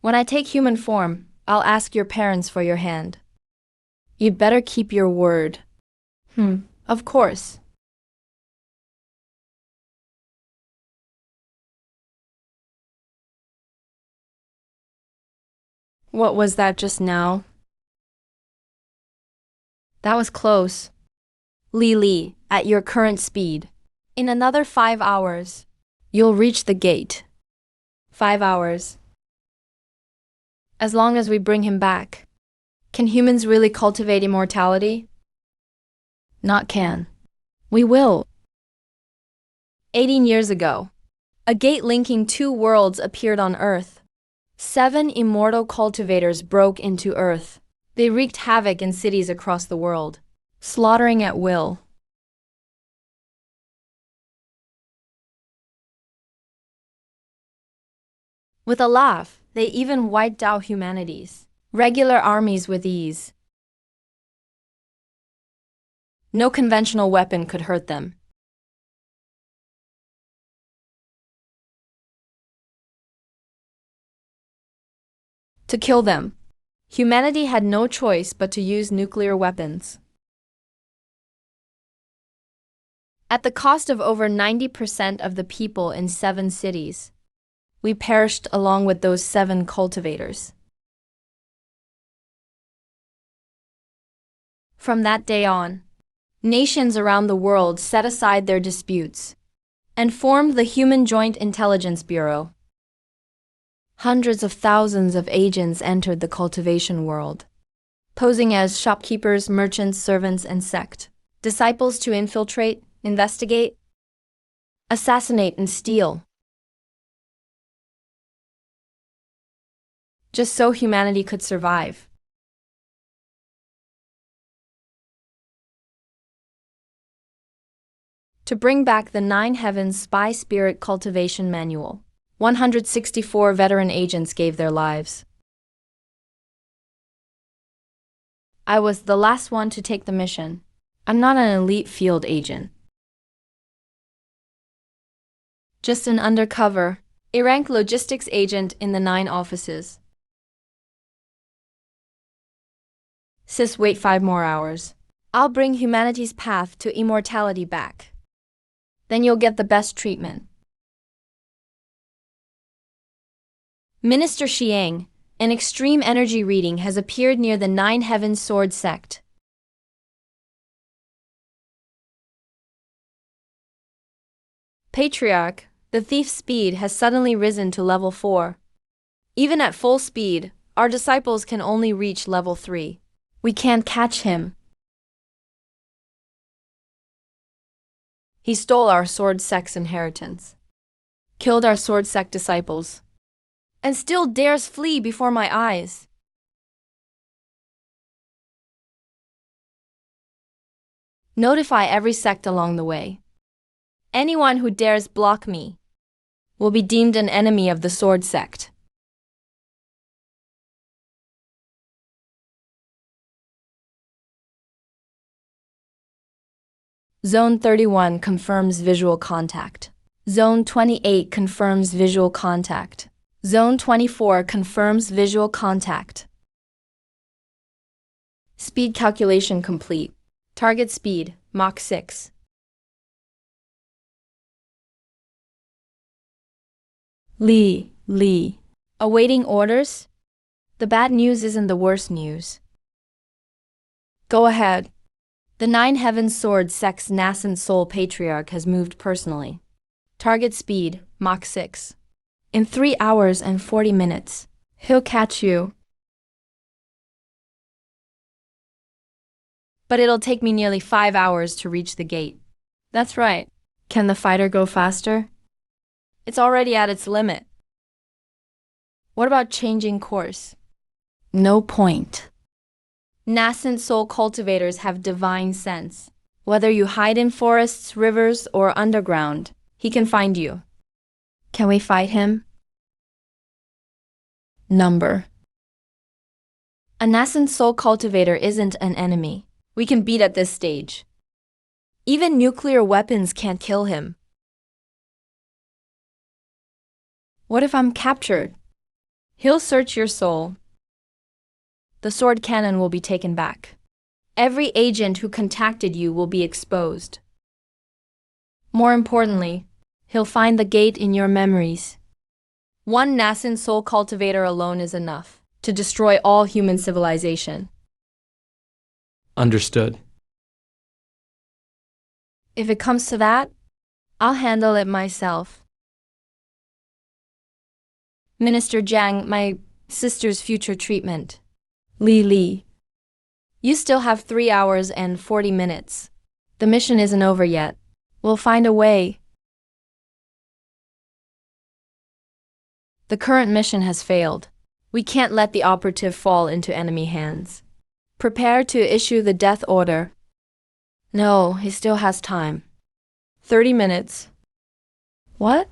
When I take human form, I'll ask your parents for your hand. You'd better keep your word. Of course. What was that just now? That was close. Li, at your current speed. In another 5 hours, you'll reach the gate. 5 hours. As long as we bring him back. Can humans really cultivate immortality? Not can. We will. 18 years ago, a gate linking two worlds appeared on Earth. 7 immortal cultivators broke into Earth. They wreaked havoc in cities across the world, slaughtering at will. With a laugh, they even wiped out humanity's regular armies with ease. No conventional weapon could hurt them. To kill them, humanity had no choice but to use nuclear weapons. At the cost of over 90% of the people in 7 cities, we perished along with those 7 cultivators. From that day on, nations around the world set aside their disputes and formed the Human Joint Intelligence Bureau. Hundreds of thousands of agents entered the cultivation world, posing as shopkeepers, merchants, servants, and sect disciples to infiltrate, investigate, assassinate, and steal. Just so humanity could survive. To bring back the 9 Heavens Spy Spirit Cultivation Manual, 164 veteran agents gave their lives. I was the last one to take the mission. I'm not an elite field agent. Just an undercover, A-rank logistics agent in the 9 offices. Sis, wait 5 more hours. I'll bring humanity's path to immortality back. Then you'll get the best treatment. Minister Xiang, an extreme energy reading has appeared near the 9 Heavens Sword sect. Patriarch, the thief's speed has suddenly risen to level 4. Even at full speed, our disciples can only reach level 3. We can't catch him. He stole our sword sect's inheritance, killed our sword sect disciples, and still dares flee before my eyes. Notify every sect along the way. Anyone who dares block me will be deemed an enemy of the sword sect. Zone 31 confirms visual contact. Zone 28 confirms visual contact. Zone 24 confirms visual contact. Speed calculation complete. Target speed, Mach 6. Li. Awaiting orders? The bad news isn't the worst news. Go ahead. The 9 Heavens Sword sect's nascent soul patriarch has moved personally. Target speed, Mach 6. In 3 hours and 40 minutes, he'll catch you. But it'll take me nearly 5 hours to reach the gate. That's right. Can the fighter go faster? It's already at its limit. What about changing course? No point. Nascent soul cultivators have divine sense. Whether you hide in forests, rivers, or underground, he can find you. Can we fight him? Number. A nascent soul cultivator isn't an enemy we can beat at this stage. Even nuclear weapons can't kill him. What if I'm captured? He'll search your soul. The sword cannon will be taken back. Every agent who contacted you will be exposed. More importantly, he'll find the gate in your memories. One nascent soul cultivator alone is enough to destroy all human civilization. Understood. If it comes to that, I'll handle it myself. Minister Jiang, my sister's future treatment. Li. You still have 3 hours and 40 minutes. The mission isn't over yet. We'll find a way. The current mission has failed. We can't let the operative fall into enemy hands. Prepare to issue the death order. No, he still has time. 30 minutes. What?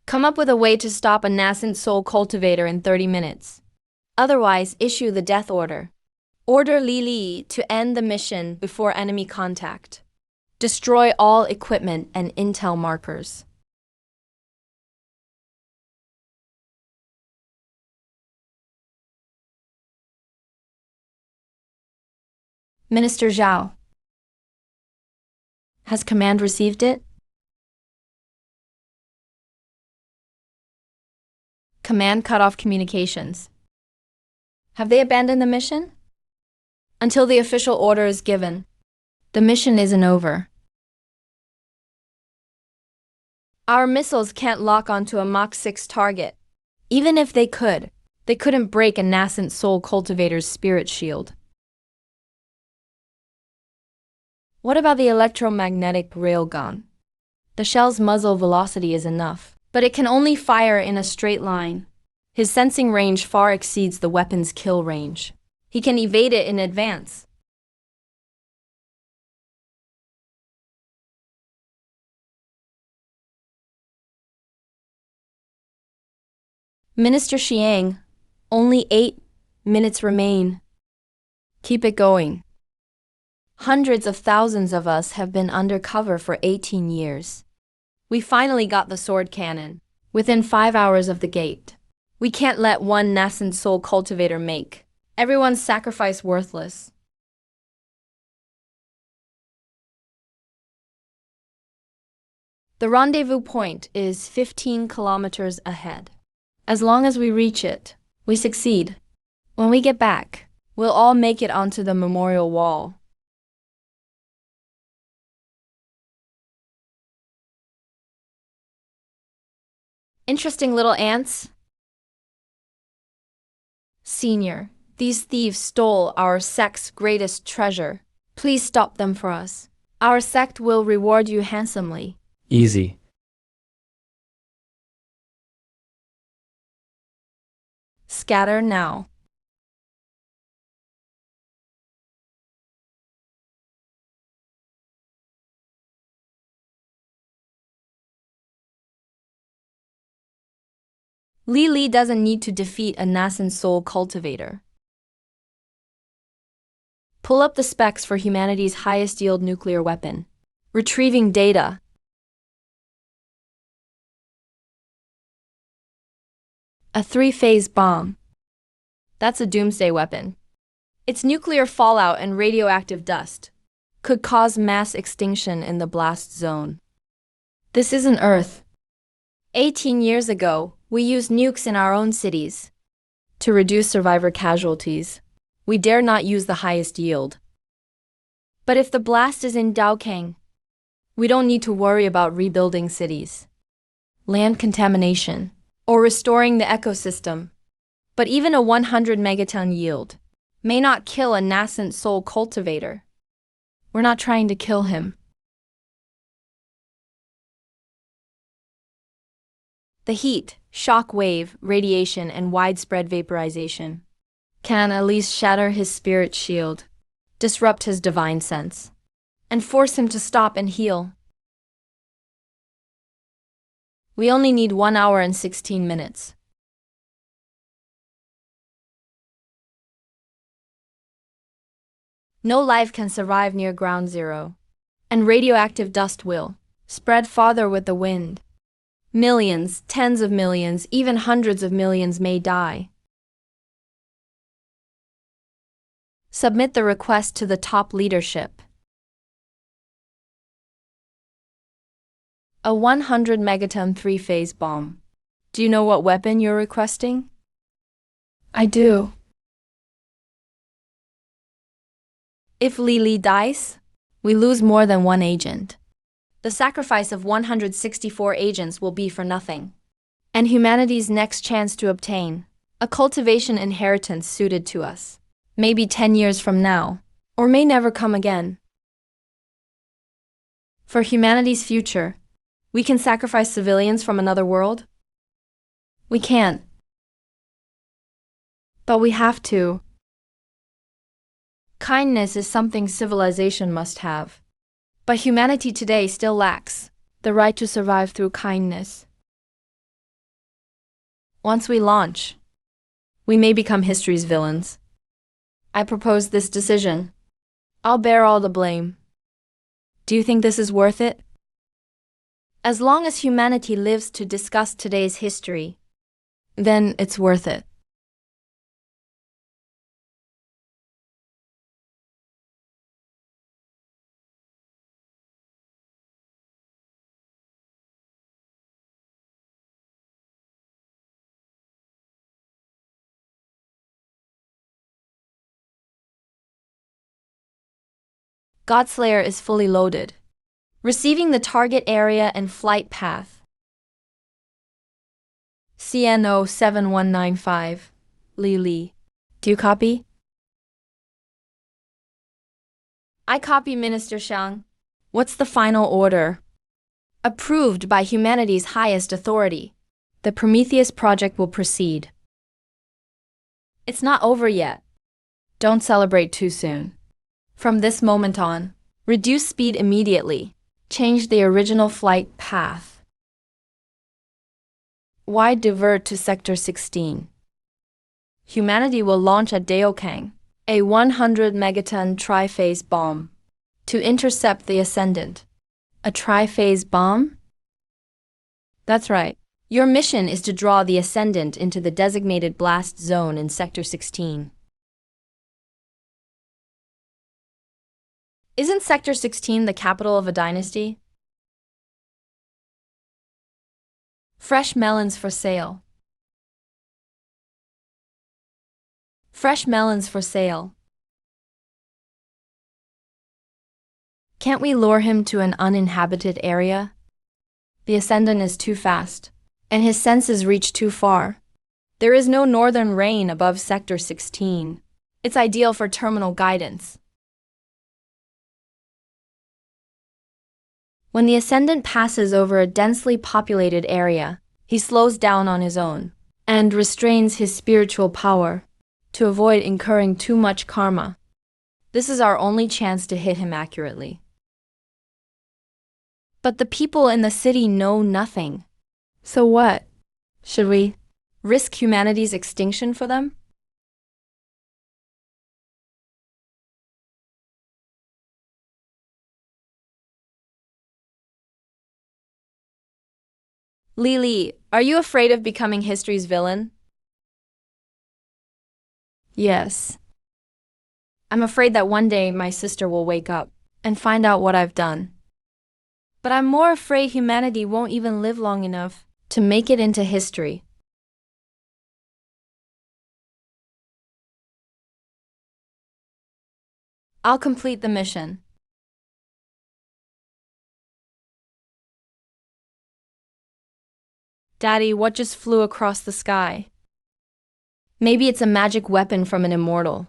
Come up with a way to stop a nascent soul cultivator in 30 minutes. Otherwise, issue the death order. Order Li to end the mission before enemy contact. Destroy all equipment and intel markers. Minister Zhao. Has command received it? Command cut off communications. Have they abandoned the mission? Until the official order is given, the mission isn't over. Our missiles can't lock onto a Mach 6 target. Even if they couldn't break a nascent soul cultivator's spirit shield. What about the electromagnetic railgun? The shell's muzzle velocity is enough, but it can only fire in a straight line. His sensing range far exceeds the weapon's kill range. He can evade it in advance. Minister Xiang, only 8 minutes remain. Keep it going. Hundreds of thousands of us have been undercover for 18 years. We finally got the sword cannon, within 5 hours of the gate. We can't let one nascent soul cultivator make everyone's sacrifice worthless. The rendezvous point is 15 kilometers ahead. As long as we reach it, we succeed. When we get back, we'll all make it onto the memorial wall. Interesting little ants. Senior, these thieves stole our sect's greatest treasure. Please stop them for us. Our sect will reward you handsomely. Easy. Scatter now. Li doesn't need to defeat a nascent soul cultivator. Pull up the specs for humanity's highest yield nuclear weapon. Retrieving data. A 3-phase bomb. That's a doomsday weapon. Its nuclear fallout and radioactive dust could cause mass extinction in the blast zone. This isn't Earth. 18 years ago, we used nukes in our own cities. To reduce survivor casualties, we dare not use the highest yield. But if the blast is in Daokang, we don't need to worry about rebuilding cities, land contamination, or restoring the ecosystem. But even a 100 megaton yield may not kill a nascent soul cultivator. We're not trying to kill him. The heat, shock wave, radiation, and widespread vaporization can at least shatter his spirit shield, disrupt his divine sense, and force him to stop and heal. We only need 1 hour and 16 minutes. No life can survive near ground zero, and radioactive dust will spread farther with the wind. Millions, tens of millions, even hundreds of millions may die. Submit the request to the top leadership. A 100 megaton three-phase bomb. Do you know what weapon you're requesting? I do. If Li dies, we lose more than one agent. The sacrifice of 164 agents will be for nothing. And humanity's next chance to obtain a cultivation inheritance suited to us, maybe 10 years from now, or may never come again. For humanity's future, we can sacrifice civilians from another world? We can't. But we have to. Kindness is something civilization must have. But humanity today still lacks the right to survive through kindness. Once we launch, we may become history's villains. I propose this decision. I'll bear all the blame. Do you think this is worth it? As long as humanity lives to discuss today's history, then it's worth it. Godslayer is fully loaded, receiving the target area and flight path. CNO 7195, Li. Do you copy? I copy, Minister Xiang. What's the final order? Approved by humanity's highest authority. The Prometheus project will proceed. It's not over yet. Don't celebrate too soon. From this moment on, reduce speed immediately. Change the original flight path. Wide divert to Sector 16. Humanity will launch at Daokang a 100 megaton tri-phase bomb to intercept the Ascendant. A tri-phase bomb? That's right. Your mission is to draw the Ascendant into the designated blast zone in Sector 16. Isn't Sector 16 the capital of a dynasty? Fresh melons for sale. Fresh melons for sale. Can't we lure him to an uninhabited area? The Ascendant is too fast, and his senses reach too far. There is no northern rain above Sector 16. It's ideal for terminal guidance. When the Ascendant passes over a densely populated area, he slows down on his own and restrains his spiritual power to avoid incurring too much karma. This is our only chance to hit him accurately. But the people in the city know nothing. So what? Should we risk humanity's extinction for them? Li, are you afraid of becoming history's villain? Yes. I'm afraid that one day my sister will wake up and find out what I've done. But I'm more afraid humanity won't even live long enough to make it into history. I'll complete the mission. Daddy, what just flew across the sky? Maybe it's a magic weapon from an immortal.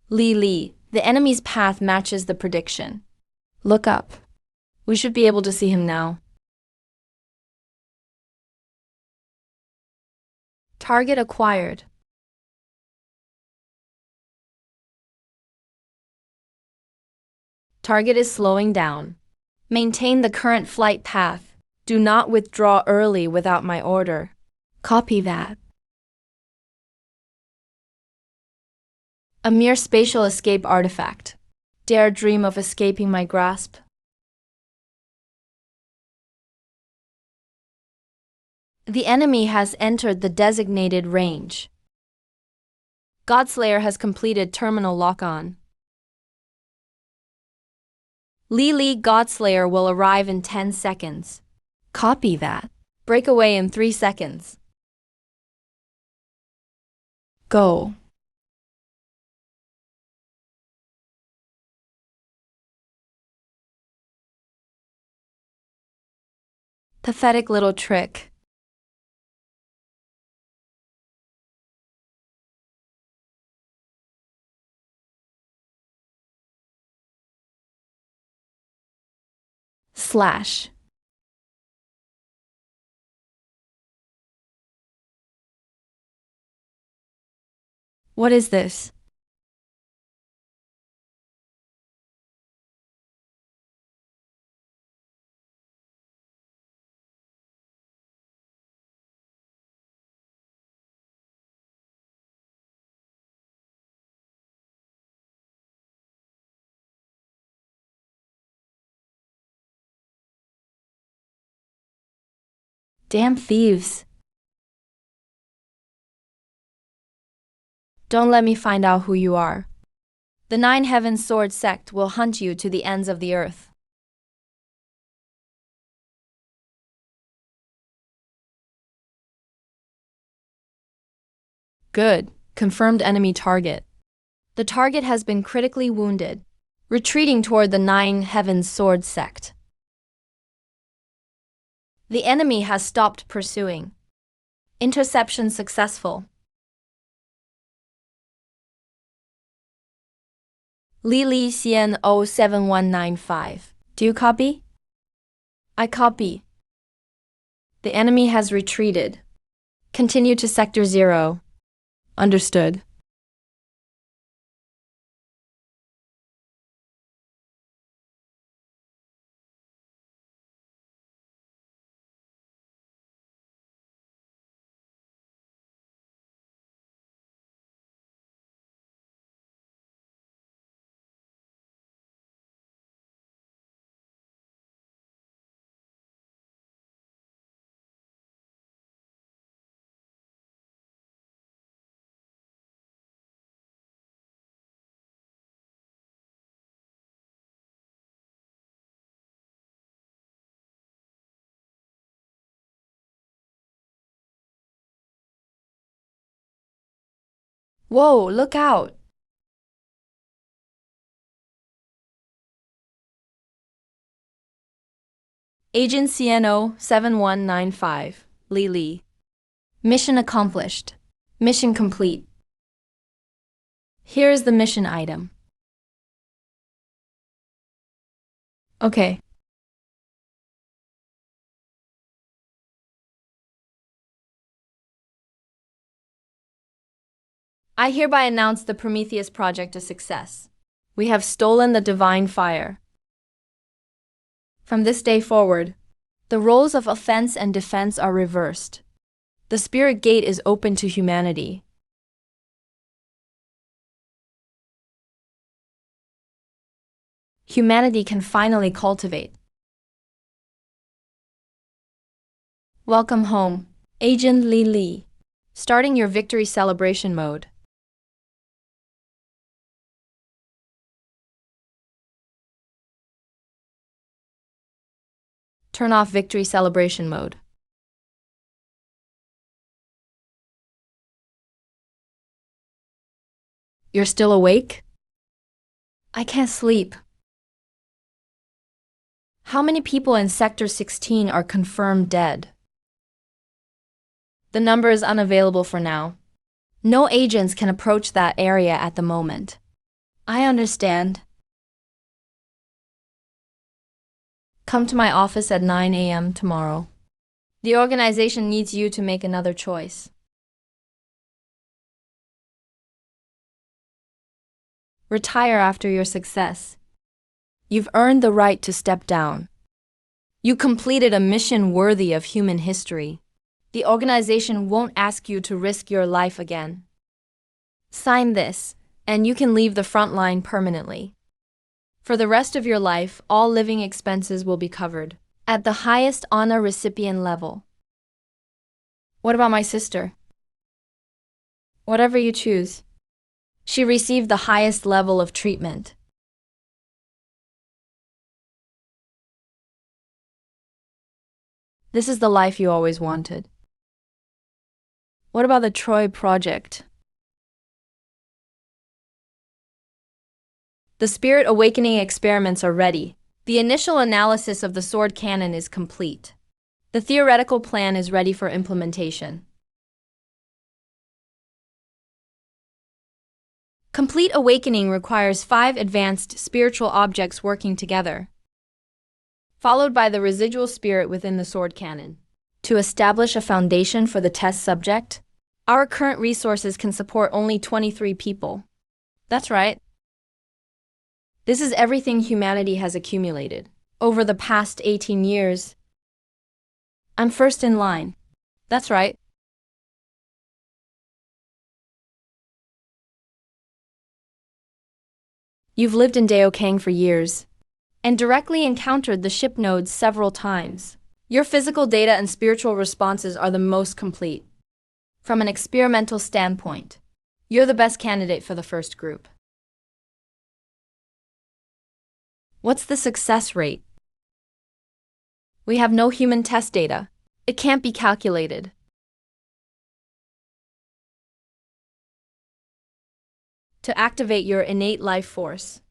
Li, the enemy's path matches the prediction. Look up. We should be able to see him now. Target acquired. Target is slowing down. Maintain the current flight path. Do not withdraw early without my order. Copy that. A mere spatial escape artifact. Dare dream of escaping my grasp? The enemy has entered the designated range. Godslayer has completed terminal lock-on. Li Godslayer will arrive in 10 seconds. Copy that. Break away in 3 seconds. Go. Pathetic little trick. Slash. What is this? Damn thieves. Don't let me find out who you are. The Nine Heavens Sword sect will hunt you to the ends of the earth. Good. Confirmed enemy target. The target has been critically wounded, retreating toward the Nine Heavens Sword sect. The enemy has stopped pursuing. Interception successful. Li Xian 07195. Do you copy? I copy. The enemy has retreated. Continue to Sector 0. Understood. Whoa, look out! Agent CNO 7195, Li. Mission accomplished. Mission complete. Here is the mission item. Okay. I hereby announce the Prometheus project a success. We have stolen the divine fire. From this day forward, the roles of offense and defense are reversed. The spirit gate is open to humanity. Humanity can finally cultivate. Welcome home, Agent Li. Starting your victory celebration mode. Turn off victory celebration mode. You're still awake? I can't sleep. How many people in Sector 16 are confirmed dead? The number is unavailable for now. No agents can approach that area at the moment. I understand. Come to my office at 9 a.m. tomorrow. The organization needs you to make another choice. Retire after your success. You've earned the right to step down. You completed a mission worthy of human history. The organization won't ask you to risk your life again. Sign this, and you can leave the front line permanently. For the rest of your life, all living expenses will be covered at the highest honor recipient level. What about my sister? Whatever you choose. She received the highest level of treatment. This is the life you always wanted. What about the Troy project? The spirit awakening experiments are ready. The initial analysis of the sword cannon is complete. The theoretical plan is ready for implementation. Complete awakening requires 5 advanced spiritual objects working together, followed by the residual spirit within the sword cannon. To establish a foundation for the test subject, our current resources can support only 23 people. That's right. This is everything humanity has accumulated over the past 18 years. I'm first in line. That's right. You've lived in Daokang for years and directly encountered the ship nodes several times. Your physical data and spiritual responses are the most complete. From an experimental standpoint, you're the best candidate for the first group. What's the success rate? We have no human test data. It can't be calculated. To activate your innate life force,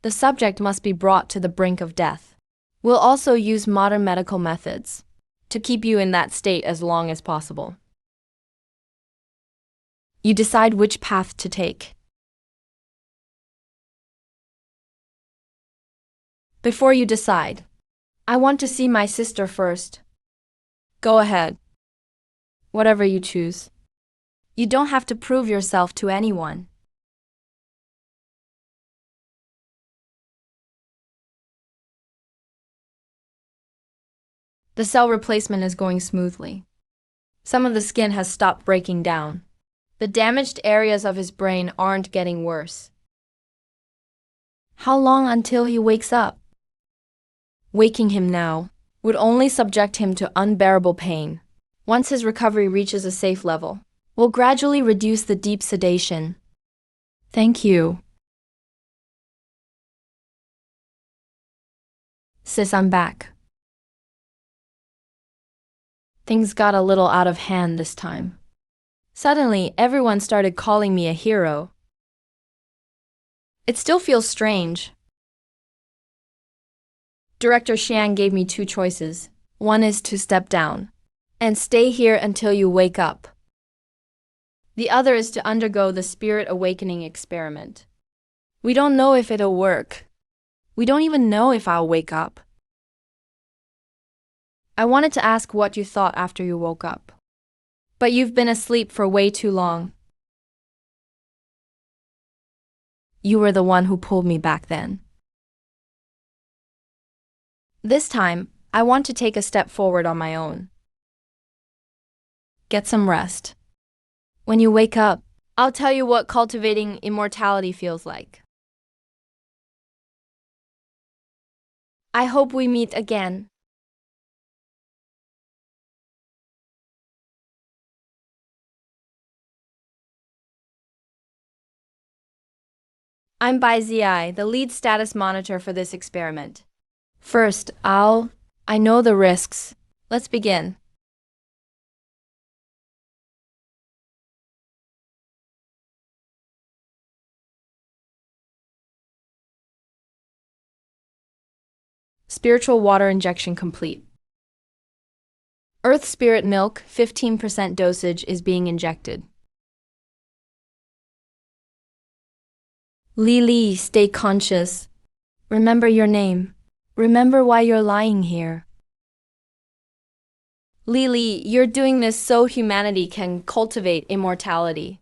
the subject must be brought to the brink of death. We'll also use modern medical methods to keep you in that state as long as possible. You decide which path to take. Before you decide, I want to see my sister first. Go ahead. Whatever you choose. You don't have to prove yourself to anyone. The cell replacement is going smoothly. Some of the skin has stopped breaking down. The damaged areas of his brain aren't getting worse. How long until he wakes up? Waking him now would only subject him to unbearable pain. Once his recovery reaches a safe level, we'll gradually reduce the deep sedation. Thank you. Sis, I'm back. Things got a little out of hand this time. Suddenly, everyone started calling me a hero. It still feels strange. Director Xiang gave me 2 choices. One is to step down and stay here until you wake up. The other is to undergo the spirit awakening experiment. We don't know if it'll work. We don't even know if I'll wake up. I wanted to ask what you thought after you woke up. But you've been asleep for way too long. You were the one who pulled me back then. This time, I want to take a step forward on my own. Get some rest. When you wake up, I'll tell you what cultivating immortality feels like. I hope we meet again. I'm Bai Ziai, the lead status monitor for this experiment. First, I know the risks. Let's begin. Spiritual water injection complete. Earth Spirit Milk, 15% dosage is being injected. Lily, stay conscious. Remember your name. Remember why you're lying here. Lily, you're doing this so humanity can cultivate immortality.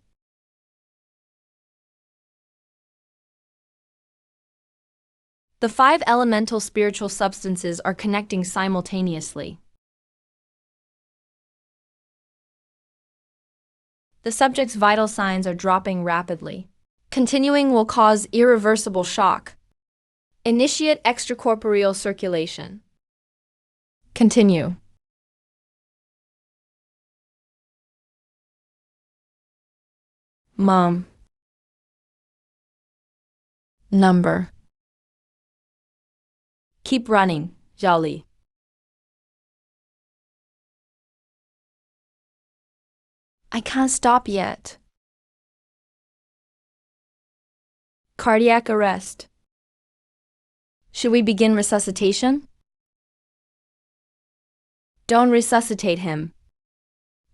The 5 elemental spiritual substances are connecting simultaneously. The subject's vital signs are dropping rapidly. Continuing will cause irreversible shock. Initiate extracorporeal circulation. Continue. Mom. Number. Keep running, Jiaoli. I can't stop yet. Cardiac arrest. Should we begin resuscitation? Don't resuscitate him.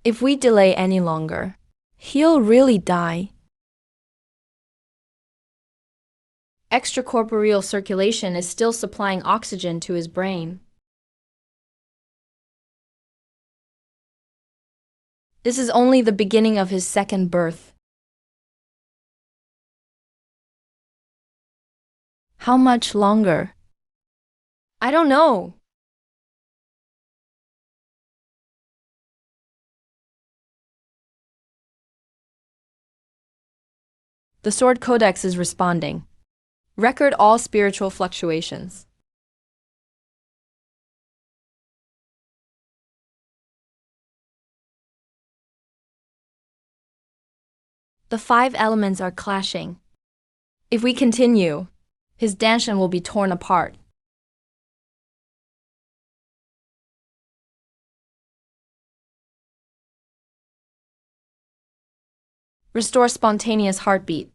If we delay any longer, He'll really die. extracorporeal circulation is still supplying oxygen to his brain. This is only the beginning of his second birth. How much longer? I don't know. The Sword Codex is responding. Record all spiritual fluctuations. The 5 elements are clashing. If we continue, his danshan will be torn apart. Restore spontaneous heartbeat.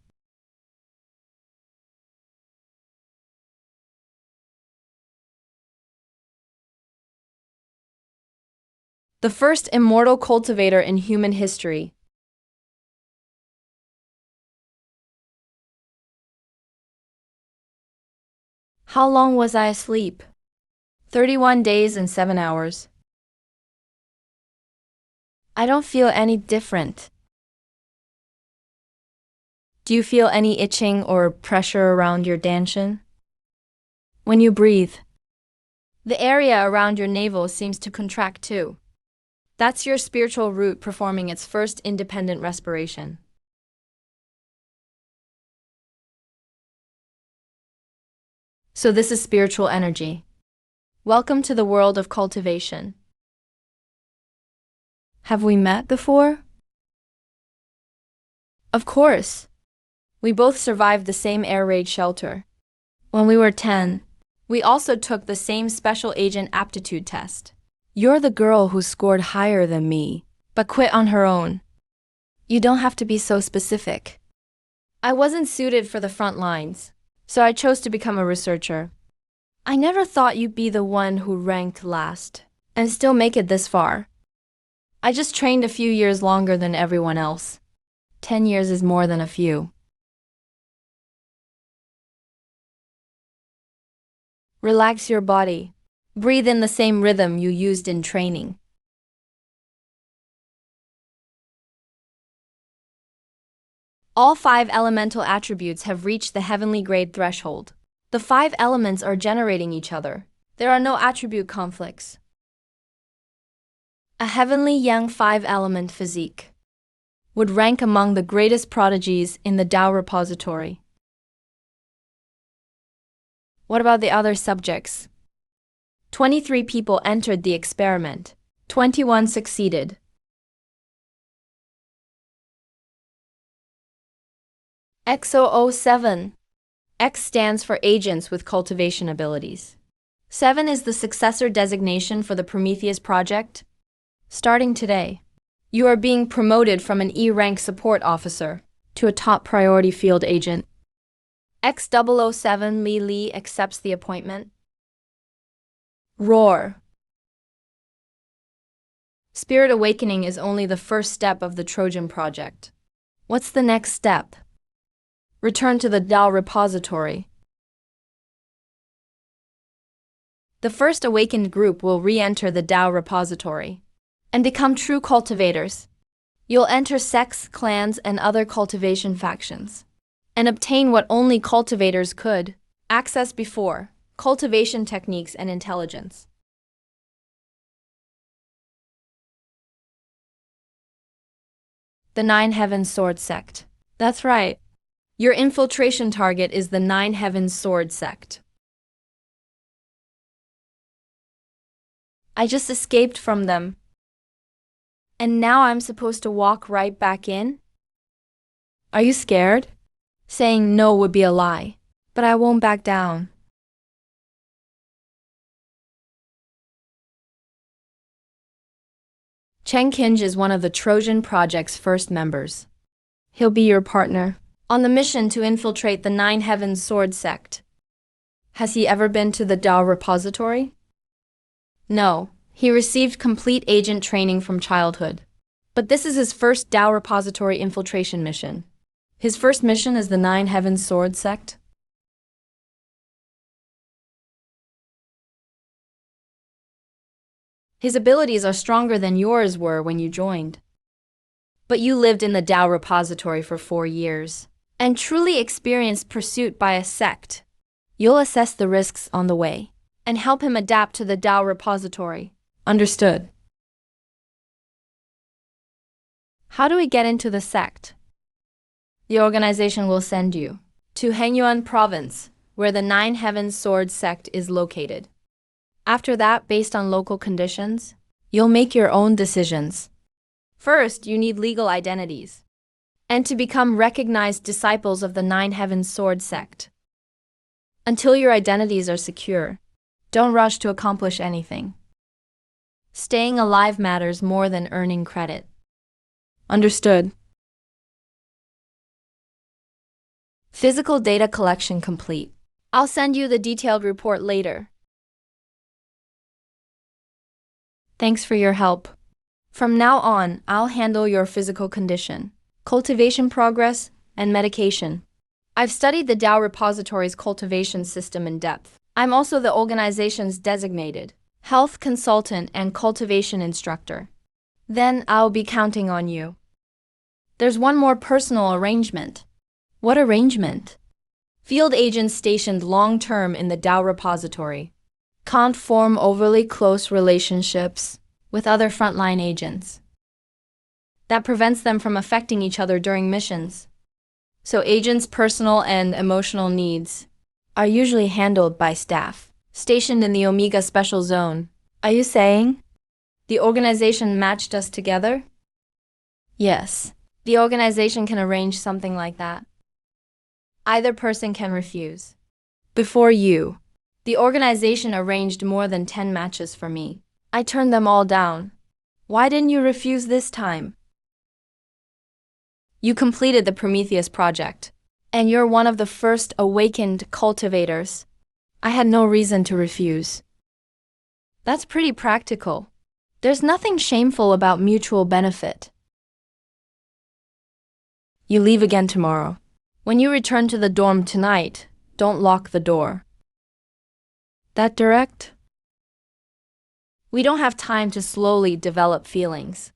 The first immortal cultivator in human history. How long was I asleep? 31 days and 7 hours. I don't feel any different. Do you feel any itching or pressure around your danshan? When you breathe, the area around your navel seems to contract too. That's your spiritual root performing its first independent respiration. So this is spiritual energy. Welcome to the world of cultivation. Have we met before? Of course. We both survived the same air raid shelter. When we were 10, we also took the same special agent aptitude test. You're the girl who scored higher than me, but quit on her own. You don't have to be so specific. I wasn't suited for the front lines, so I chose to become a researcher. I never thought you'd be the one who ranked last and still make it this far. I just trained a few years longer than everyone else. 10 years is more than a few. Relax your body. Breathe in the same rhythm you used in training. All 5 elemental attributes have reached the heavenly grade threshold. The 5 elements are generating each other. There are no attribute conflicts. A heavenly yang 5-element physique would rank among the greatest prodigies in the Tao repository. What about the other subjects? 23 people entered the experiment. 21 succeeded. X007. X stands for agents with cultivation abilities. 7 is the successor designation for the Prometheus project. Starting today, you are being promoted from an E-rank support officer to a top priority field agent. X007 Li accepts the appointment. Roar. Spirit awakening is only the first step of the Trojan project. What's the next step? Return to the Tao repository. The first awakened group will re-enter the Tao repository and become true cultivators. You'll enter sects, clans, and other cultivation factions and obtain what only cultivators could access before: cultivation techniques and intelligence. The 9 Heavens Sword Sect. That's right. Your infiltration target is the 9 Heavens Sword Sect. I just escaped from them. And now I'm supposed to walk right back in? Are you scared? Saying no would be a lie, but I won't back down. Chen Kinj is one of the Trojan Project's first members. He'll be your partner on the mission to infiltrate the Nine Heavens Sword sect. Has he ever been to the Dao repository? No, he received complete agent training from childhood. But this is his first Dao repository infiltration mission. His first mission is the Nine Heavens Sword sect. His abilities are stronger than yours were when you joined. But you lived in the Dao repository for 4 years and truly experienced pursuit by a sect. You'll assess the risks on the way and help him adapt to the Dao repository. Understood. How do we get into the sect? The organization will send you to Hengyuan province, where the Nine Heavens Sword sect is located. After that, based on local conditions, you'll make your own decisions. First, you need legal identities and to become recognized disciples of the Nine Heavens Sword sect. Until your identities are secure, don't rush to accomplish anything. Staying alive matters more than earning credit. Understood. Physical data collection complete. I'll send you the detailed report later. Thanks for your help. From now on, I'll handle your physical condition, cultivation progress, and medication. I've studied the Dao repository's cultivation system in depth. I'm also the organization's designated health consultant and cultivation instructor. Then I'll be counting on you. There's one more personal arrangement. What arrangement? Field agents stationed long-term in the Dao repository can't form overly close relationships with other frontline agents. That prevents them from affecting each other during missions. So agents' personal and emotional needs are usually handled by staff stationed in the Omega Special Zone. Are you saying the organization matched us together? Yes, the organization can arrange something like that. Either person can refuse. Before you, the organization arranged more than 10 matches for me. I turned them all down. Why didn't you refuse this time? You completed the Prometheus project, and you're one of the first awakened cultivators. I had no reason to refuse. That's pretty practical. There's nothing shameful about mutual benefit. You leave again tomorrow. When you return to the dorm tonight, don't lock the door. that direct? We don't have time to slowly develop feelings.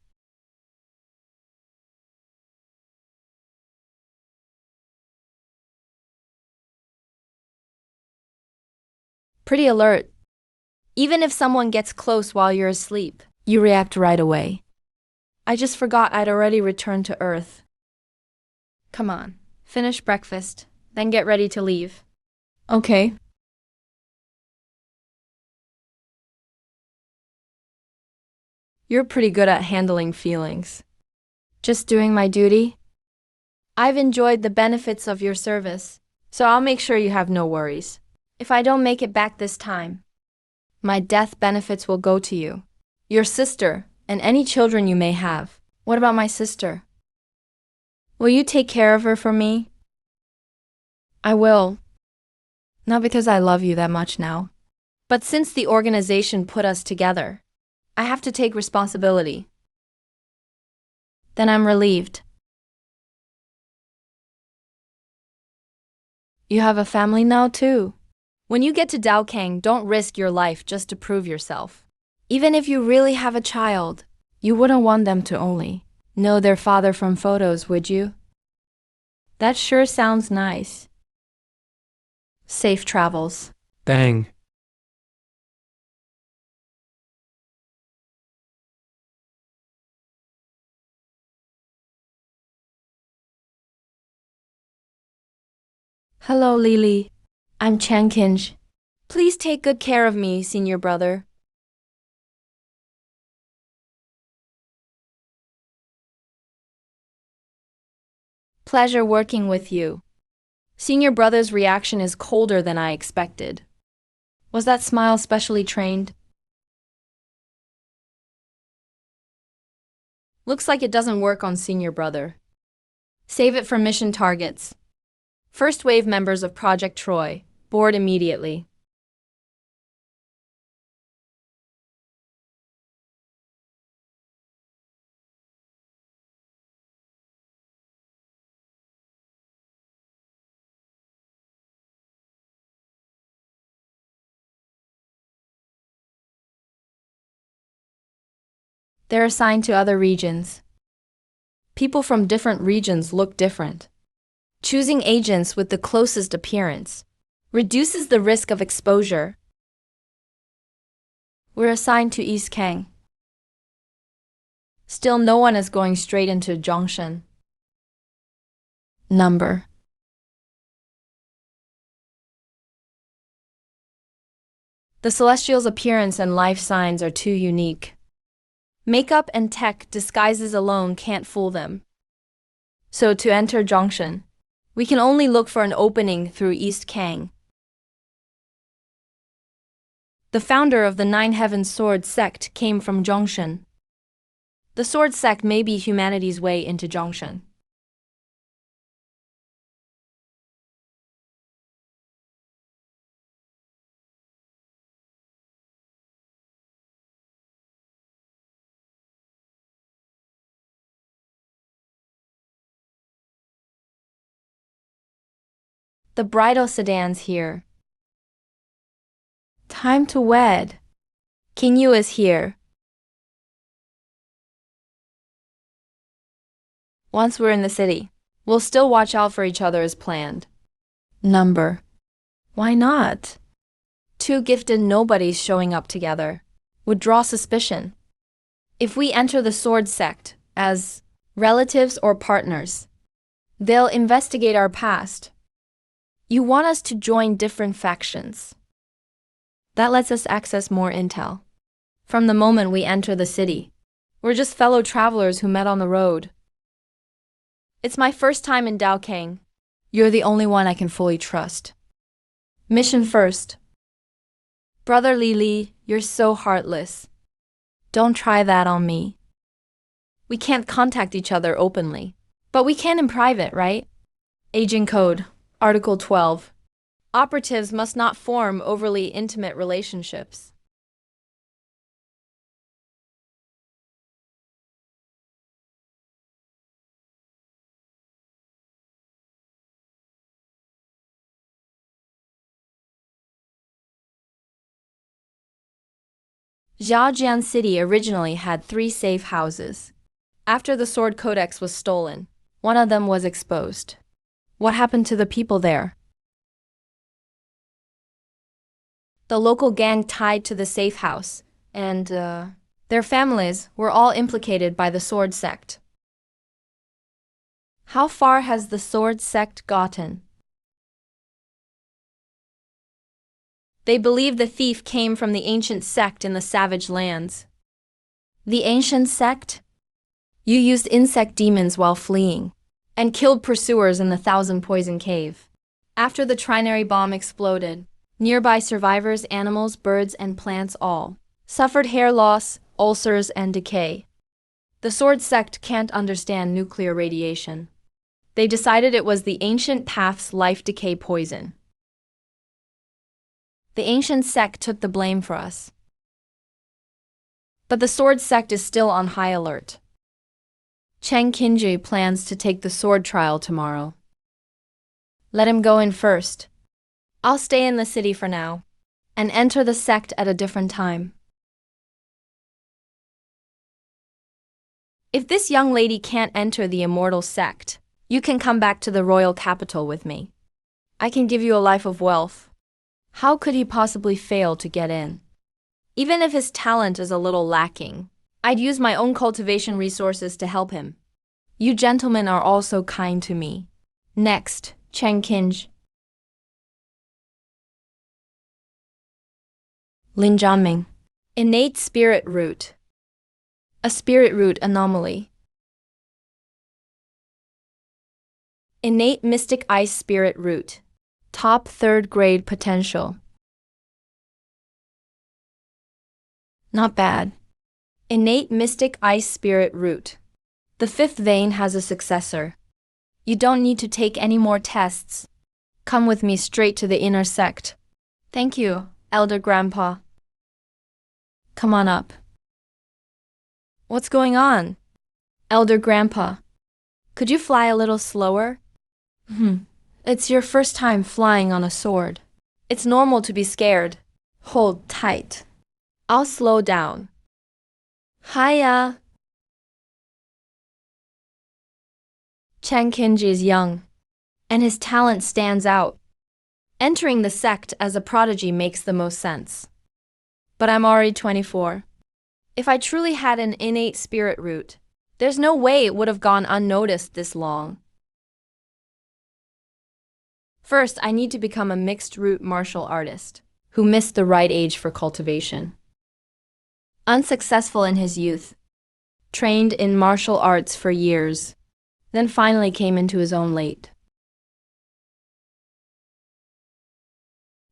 Pretty alert. Even if someone gets close while you're asleep, you react right away. I just forgot I'd already returned to Earth. Come on, finish breakfast, then get ready to leave. Okay. You're pretty good at handling feelings. Just doing my duty? I've enjoyed the benefits of your service, so I'll make sure you have no worries. If I don't make it back this time, my death benefits will go to you, your sister, and any children you may have. What about my sister? Will you take care of her for me? I will. Not because I love you that much now. But since the organization put us together, I have to take responsibility. Then I'm relieved. You have a family now too. When you get to Daokang, don't risk your life just to prove yourself. Even if you really have a child, You wouldn't want them to only know their father from photos, would you? that sure sounds nice. Safe travels. Dang. Hello, Lily. I'm Chen Kinj. Please take good care of me, senior brother. Pleasure working with you. Seeing your brother's reaction is colder than I expected. Was that smile specially trained? Looks like it doesn't work on senior brother. Save it for mission targets. First wave members of Project Troy, board immediately. They're assigned to other regions. People from different regions look different. Choosing agents with the closest appearance reduces the risk of exposure. We're assigned to East Kang. Still, no one is going straight into Zhongshan. Number. The Celestial's appearance and life signs are too unique. Makeup and tech disguises alone can't fool them. So to enter Zhongshan, we can only look for an opening through East Kang. The founder of the Nine Heavens Sword sect came from Zhongshan. The Sword sect may be humanity's way into Zhongshan. The bridal sedan's here. Time to wed. King Yu is here. Once we're in the city, we'll still watch out for each other as planned. Number. Why not? Two gifted nobodies showing up together would draw suspicion. If we enter the Sword sect as relatives or partners, they'll investigate our past. You want us to join different factions. That lets us access more intel. From the moment we enter the city, we're just fellow travelers who met on the road. It's my first time in Daokang. You're the only one I can fully trust. Mission first. Brother Li, you're so heartless. Don't try that on me. We can't contact each other openly, but we can in private, right? Agent Code, Article 12. Operatives must not form overly intimate relationships. Jiajian City originally had 3 safe houses. After the Sword Codex was stolen, one of them was exposed. What happened to the people there? The local gang tied to the safe house, and their families were all implicated by the Sword sect. How far has the Sword sect gotten? They believe the thief came from the ancient sect in the savage lands. The ancient sect? You used insect demons while fleeing, and killed pursuers in the Thousand Poison Cave. After the trinary bomb exploded, nearby survivors, animals, birds, and plants all suffered hair loss, ulcers, and decay. The Sword sect can't understand nuclear radiation. They decided it was the ancient path's life decay poison. The ancient sect took the blame for us. But the Sword sect is still on high alert. Cheng Qinji plans to take the sword trial tomorrow. Let him go in first. I'll stay in the city for now, and enter the sect at a different time. If this young lady can't enter the immortal sect, you can come back to the royal capital with me. I can give you a life of wealth. How could he possibly fail to get in? Even if his talent is a little lacking, I'd use my own cultivation resources to help him. You gentlemen are all so kind to me. Next, Cheng Qinj. Lin Zhanming. Innate spirit root. A spirit root anomaly. Innate Mystic Ice Spirit Root. Top 3rd grade potential. Not bad. Innate Mystic Ice Spirit Root. The 5th vein has a successor. You don't need to take any more tests. Come with me straight to the inner sect. Thank you, Elder Grandpa. Come on up. What's going on? Elder Grandpa, could you fly a little slower? It's your first time flying on a sword. It's normal to be scared. Hold tight. I'll slow down. Hiya. Chen Kinji is young, and his talent stands out. Entering the sect as a prodigy makes the most sense. But I'm already 24. If I truly had an innate spirit root, there's no way it would have gone unnoticed this long. First, I need to become a mixed root martial artist who missed the right age for cultivation. Unsuccessful in his youth, trained in martial arts for years, then finally came into his own late.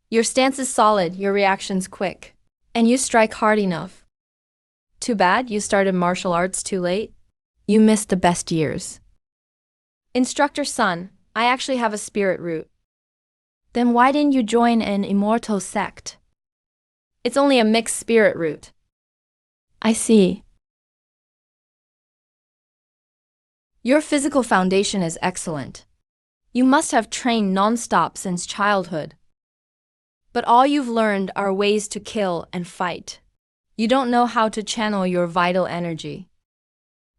Your stance is solid, your reaction's quick, and you strike hard enough. Too bad you started martial arts too late. You missed the best years. Instructor son, I actually have a spirit root. Then why didn't you join an immortal sect? It's only a mixed spirit root. I see. Your physical foundation is excellent. You must have trained non-stop since childhood. But all you've learned are ways to kill and fight. You don't know how to channel your vital energy.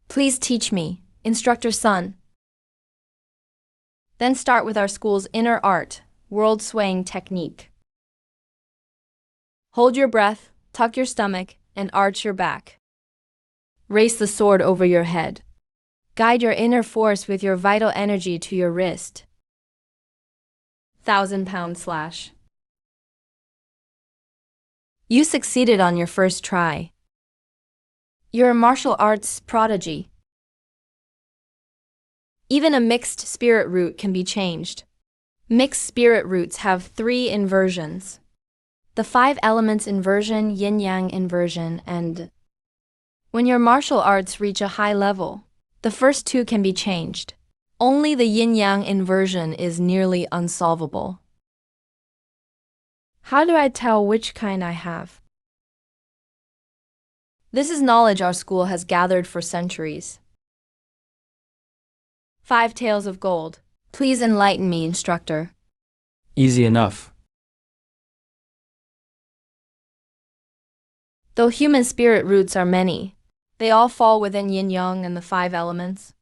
Please teach me, Instructor son. Then start with our school's inner art, world swaying technique. Hold your breath, tuck your stomach, and arch your back. Raise the sword over your head. Guide your inner force with your vital energy to your wrist. 1,000-pound slash. You succeeded on your first try. You're a martial arts prodigy. Even a mixed spirit root can be changed. Mixed spirit roots have 3 inversions. The 5 elements inversion, yin-yang inversion, and when your martial arts reach a high level, the first 2 can be changed. Only the yin-yang inversion is nearly unsolvable. How do I tell which kind I have? This is knowledge our school has gathered for centuries. 5 tails of gold. Please enlighten me, instructor. Easy enough. Though human spirit roots are many, they all fall within yin-yang and the 5 elements.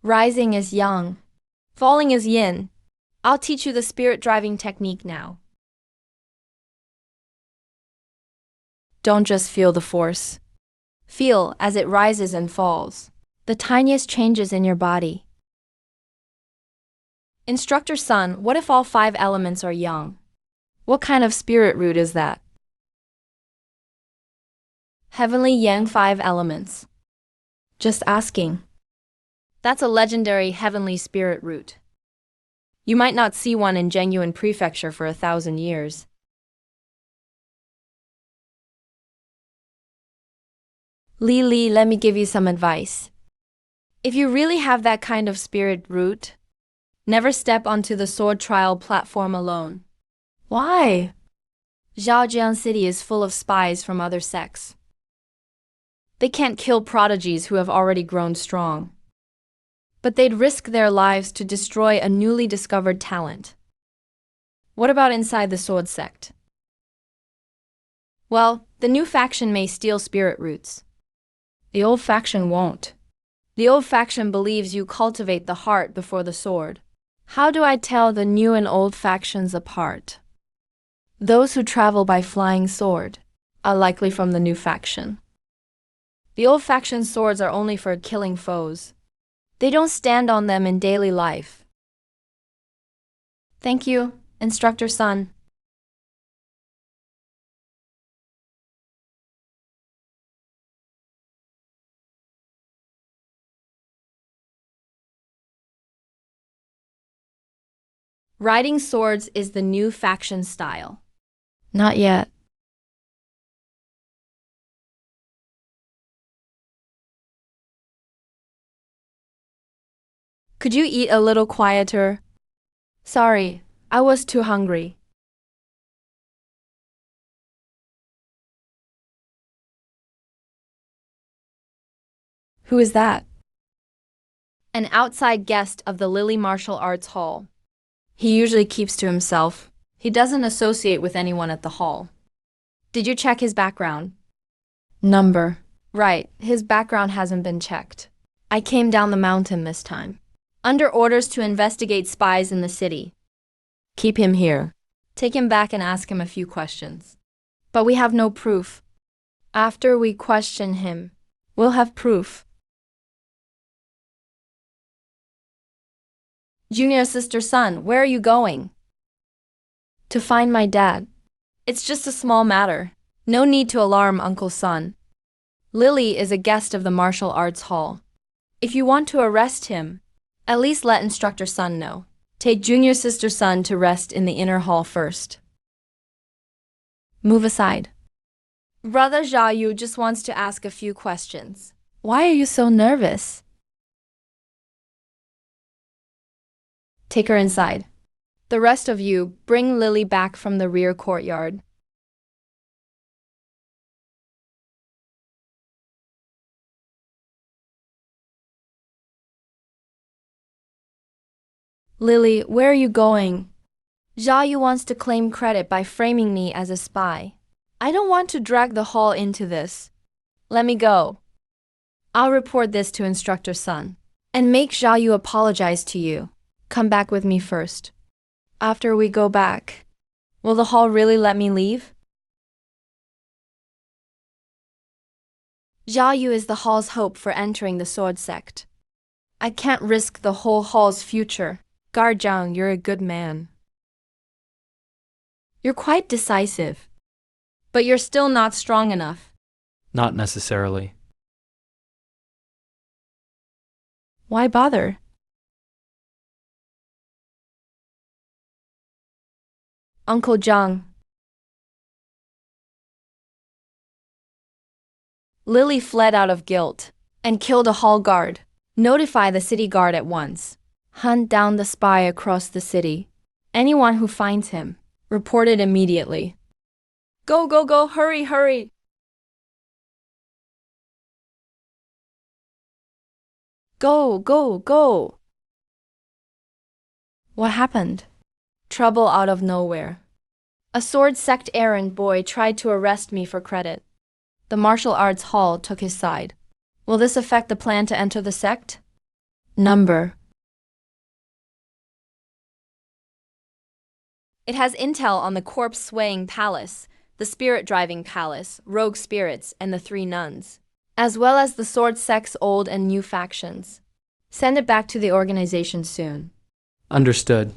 Rising is yang, falling is yin. I'll teach you the spirit-driving technique now. Don't just feel the force. Feel as it rises and falls, the tiniest changes in your body. Instructor son, what if all 5 elements are yang? What kind of spirit root is that? Heavenly Yang 5 elements. Just asking. That's a legendary heavenly spirit root. You might not see one in genuine prefecture for 1,000 years. Li, let me give you some advice. If you really have that kind of spirit root, never step onto the sword trial platform alone. Why? Zhaojiang City is full of spies from other sects. They can't kill prodigies who have already grown strong. But they'd risk their lives to destroy a newly discovered talent. What about inside the sword sect? Well, the new faction may steal spirit roots. The old faction won't. The old faction believes you cultivate the heart before the sword. How do I tell the new and old factions apart? Those who travel by flying sword are likely from the new faction. The old faction's swords are only for killing foes. They don't stand on them in daily life. Thank you, Instructor son. Riding swords is the new faction style. Not yet. Could you eat a little quieter? Sorry, I was too hungry. Who is that? An outside guest of the Lily Martial Arts Hall. He usually keeps to himself. He doesn't associate with anyone at the hall. Did you check his background? Number. Right, his background hasn't been checked. I came down the mountain this time. Under orders to investigate spies in the city. Keep him here. Take him back and ask him a few questions. But we have no proof. After we question him, we'll have proof. Junior sister son, where are you going? To find my dad. It's just a small matter. No need to alarm Uncle Son. Lily is a guest of the martial arts hall. If you want to arrest him, at least let Instructor Son know. Take Junior sister son to rest in the inner hall first. Move aside. Brother Jia Yu just wants to ask a few questions. Why are you so nervous? Take her inside. The rest of you, bring Lily back from the rear courtyard. Lily, where are you going? Jia Yu wants to claim credit by framing me as a spy. I don't want to drag the hall into this. Let me go. I'll report this to Instructor Sun. And make Jia Yu apologize to you. Come back with me first. After we go back, will the hall really let me leave? Jia Yu is the hall's hope for entering the sword sect. I can't risk the whole hall's future. Guard Zhang, you're a good man. You're quite decisive. But you're still not strong enough. Not necessarily. Why bother? Uncle Zhang. Lily fled out of guilt and killed a hall guard. Notify the city guard at once. Hunt down the spy across the city. Anyone who finds him, report it immediately. Go, go, go, hurry, hurry. Go, go, go. What happened? Trouble out of nowhere. A sword sect errand boy tried to arrest me for credit. The martial arts hall took his side. Will this affect the plan to enter the sect? Number. It has intel on the corpse-swaying palace, the spirit-driving palace, rogue spirits, and the three nuns, as well as the sword sect's old and new factions. Send it back to the organization soon. Understood.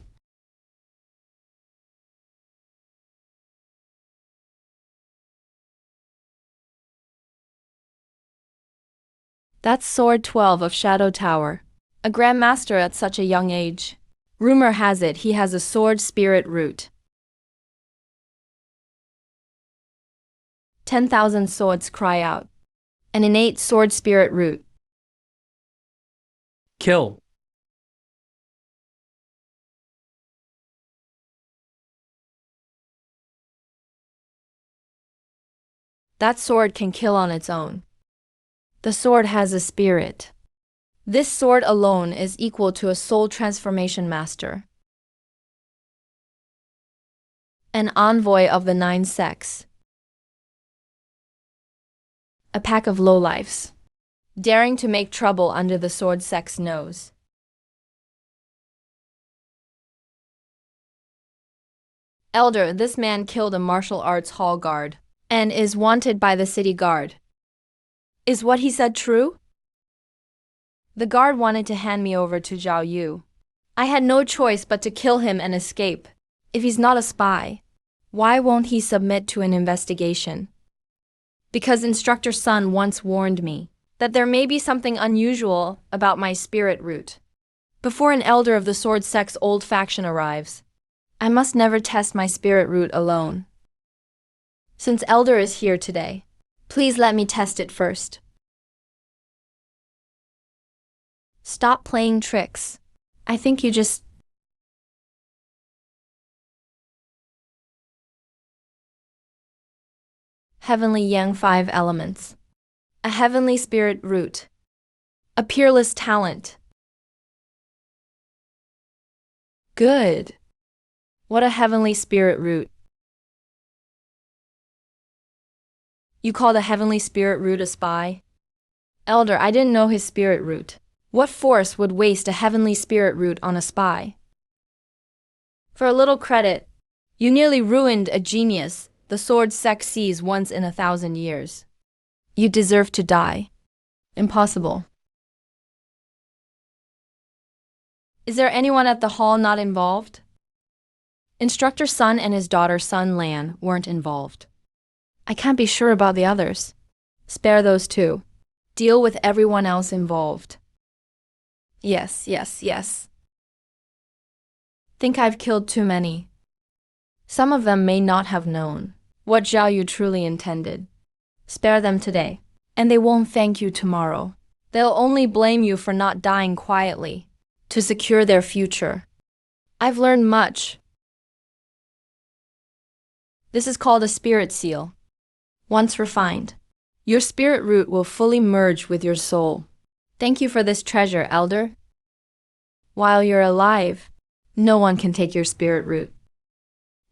That's Sword 12 of Shadow Tower, a grandmaster at such a young age. Rumor has it he has a sword spirit root. 10,000 swords cry out. An innate sword spirit root. Kill. That sword can kill on its own. The sword has a spirit. This sword alone is equal to a soul transformation master. An envoy of the 9 sects. A pack of lowlifes, daring to make trouble under the sword sect's nose. Elder, this man killed a martial arts hall guard and is wanted by the city guard. Is what he said true? The guard wanted to hand me over to Zhao Yu. I had no choice but to kill him and escape. If he's not a spy, why won't he submit to an investigation? Because Instructor Sun once warned me that there may be something unusual about my spirit root. Before an elder of the sword sect's old faction arrives, I must never test my spirit root alone. Since Elder is here today, please let me test it first. Stop playing tricks. I think you just... Heavenly Yang 5 elements. A heavenly spirit root. A peerless talent. Good. What a heavenly spirit root. You call the heavenly spirit root a spy? Elder, I didn't know his spirit root. What force would waste a heavenly spirit root on a spy? For a little credit, you nearly ruined a genius the sword sect sees once in 1,000 years. You deserve to die. Impossible. Is there anyone at the hall not involved? Instructor Sun and his daughter Sun Lan weren't involved. I can't be sure about the others. Spare those two. Deal with everyone else involved. Yes. Think I've killed too many. Some of them may not have known what Zhao Yu truly intended. Spare them today, and they won't thank you tomorrow. They'll only blame you for not dying quietly to secure their future. I've learned much. This is called a spirit seal. Once refined, your spirit root will fully merge with your soul. Thank you for this treasure, Elder. While you're alive, no one can take your spirit root.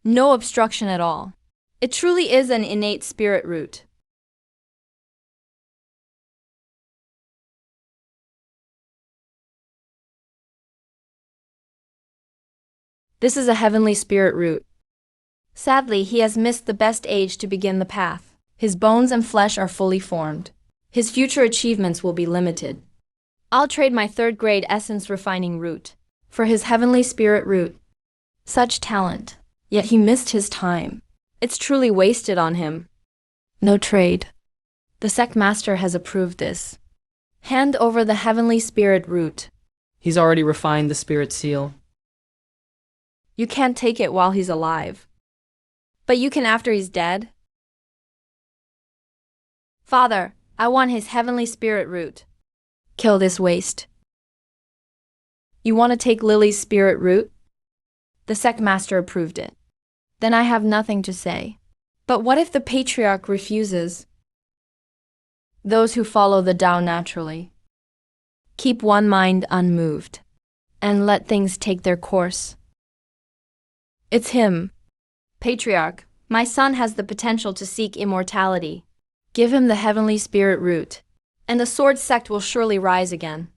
No obstruction at all. It truly is an innate spirit root. This is a heavenly spirit root. Sadly, he has missed the best age to begin the path. His bones and flesh are fully formed. His future achievements will be limited. I'll trade my 3rd grade essence refining root for his heavenly spirit root. Such talent, yet he missed his time. It's truly wasted on him. No trade. The sect master has approved this. Hand over the heavenly spirit root. He's already refined the spirit seal. You can't take it while he's alive. But you can after he's dead. Father, I want his heavenly spirit root. Kill this waste. You want to take Lily's spirit root? The sect master approved it. Then I have nothing to say. But what if the patriarch refuses? Those who follow the Tao naturally. Keep one mind unmoved, and let things take their course. It's him. Patriarch, my son has the potential to seek immortality. Give him the heavenly spirit root, and the sword sect will surely rise again.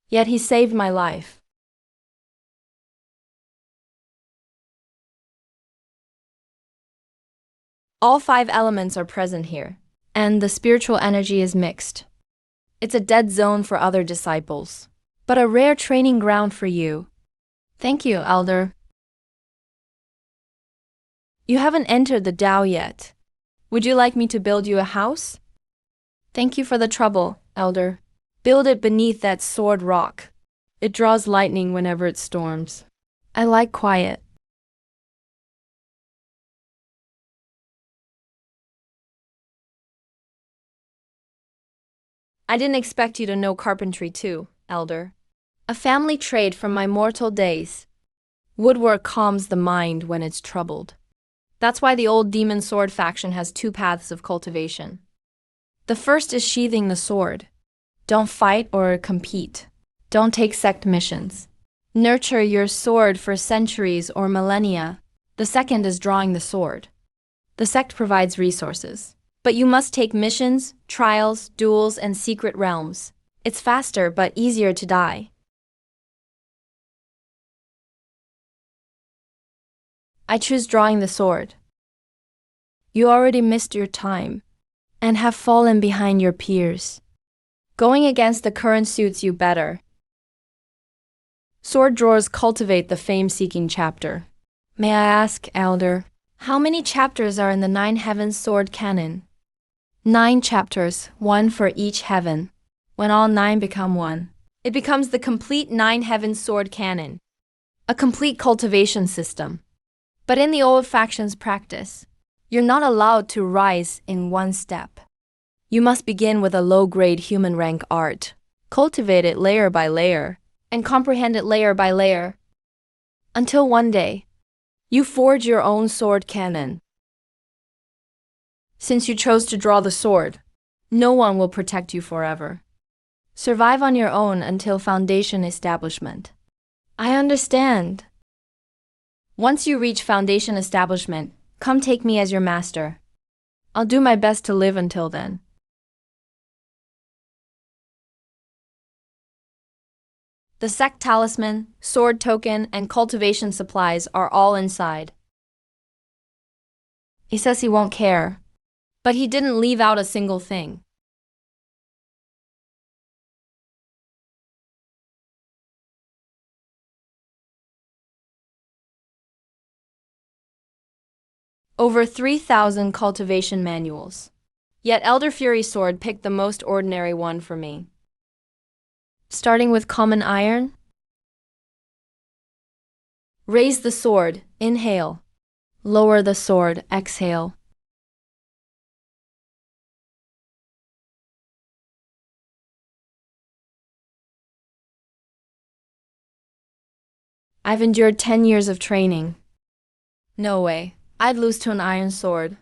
Yet he saved my life. All 5 elements are present here, and the spiritual energy is mixed. It's a dead zone for other disciples, but a rare training ground for you. Thank you, Elder. You haven't entered the Tao yet. Would you like me to build you a house? Thank you for the trouble, Elder. Build it beneath that sword rock. It draws lightning whenever it storms. I like quiet. I didn't expect you to know carpentry too, Elder. A family trade from my mortal days. Woodwork calms the mind when it's troubled. That's why the old demon sword faction has 2 paths of cultivation. The first is sheathing the sword. Don't fight or compete. Don't take sect missions. Nurture your sword for centuries or millennia. The second is drawing the sword. The sect provides resources. But you must take missions, trials, duels, and secret realms. It's faster but easier to die. I choose drawing the sword. You already missed your time and have fallen behind your peers. Going against the current suits you better. Sword drawers cultivate the fame-seeking chapter. May I ask, Elder, how many chapters are in the 9 heavens sword canon? 9 chapters, 1 for each heaven. When all 9 become 1, it becomes the complete 9 heaven sword cannon, a complete cultivation system. But in the old faction's practice, you're not allowed to rise in one step. You must begin with a low-grade human rank art, cultivate it layer by layer, and comprehend it layer by layer, until one day, you forge your own sword cannon. Since you chose to draw the sword, no one will protect you forever. Survive on your own until foundation establishment. I understand. Once you reach foundation establishment, come take me as your master. I'll do my best to live until then. The sect talisman, sword token, and cultivation supplies are all inside. He says he won't care, but he didn't leave out a single thing. Over 3,000 cultivation manuals. Yet Elder Fury Sword picked the most ordinary one for me. Starting with common iron. Raise the sword, inhale. Lower the sword, exhale. I've endured 10 years of training. No way, I'd lose to an iron sword.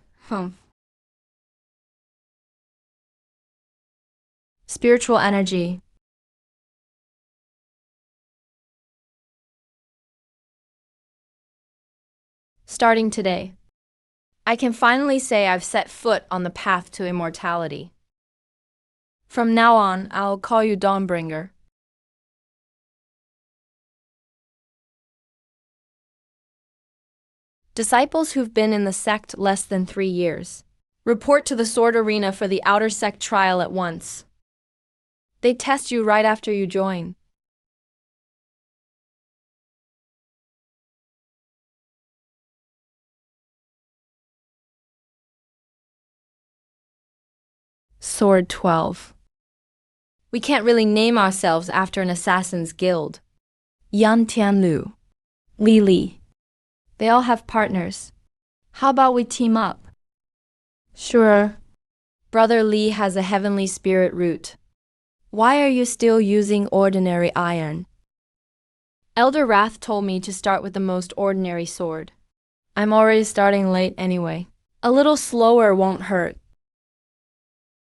Spiritual energy. Starting today, I can finally say I've set foot on the path to immortality. From now on, I'll call you Dawnbringer. Disciples who've been in the sect less than 3 years, report to the sword arena for the outer sect trial at once. They test you right after you join. Sword 12. We can't really name ourselves after an assassin's guild. Yan Tianlu, Li Li. They all have partners. How about we team up? Sure. Brother Li has a heavenly spirit root. Why are you still using ordinary iron? Elder Wrath told me to start with the most ordinary sword. I'm already starting late anyway. A little slower won't hurt.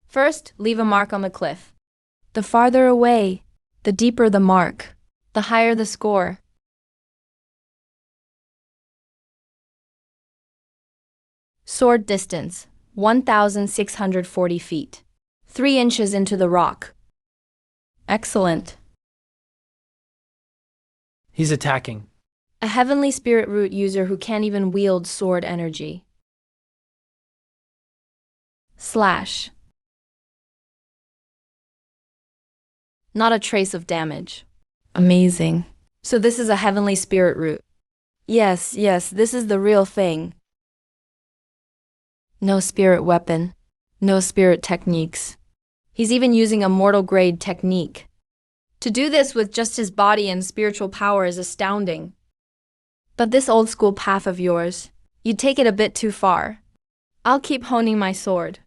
First, leave a mark on the cliff. The farther away, the deeper the mark, the higher the score. Sword distance, 1,640 feet. 3 inches into the rock. Excellent. He's attacking. A heavenly spirit root user who can't even wield sword energy. Slash. Not a trace of damage. Amazing. So this is a heavenly spirit root. Yes, this is the real thing. No spirit weapon. No spirit techniques. He's even using a mortal grade technique. To do this with just his body and spiritual power is astounding. But this old school path of yours, you take it a bit too far. I'll keep honing my sword.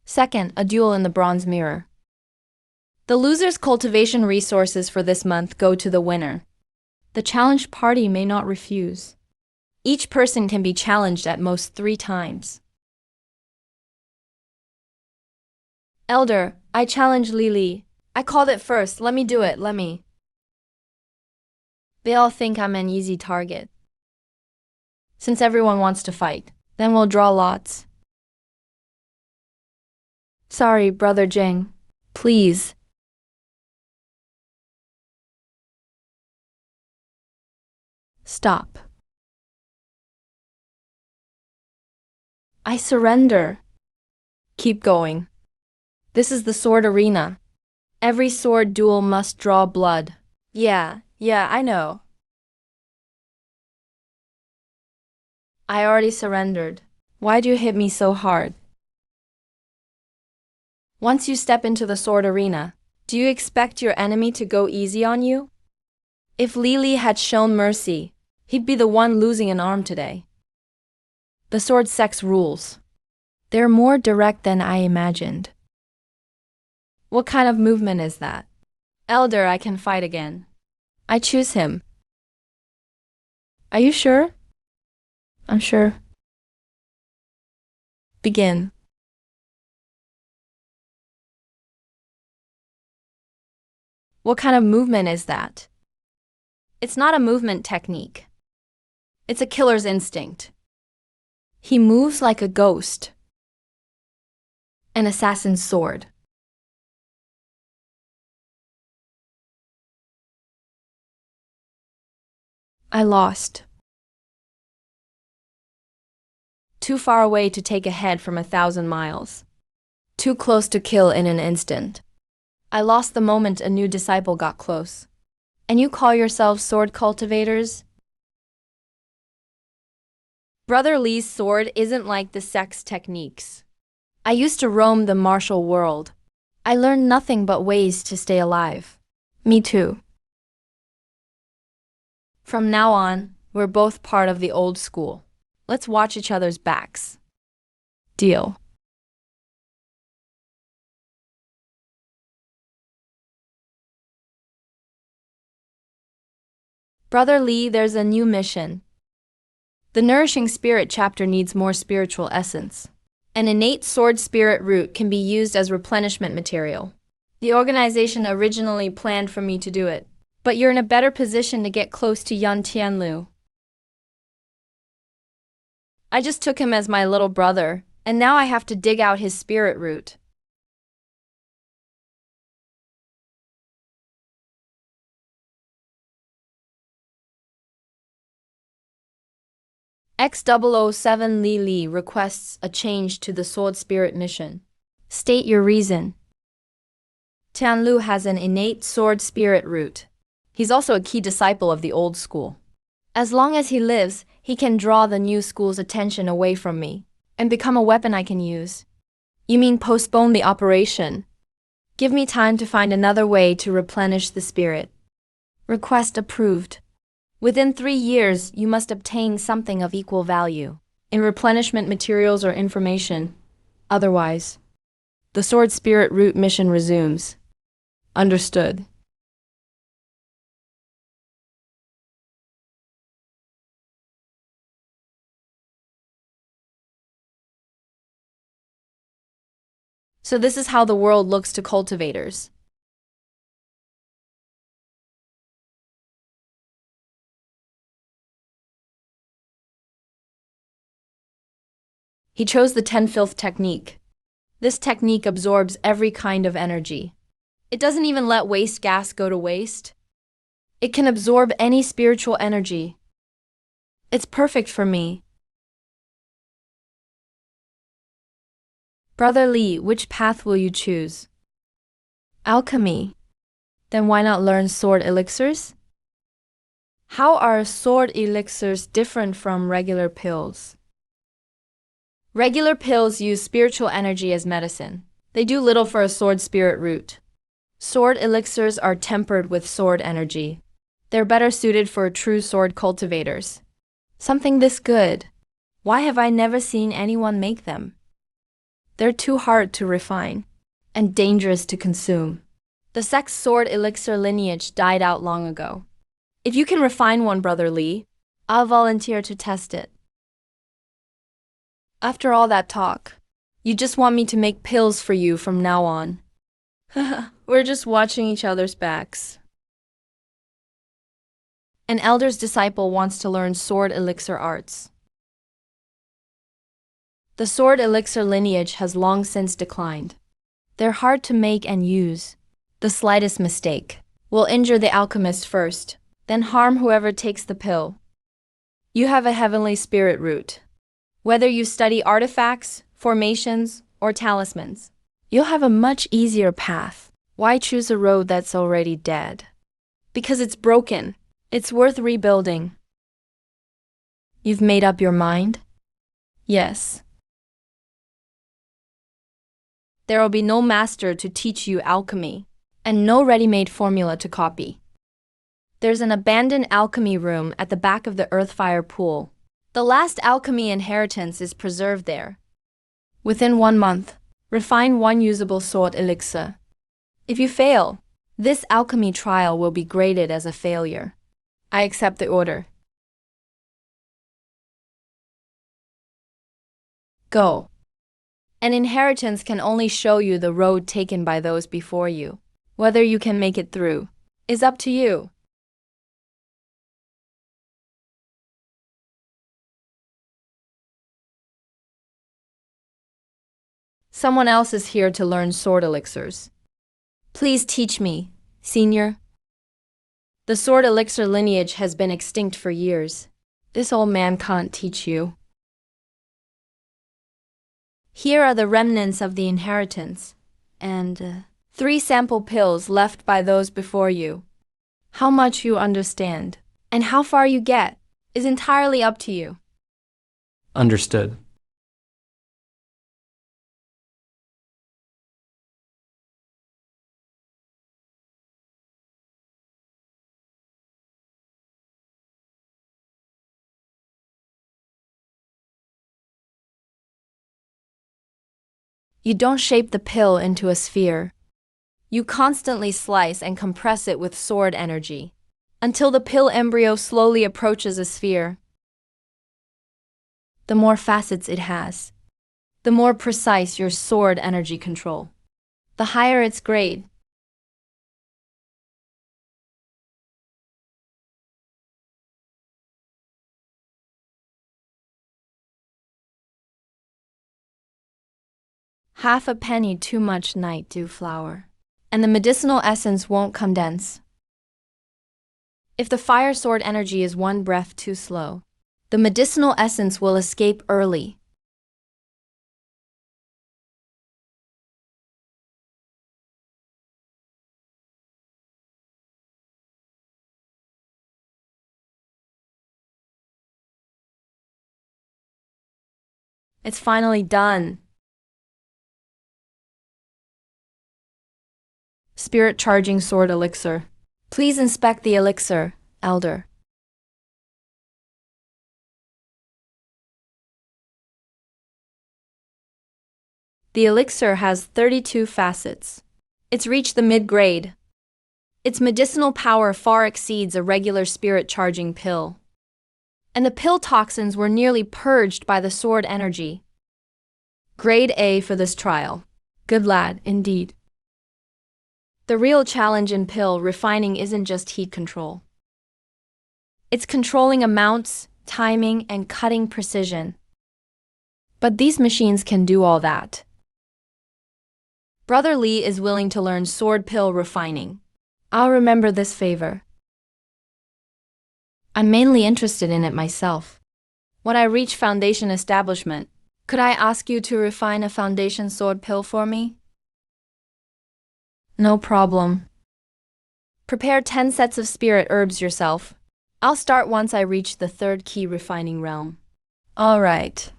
Second, a duel in the bronze mirror. The loser's cultivation resources for this month go to the winner. The challenged party may not refuse. Each person can be challenged at most 3 times. Elder, I challenge Lily. I called it first. Let me do it. They all think I'm an easy target. Since everyone wants to fight, then we'll draw lots. Sorry, Brother Jing. Please. Stop. I surrender. Keep going. This is the sword arena. Every sword duel must draw blood. Yeah, I know. I already surrendered. Why'd you hit me so hard? Once you step into the sword arena, do you expect your enemy to go easy on you? If Li had shown mercy, he'd be the one losing an arm today. The sword sex rules. They're more direct than I imagined. What kind of movement is that? Elder, I can fight again. I choose him. Are you sure? I'm sure. Begin. What kind of movement is that? It's not a movement technique. It's a killer's instinct. He moves like a ghost. An assassin's sword. I lost. Too far away to take a head from 1,000 miles. Too close to kill in an instant. I lost the moment a new disciple got close. And you call yourselves sword cultivators? Brother Li's sword isn't like the sex techniques. I used to roam the martial world. I learned nothing but ways to stay alive. Me too. From now on, we're both part of the old school. Let's watch each other's backs. Deal. Brother Li, there's a new mission. The Nourishing Spirit chapter needs more spiritual essence. An innate sword spirit root can be used as replenishment material. The organization originally planned for me to do it, but you're in a better position to get close to Yan Tianlu. I just took him as my little brother, and now I have to dig out his spirit root. X007 Li requests a change to the Sword Spirit mission. State your reason. Tianlu has an innate sword spirit root. He's also a key disciple of the old school. As long as he lives, he can draw the new school's attention away from me and become a weapon I can use. You mean postpone the operation? Give me time to find another way to replenish the spirit. Request approved. Within 3 years, you must obtain something of equal value in replenishment materials or information. Otherwise, the Sword Spirit Root mission resumes. Understood. So this is how the world looks to cultivators. He chose the 10 filth technique. This technique absorbs every kind of energy. It doesn't even let waste gas go to waste. It can absorb any spiritual energy. It's perfect for me. Brother Li, which path will you choose? Alchemy. Then why not learn sword elixirs? How are sword elixirs different from regular pills? Regular pills use spiritual energy as medicine. They do little for a sword spirit root. Sword elixirs are tempered with sword energy. They're better suited for true sword cultivators. Something this good. Why have I never seen anyone make them? They're too hard to refine and dangerous to consume. The sex sword elixir lineage died out long ago. If you can refine one, Brother Li, I'll volunteer to test it. After all that talk, you just want me to make pills for you from now on. We're just watching each other's backs. An elder's disciple wants to learn sword elixir arts. The sword elixir lineage has long since declined. They're hard to make and use. The slightest mistake will injure the alchemist first, then harm whoever takes the pill. You have a heavenly spirit root. Whether you study artifacts, formations, or talismans, you'll have a much easier path. Why choose a road that's already dead? Because it's broken. It's worth rebuilding. You've made up your mind? Yes. There will be no master to teach you alchemy, and no ready-made formula to copy. There's an abandoned alchemy room at the back of the Earthfire pool. The last alchemy inheritance is preserved there. Within 1 month, refine 1 usable sword elixir. If you fail, this alchemy trial will be graded as a failure. I accept the order. Go. An inheritance can only show you the road taken by those before you. Whether you can make it through is up to you. Someone else is here to learn sword elixirs. Please teach me, senior. The sword elixir lineage has been extinct for years. This old man can't teach you. Here are the remnants of the inheritance, and 3 sample pills left by those before you. How much you understand, and how far you get, is entirely up to you. Understood. You don't shape the pill into a sphere. You constantly slice and compress it with sword energy, until the pill embryo slowly approaches a sphere. The more facets it has, the more precise your sword energy control, the higher its grade. Half a penny too much night dew flower, and the medicinal essence won't condense. If the fire sword energy is 1 breath too slow, the medicinal essence will escape early. It's finally done. Spirit charging sword elixir. Please inspect the elixir, Elder. The elixir has 32 facets. It's reached the mid-grade. Its medicinal power far exceeds a regular spirit charging pill. And the pill toxins were nearly purged by the sword energy. Grade A for this trial. Good lad, indeed. The real challenge in pill refining isn't just heat control. It's controlling amounts, timing, and cutting precision. But these machines can do all that. Brother Lee is willing to learn sword pill refining. I'll remember this favor. I'm mainly interested in it myself. When I reach Foundation establishment, could I ask you to refine a Foundation sword pill for me? No problem. Prepare 10 sets of spirit herbs yourself. I'll start once I reach the 3rd key refining realm. All right.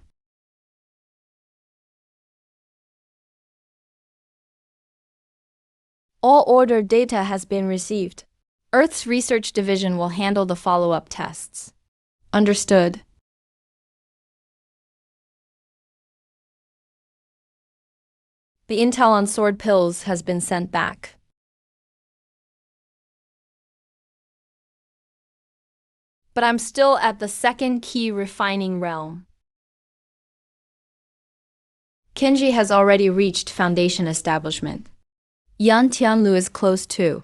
All order data has been received. Earth's research division will handle the follow-up tests. Understood. The intel on sword pills has been sent back. But I'm still at the 2nd key refining realm. Kenji has already reached Foundation establishment. Yan Tianlu is close too.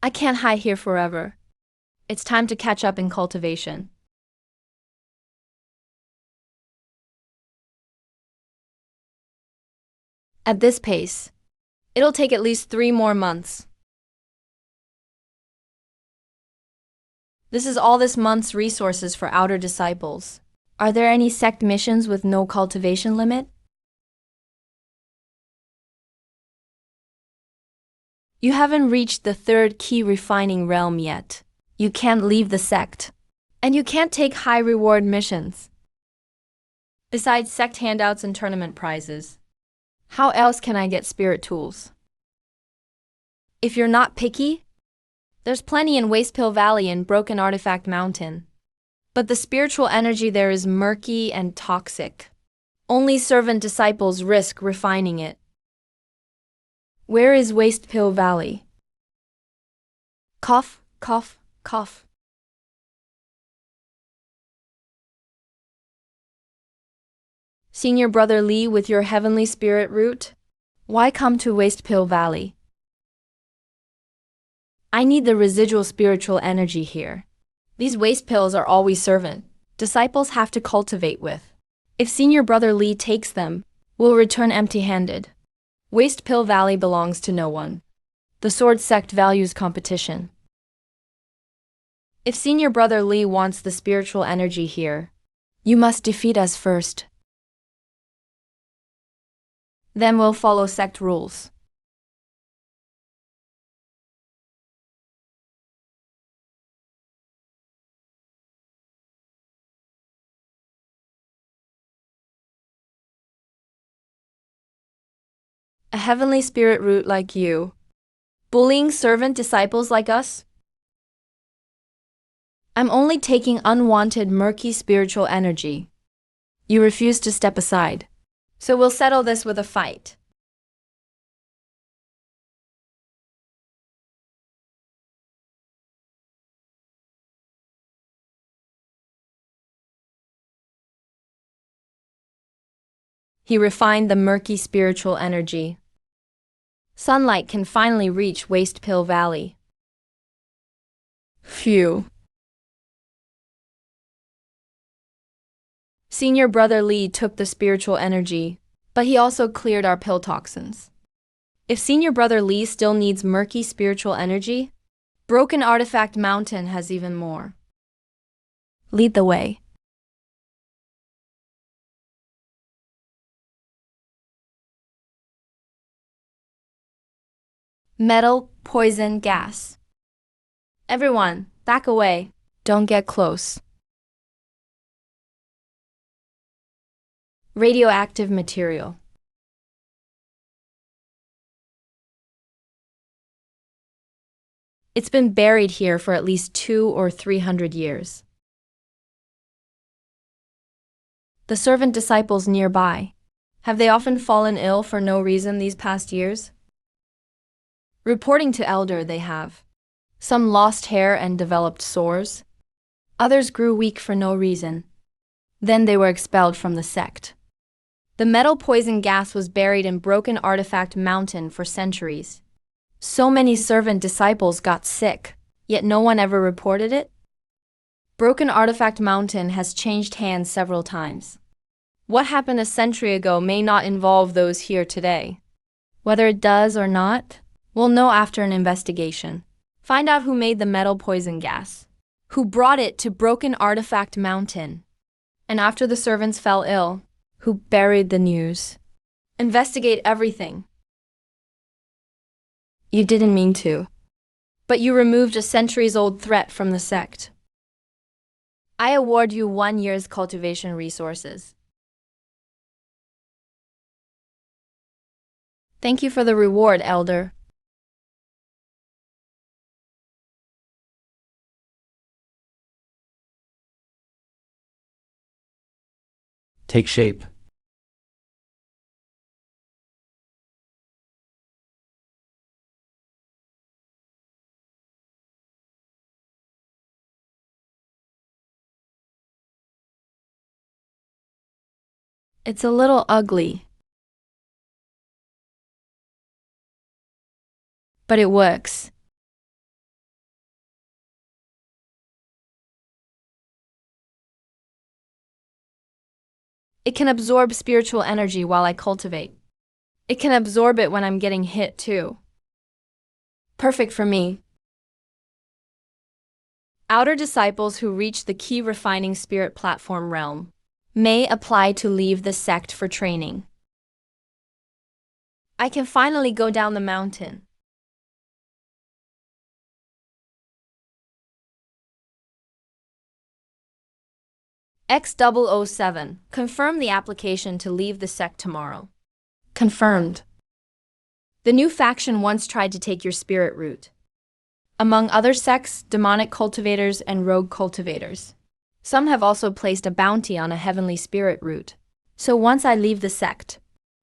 I can't hide here forever. It's time to catch up in cultivation. At this pace, it'll take at least 3 more months. This is all this month's resources for outer disciples. Are there any sect missions with no cultivation limit? You haven't reached the 3rd key refining realm yet. You can't leave the sect. And you can't take high reward missions. Besides sect handouts and tournament prizes. How else can I get spirit tools? If you're not picky, there's plenty in Wastepill Valley and Broken Artifact Mountain. But the spiritual energy there is murky and toxic. Only servant disciples risk refining it. Where is Wastepill Valley? Cough, cough, cough. Senior Brother Lee with your heavenly spirit root? Why come to Wastepill Valley? I need the residual spiritual energy here. These waste pills are always servant disciples have to cultivate with. If Senior Brother Lee takes them, we'll return empty-handed. Wastepill Valley belongs to no one. The sword sect values competition. If Senior Brother Lee wants the spiritual energy here, you must defeat us first. Then we'll follow sect rules. A heavenly spirit root like you, bullying servant disciples like us? I'm only taking unwanted murky spiritual energy. You refuse to step aside. So we'll settle this with a fight. He refined the murky spiritual energy. Sunlight can finally reach Wastepill Valley. Phew. Senior Brother Lee took the spiritual energy, but he also cleared our pill toxins. If Senior Brother Lee still needs murky spiritual energy, Broken Artifact Mountain has even more. Lead the way. Metal, poison, gas. Everyone, back away. Don't get close. Radioactive material. It's been buried here for at least 200 or 300 years. The servant disciples nearby, have they often fallen ill for no reason these past years? Reporting to Elder, they have. Some lost hair and developed sores. Others grew weak for no reason. Then they were expelled from the sect. The metal poison gas was buried in Broken Artifact Mountain for centuries. So many servant disciples got sick, yet no one ever reported it? Broken Artifact Mountain has changed hands several times. What happened a century ago may not involve those here today. Whether it does or not, we'll know after an investigation. Find out who made the metal poison gas, who brought it to Broken Artifact Mountain, and after the servants fell ill, who buried the news. Investigate everything. You didn't mean to, but you removed a centuries-old threat from the sect. I award you 1 year's cultivation resources. Thank you for the reward, Elder. Take shape. It's a little ugly, but it works. It can absorb spiritual energy while I cultivate. It can absorb it when I'm getting hit too. Perfect for me. Outer disciples who reach the key refining spirit platform realm may apply to leave the sect for training. I can finally go down the mountain. X007, confirm the application to leave the sect tomorrow. Confirmed. The new faction once tried to take your spirit root. Among other sects, demonic cultivators and rogue cultivators. Some have also placed a bounty on a heavenly spirit root. So once I leave the sect,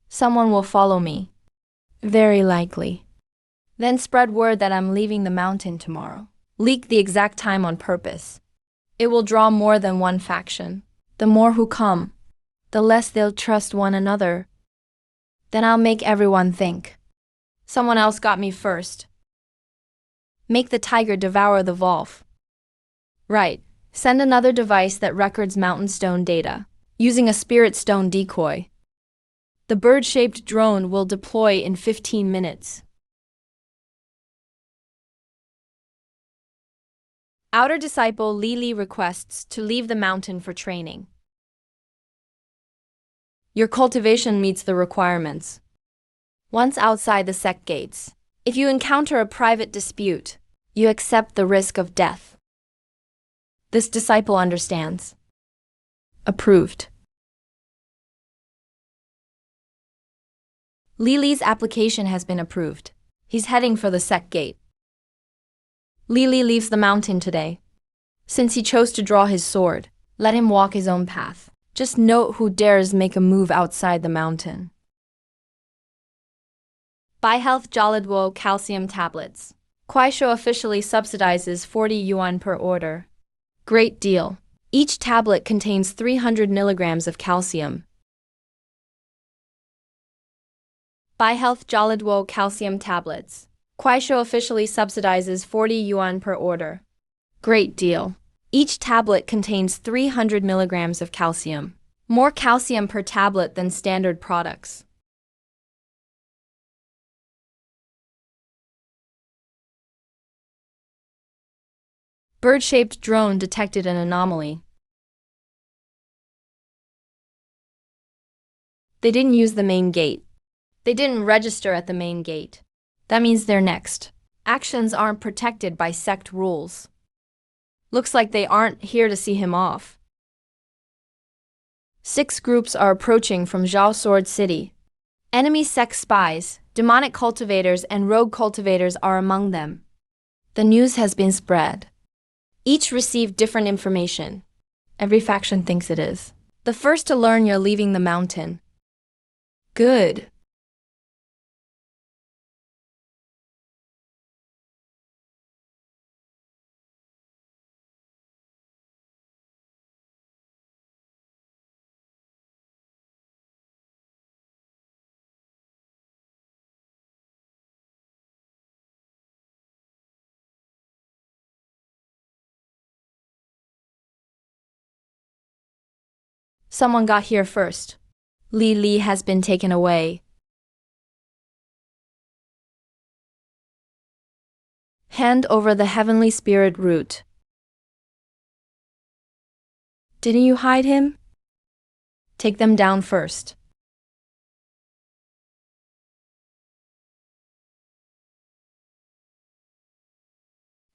someone will follow me. Very likely. Then spread word that I'm leaving the mountain tomorrow. Leak the exact time on purpose. It will draw more than one faction. The more who come, the less they'll trust one another. Then I'll make everyone think someone else got me first. Make the tiger devour the wolf. Right. Send another device that records mountain stone data, using a spirit stone decoy. The bird-shaped drone will deploy in 15 minutes. Outer disciple Li requests to leave the mountain for training. Your cultivation meets the requirements. Once outside the sect gates, if you encounter a private dispute, you accept the risk of death. This disciple understands. Approved. Li's application has been approved. He's heading for the sect gate. Li leaves the mountain today. Since he chose to draw his sword, let him walk his own path. Just note who dares make a move outside the mountain. Buy Health Jolidwo calcium tablets. Kuaishou officially subsidizes 40 yuan per order. Great deal. Each tablet contains 300 milligrams of calcium. Buy Health Jolidwo calcium tablets. Kuaishou officially subsidizes 40 yuan per order. Great deal. Each tablet contains 300 milligrams of calcium. More calcium per tablet than standard products. Bird-shaped drone detected an anomaly. They didn't use the main gate. They didn't register at the main gate. That means they're next. Actions aren't protected by sect rules. Looks like they aren't here to see him off. 6 groups are approaching from Zhao Sword City. Enemy sect spies, demonic cultivators, and rogue cultivators are among them. The news has been spread. Each received different information. Every faction thinks it is. The first to learn you're leaving the mountain. Good. Someone got here first. Li has been taken away. Hand over the heavenly spirit root. Didn't you hide him? Take them down first.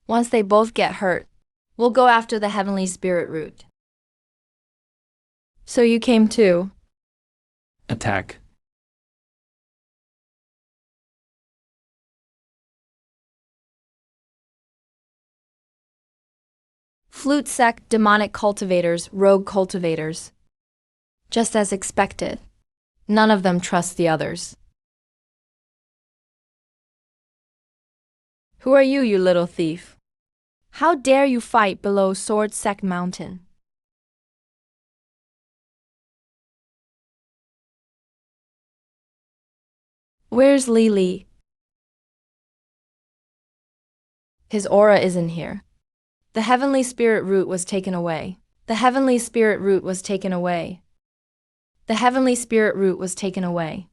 Once they both get hurt, we'll go after the heavenly spirit root. So you came too? Attack. Flute sect, demonic cultivators, rogue cultivators. Just as expected. None of them trust the others. Who are you, you little thief? How dare you fight below Sword Sect Mountain? Where's Li? His aura isn't here. The heavenly spirit root was taken away. The heavenly spirit root was taken away. The heavenly spirit root was taken away.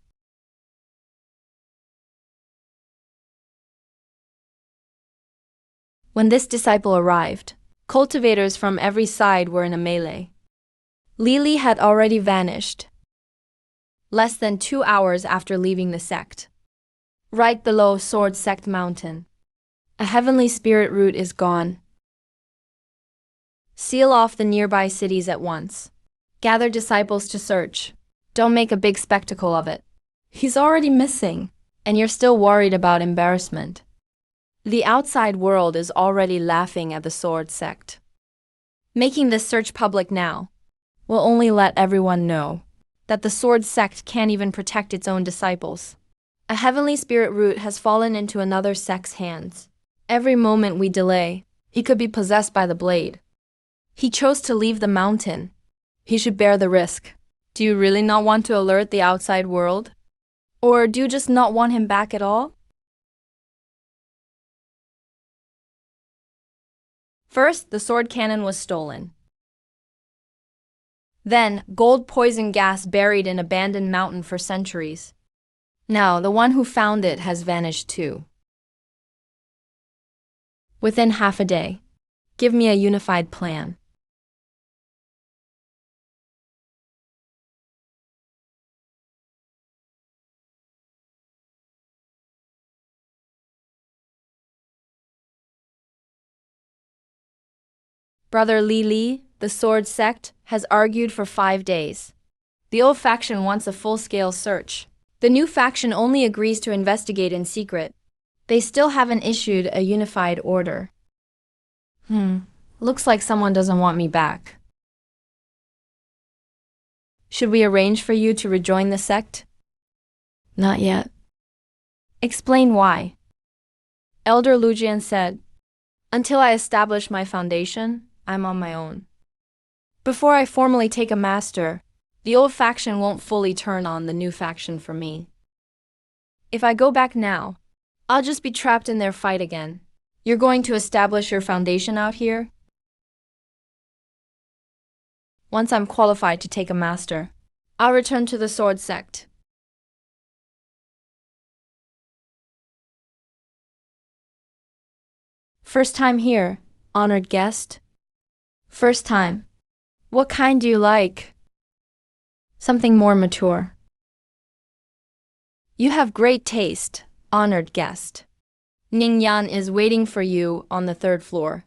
When this disciple arrived, cultivators from every side were in a melee. Li had already vanished. Less than 2 hours after leaving the sect. Right below Sword Sect Mountain. A heavenly spirit root is gone. Seal off the nearby cities at once. Gather disciples to search. Don't make a big spectacle of it. He's already missing, and you're still worried about embarrassment. The outside world is already laughing at the sword sect. Making this search public now will only let everyone know that the sword sect can't even protect its own disciples. A heavenly spirit root has fallen into another sect's hands. Every moment we delay, he could be possessed by the blade. He chose to leave the mountain. He should bear the risk. Do you really not want to alert the outside world? Or do you just not want him back at all? First, the sword cannon was stolen. Then, gold poison gas buried in abandoned mountain for centuries. Now, the one who found it has vanished too. Within half a day, give me a unified plan. Brother Li, the sword sect, has argued for 5 days. The old faction wants a full-scale search. The new faction only agrees to investigate in secret. They still haven't issued a unified order. Looks like someone doesn't want me back. Should we arrange for you to rejoin the sect? Not yet. Explain why. Elder Lujian said, "Until I establish my foundation, I'm on my own. Before I formally take a master, the old faction won't fully turn on the new faction for me. If I go back now, I'll just be trapped in their fight again. You're going to establish your foundation out here? Once I'm qualified to take a master, I'll return to the sword sect." First time here, honored guest. First time. What kind do you like? Something more mature. You have great taste, honored guest. Ning Yan is waiting for you on the 3rd floor.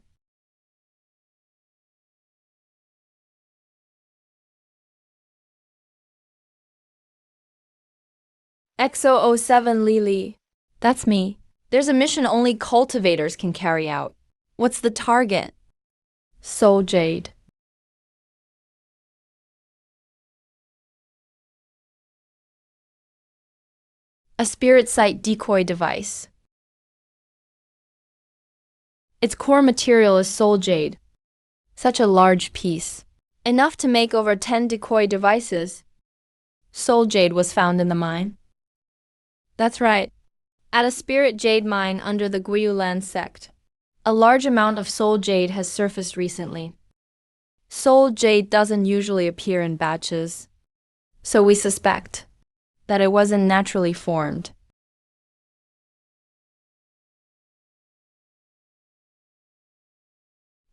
XO07 Lili. That's me. There's a mission only cultivators can carry out. What's the target? Soul Jade. A spirit sight decoy device. Its core material is soul jade. Such a large piece. Enough to make over 10 decoy devices. Soul jade was found in the mine. That's right. At a spirit jade mine under the Guiyulan sect. A large amount of soul jade has surfaced recently. Soul jade doesn't usually appear in batches, so we suspect that it wasn't naturally formed.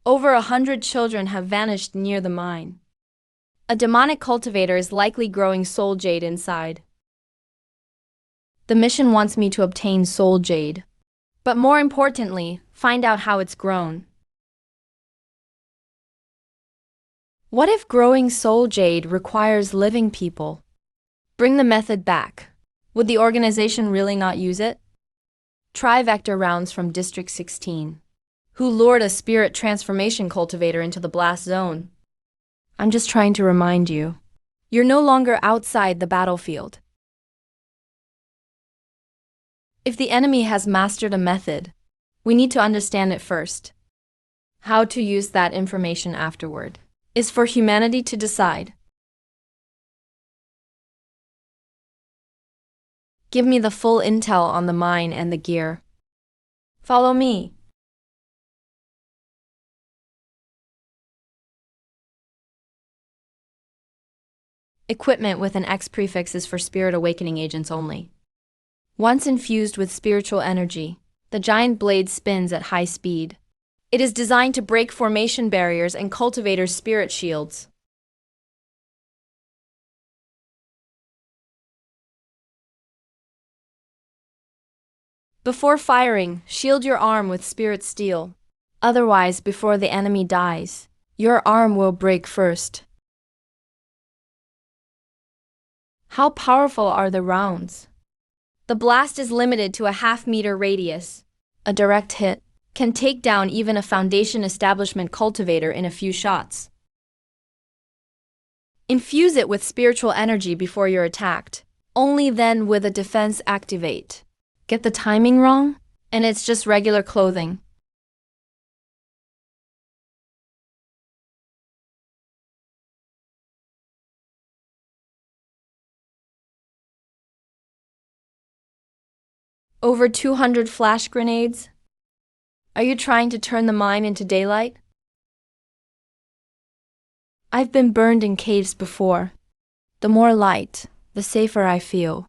Over 100 children have vanished near the mine. A demonic cultivator is likely growing soul jade inside. The mission wants me to obtain soul jade, but more importantly, find out how it's grown. What if growing soul jade requires living people? Bring the method back. Would the organization really not use it? Try vector rounds from District 16. Who lured a spirit transformation cultivator into the blast zone? I'm just trying to remind you. You're no longer outside the battlefield. If the enemy has mastered a method, we need to understand it first. How to use that information afterward is for humanity to decide. Give me the full intel on the mine and the gear. Follow me. Equipment with an X prefix is for spirit awakening agents only. Once infused with spiritual energy, the giant blade spins at high speed. It is designed to break formation barriers and cultivators' spirit shields. Before firing, shield your arm with spirit steel. Otherwise, before the enemy dies, your arm will break first. How powerful are the rounds? The blast is limited to a half-meter radius. A direct hit can take down even a foundation establishment cultivator in a few shots. Infuse it with spiritual energy before you're attacked. Only then will the defense activate. Get the timing wrong, and it's just regular clothing. Over 200 flash grenades? Are you trying to turn the mine into daylight? I've been burned in caves before. The more light, the safer I feel.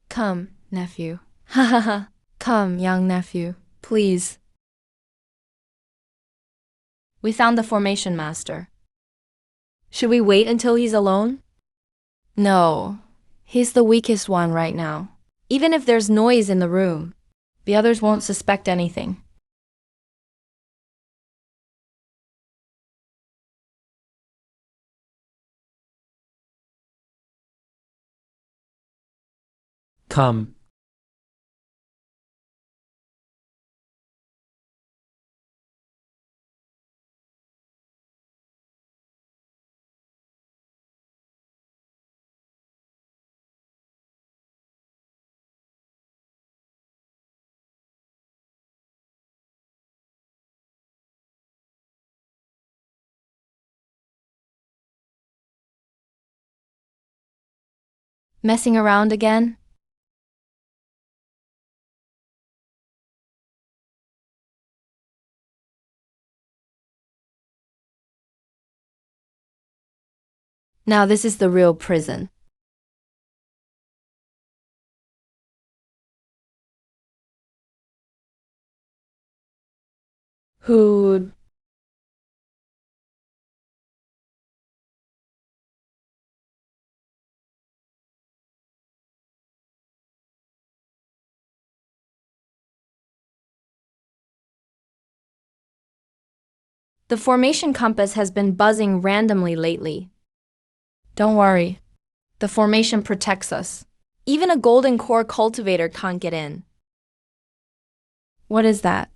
Come, nephew. Ha ha ha. Come, young nephew, please. We found the formation master. Should we wait until he's alone? No, he's the weakest one right now. Even if there's noise in the room, the others won't suspect anything. Come. Messing around again? Now this is the real prison. Who'd... The formation compass has been buzzing randomly lately. Don't worry. The formation protects us. Even a golden core cultivator can't get in. What is that?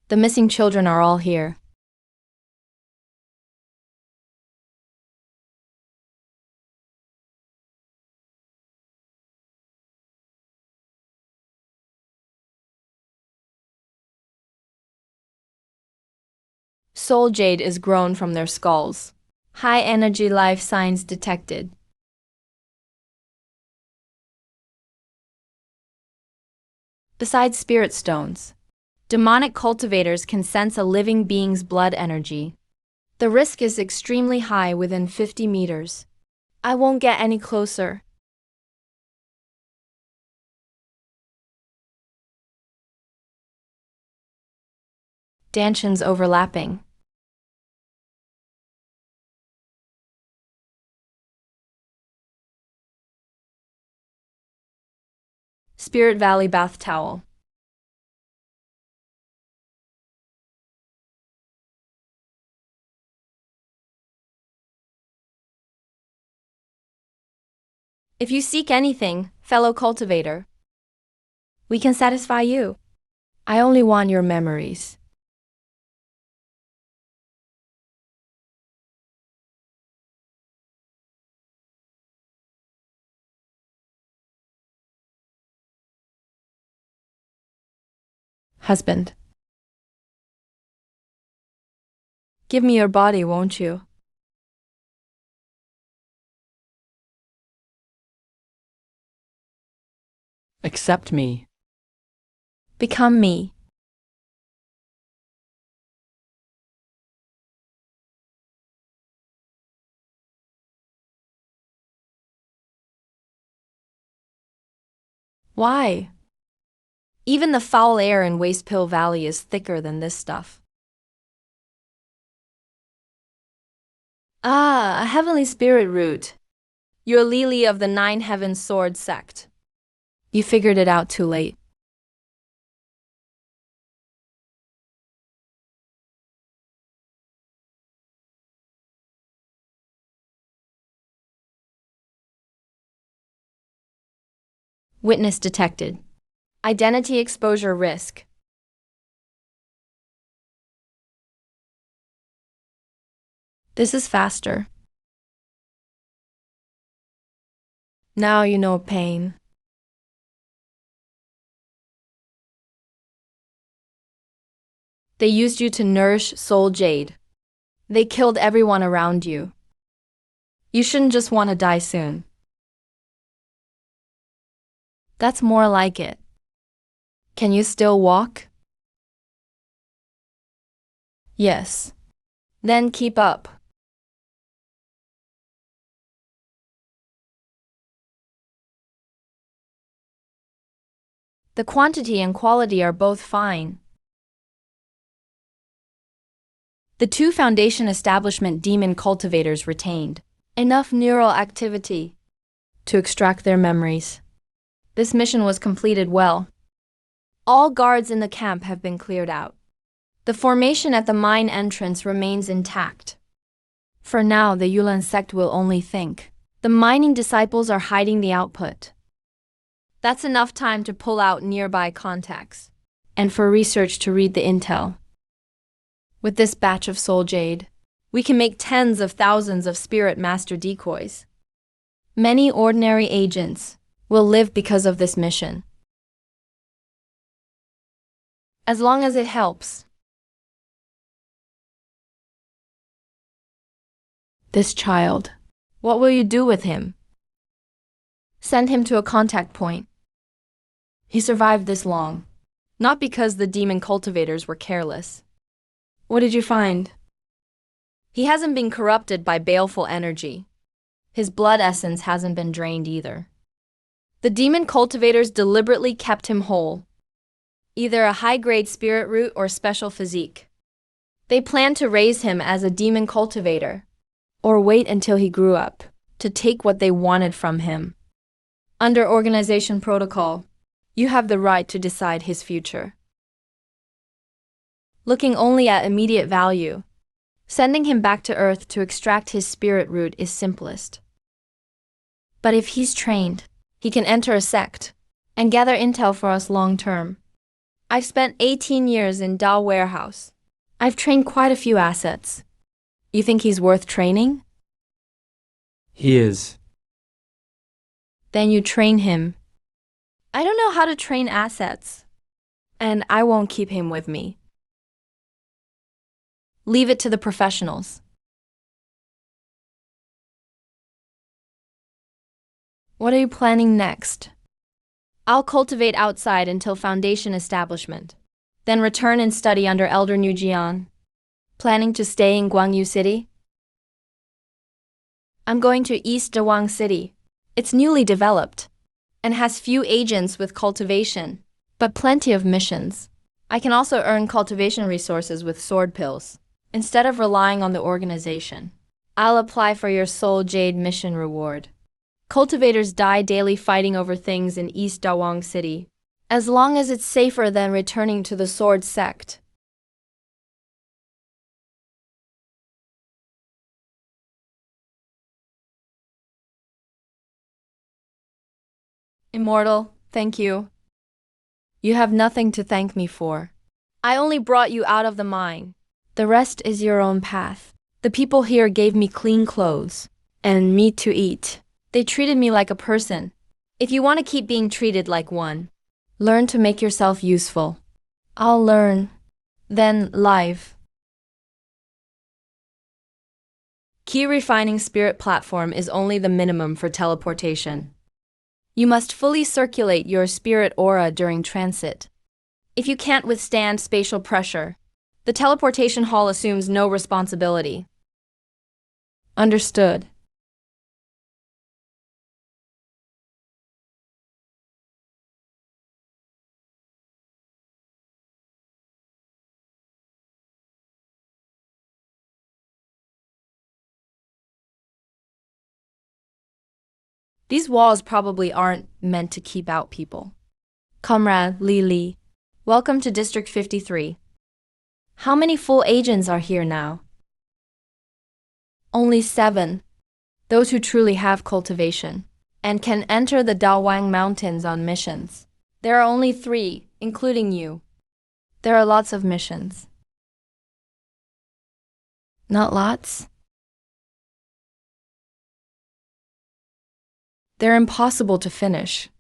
The missing children are all here. Soul jade is grown from their skulls. High energy life signs detected. Besides spirit stones, demonic cultivators can sense a living being's blood energy. The risk is extremely high within 50 meters. I won't get any closer. Dantions overlapping. Spirit Valley bath towel. If you seek anything, fellow cultivator, we can satisfy you. I only want your memories. Husband. Give me your body, won't you? Accept me. Become me. Why? Even the foul air in Waste Pill Valley is thicker than this stuff. Ah, a heavenly spirit root. You're Lily of the Nine Heavens Sword sect. You figured it out too late. Witness detected. Identity exposure risk. This is faster. Now you know pain. They used you to nourish Soul Jade. They killed everyone around you. You shouldn't just want to die soon. That's more like it. Can you still walk? Yes. Then keep up. The quantity and quality are both fine. The two Foundation establishment demon cultivators retained enough neural activity to extract their memories. This mission was completed well. All guards in the camp have been cleared out. The formation at the mine entrance remains intact. For now, the Yulan sect will only think the mining disciples are hiding the output. That's enough time to pull out nearby contacts and for research to read the intel. With this batch of Soul Jade, we can make tens of thousands of Spirit Master decoys. Many ordinary agents will live because of this mission. As long as it helps. This child, what will you do with him? Send him to a contact point. He survived this long, not because the demon cultivators were careless. What did you find? He hasn't been corrupted by baleful energy. His blood essence hasn't been drained either. The demon cultivators deliberately kept him whole, either a high-grade spirit root or special physique. They planned to raise him as a demon cultivator, or wait until he grew up to take what they wanted from him. Under organization protocol, you have the right to decide his future. Looking only at immediate value, sending him back to Earth to extract his spirit root is simplest. But if he's trained, he can enter a sect and gather intel for us long term. I've spent 18 years in Dao Warehouse. I've trained quite a few assets. You think he's worth training? He is. Then you train him. I don't know how to train assets, and I won't keep him with me. Leave it to the professionals. What are you planning next? I'll cultivate outside until Foundation establishment, then return and study under Elder Nujian. Planning to stay in Guangyu City? I'm going to East Dawang City. It's newly developed and has few agents with cultivation, but plenty of missions. I can also earn cultivation resources with sword pills, instead of relying on the organization. I'll apply for your Soul Jade mission reward. Cultivators die daily fighting over things in East Dawang City, as long as it's safer than returning to the sword sect. Immortal, thank you. You have nothing to thank me for. I only brought you out of the mine. The rest is your own path. The people here gave me clean clothes and meat to eat. They treated me like a person. If you want to keep being treated like one, learn to make yourself useful. I'll learn, then live. Key refining spirit platform is only the minimum for teleportation. You must fully circulate your spirit aura during transit. If you can't withstand spatial pressure, the teleportation hall assumes no responsibility. Understood. These walls probably aren't meant to keep out people. Comrade Li, welcome to District 53. How many full agents are here now? Only 7. Those who truly have cultivation and can enter the Dawang Mountains on missions. There are only 3, including you. There are lots of missions. Not lots? They're impossible to finish.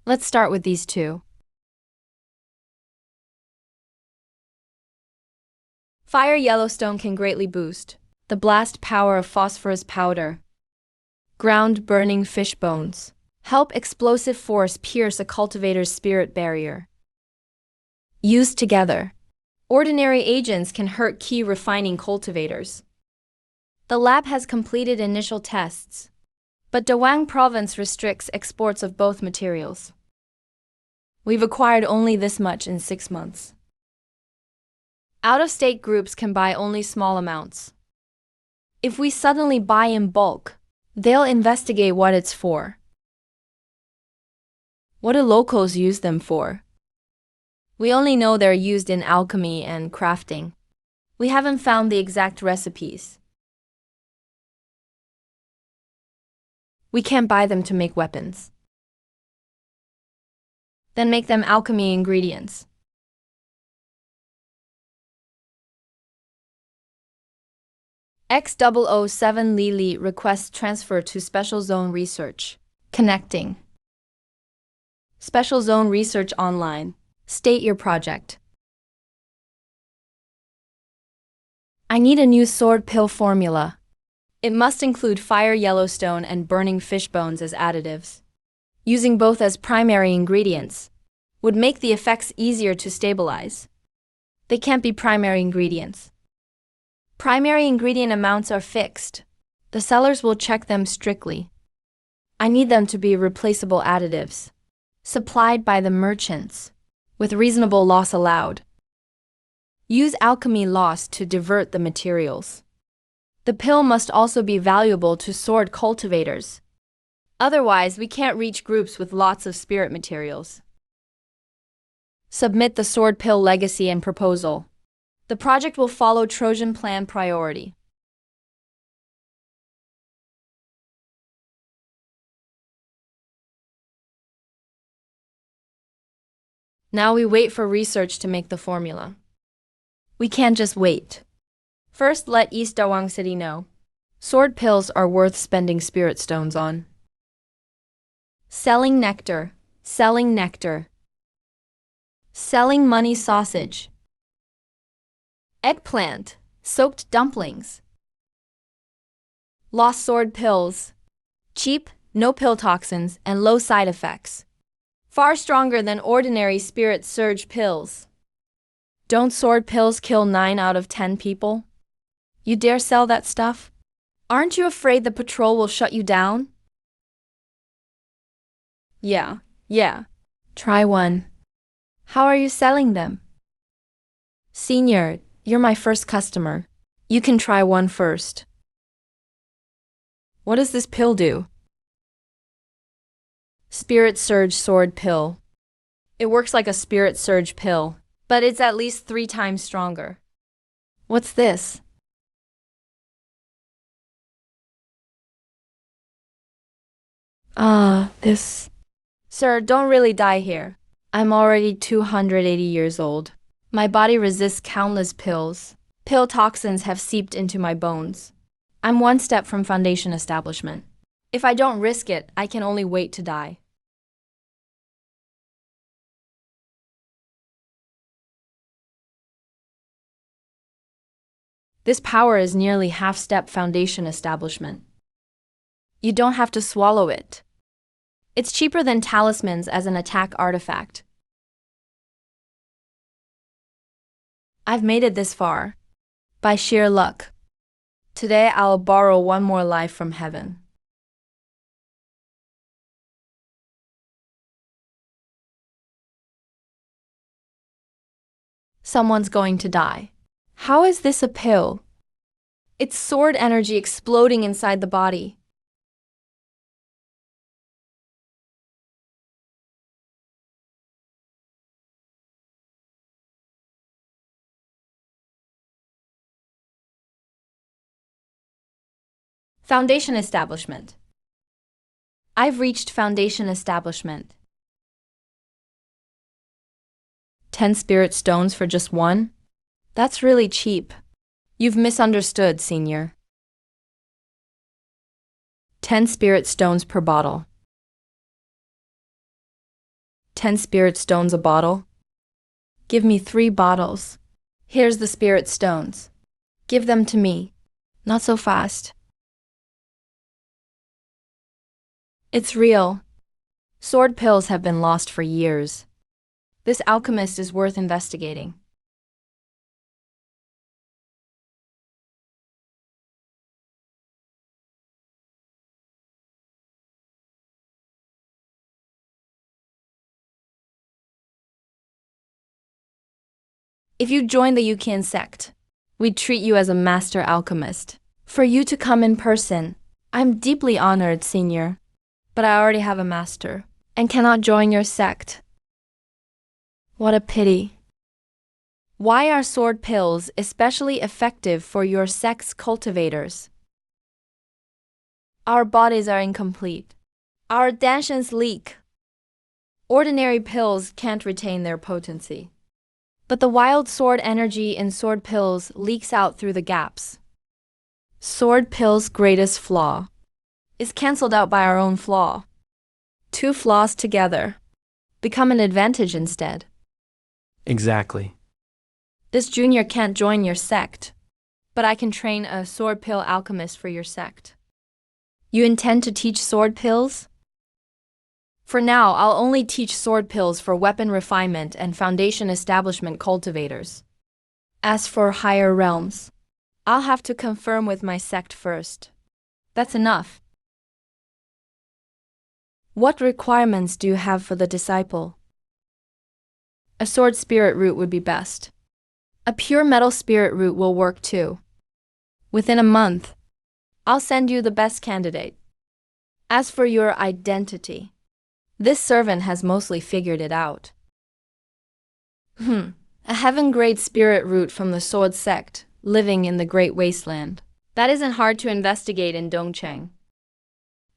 Let's start with these 2. Fire Yellowstone can greatly boost the blast power of phosphorus powder. Ground burning fish bones help explosive force pierce a cultivator's spirit barrier. Used together, ordinary agents can hurt key refining cultivators. The lab has completed initial tests, but Dawang province restricts exports of both materials. We've acquired only this much in 6 months. Out-of-state groups can buy only small amounts. If we suddenly buy in bulk, they'll investigate what it's for. What do locals use them for? We only know they're used in alchemy and crafting. We haven't found the exact recipes. We can't buy them to make weapons. Then make them alchemy ingredients. X007 Li requests transfer to Special Zone Research. Connecting. Special Zone Research Online. State your project. I need a new sword pill formula. It must include fire Yellowstone and burning fish bones as additives. Using both as primary ingredients would make the effects easier to stabilize. They can't be primary ingredients. Primary ingredient amounts are fixed. The sellers will check them strictly. I need them to be replaceable additives, supplied by the merchants, with reasonable loss allowed. Use alchemy loss to divert the materials. The pill must also be valuable to sword cultivators. Otherwise, we can't reach groups with lots of spirit materials. Submit the sword pill legacy and proposal. The project will follow Trojan Plan priority. Now we wait for research to make the formula. We can't just wait. First, let East Dawang City know. Sword pills are worth spending spirit stones on. Selling nectar. Selling nectar. Selling money sausage. Eggplant, soaked dumplings. Lost sword pills. Cheap, no pill toxins, and low side effects. Far stronger than ordinary spirit surge pills. Don't sword pills kill 9 out of 10 people? You dare sell that stuff? Aren't you afraid the patrol will shut you down? Yeah. Try one. How are you selling them? Senior, you're my first customer. You can try one first. What does this pill do? Spirit Surge Sword Pill. It works like a Spirit Surge pill, but it's at least 3 times stronger. What's this? This. Sir, don't really die here. I'm already 280 years old. My body resists countless pills. Pill toxins have seeped into my bones. I'm 1 step from foundation establishment. If I don't risk it, I can only wait to die. This power is nearly half-step foundation establishment. You don't have to swallow it. It's cheaper than talismans as an attack artifact. I've made it this far. By sheer luck. Today I'll borrow 1 more life from heaven. Someone's going to die. How is this a pill? It's sword energy exploding inside the body. Foundation establishment. I've reached foundation establishment. 10 spirit stones for just one? That's really cheap. You've misunderstood, senior. 10 spirit stones per bottle. 10 spirit stones a bottle? Give me 3 bottles. Here's the spirit stones. Give them to me. Not so fast. It's real. Sword pills have been lost for years. This alchemist is worth investigating. If you join the Awakens sect, we'd treat you as a master alchemist. For you to come in person, I'm deeply honored, senior. But I already have a master and cannot join your sect. What a pity. Why are sword pills especially effective for your sect's cultivators? Our bodies are incomplete. Our danshan's leak. Ordinary pills can't retain their potency. But the wild sword energy in sword pills leaks out through the gaps. Sword pills' greatest flaw is cancelled out by our own flaw. 2 flaws together become an advantage instead. Exactly. This junior can't join your sect, but I can train a sword pill alchemist for your sect. You intend to teach sword pills? For now, I'll only teach sword pills for weapon refinement and foundation establishment cultivators. As for higher realms, I'll have to confirm with my sect first. That's enough. What requirements do you have for the disciple? A sword spirit root would be best. A pure metal spirit root will work too. Within a month, I'll send you the best candidate. As for your identity, this servant has mostly figured it out. A heaven-grade spirit root from the sword sect, living in the Great Wasteland. That isn't hard to investigate in Dongcheng.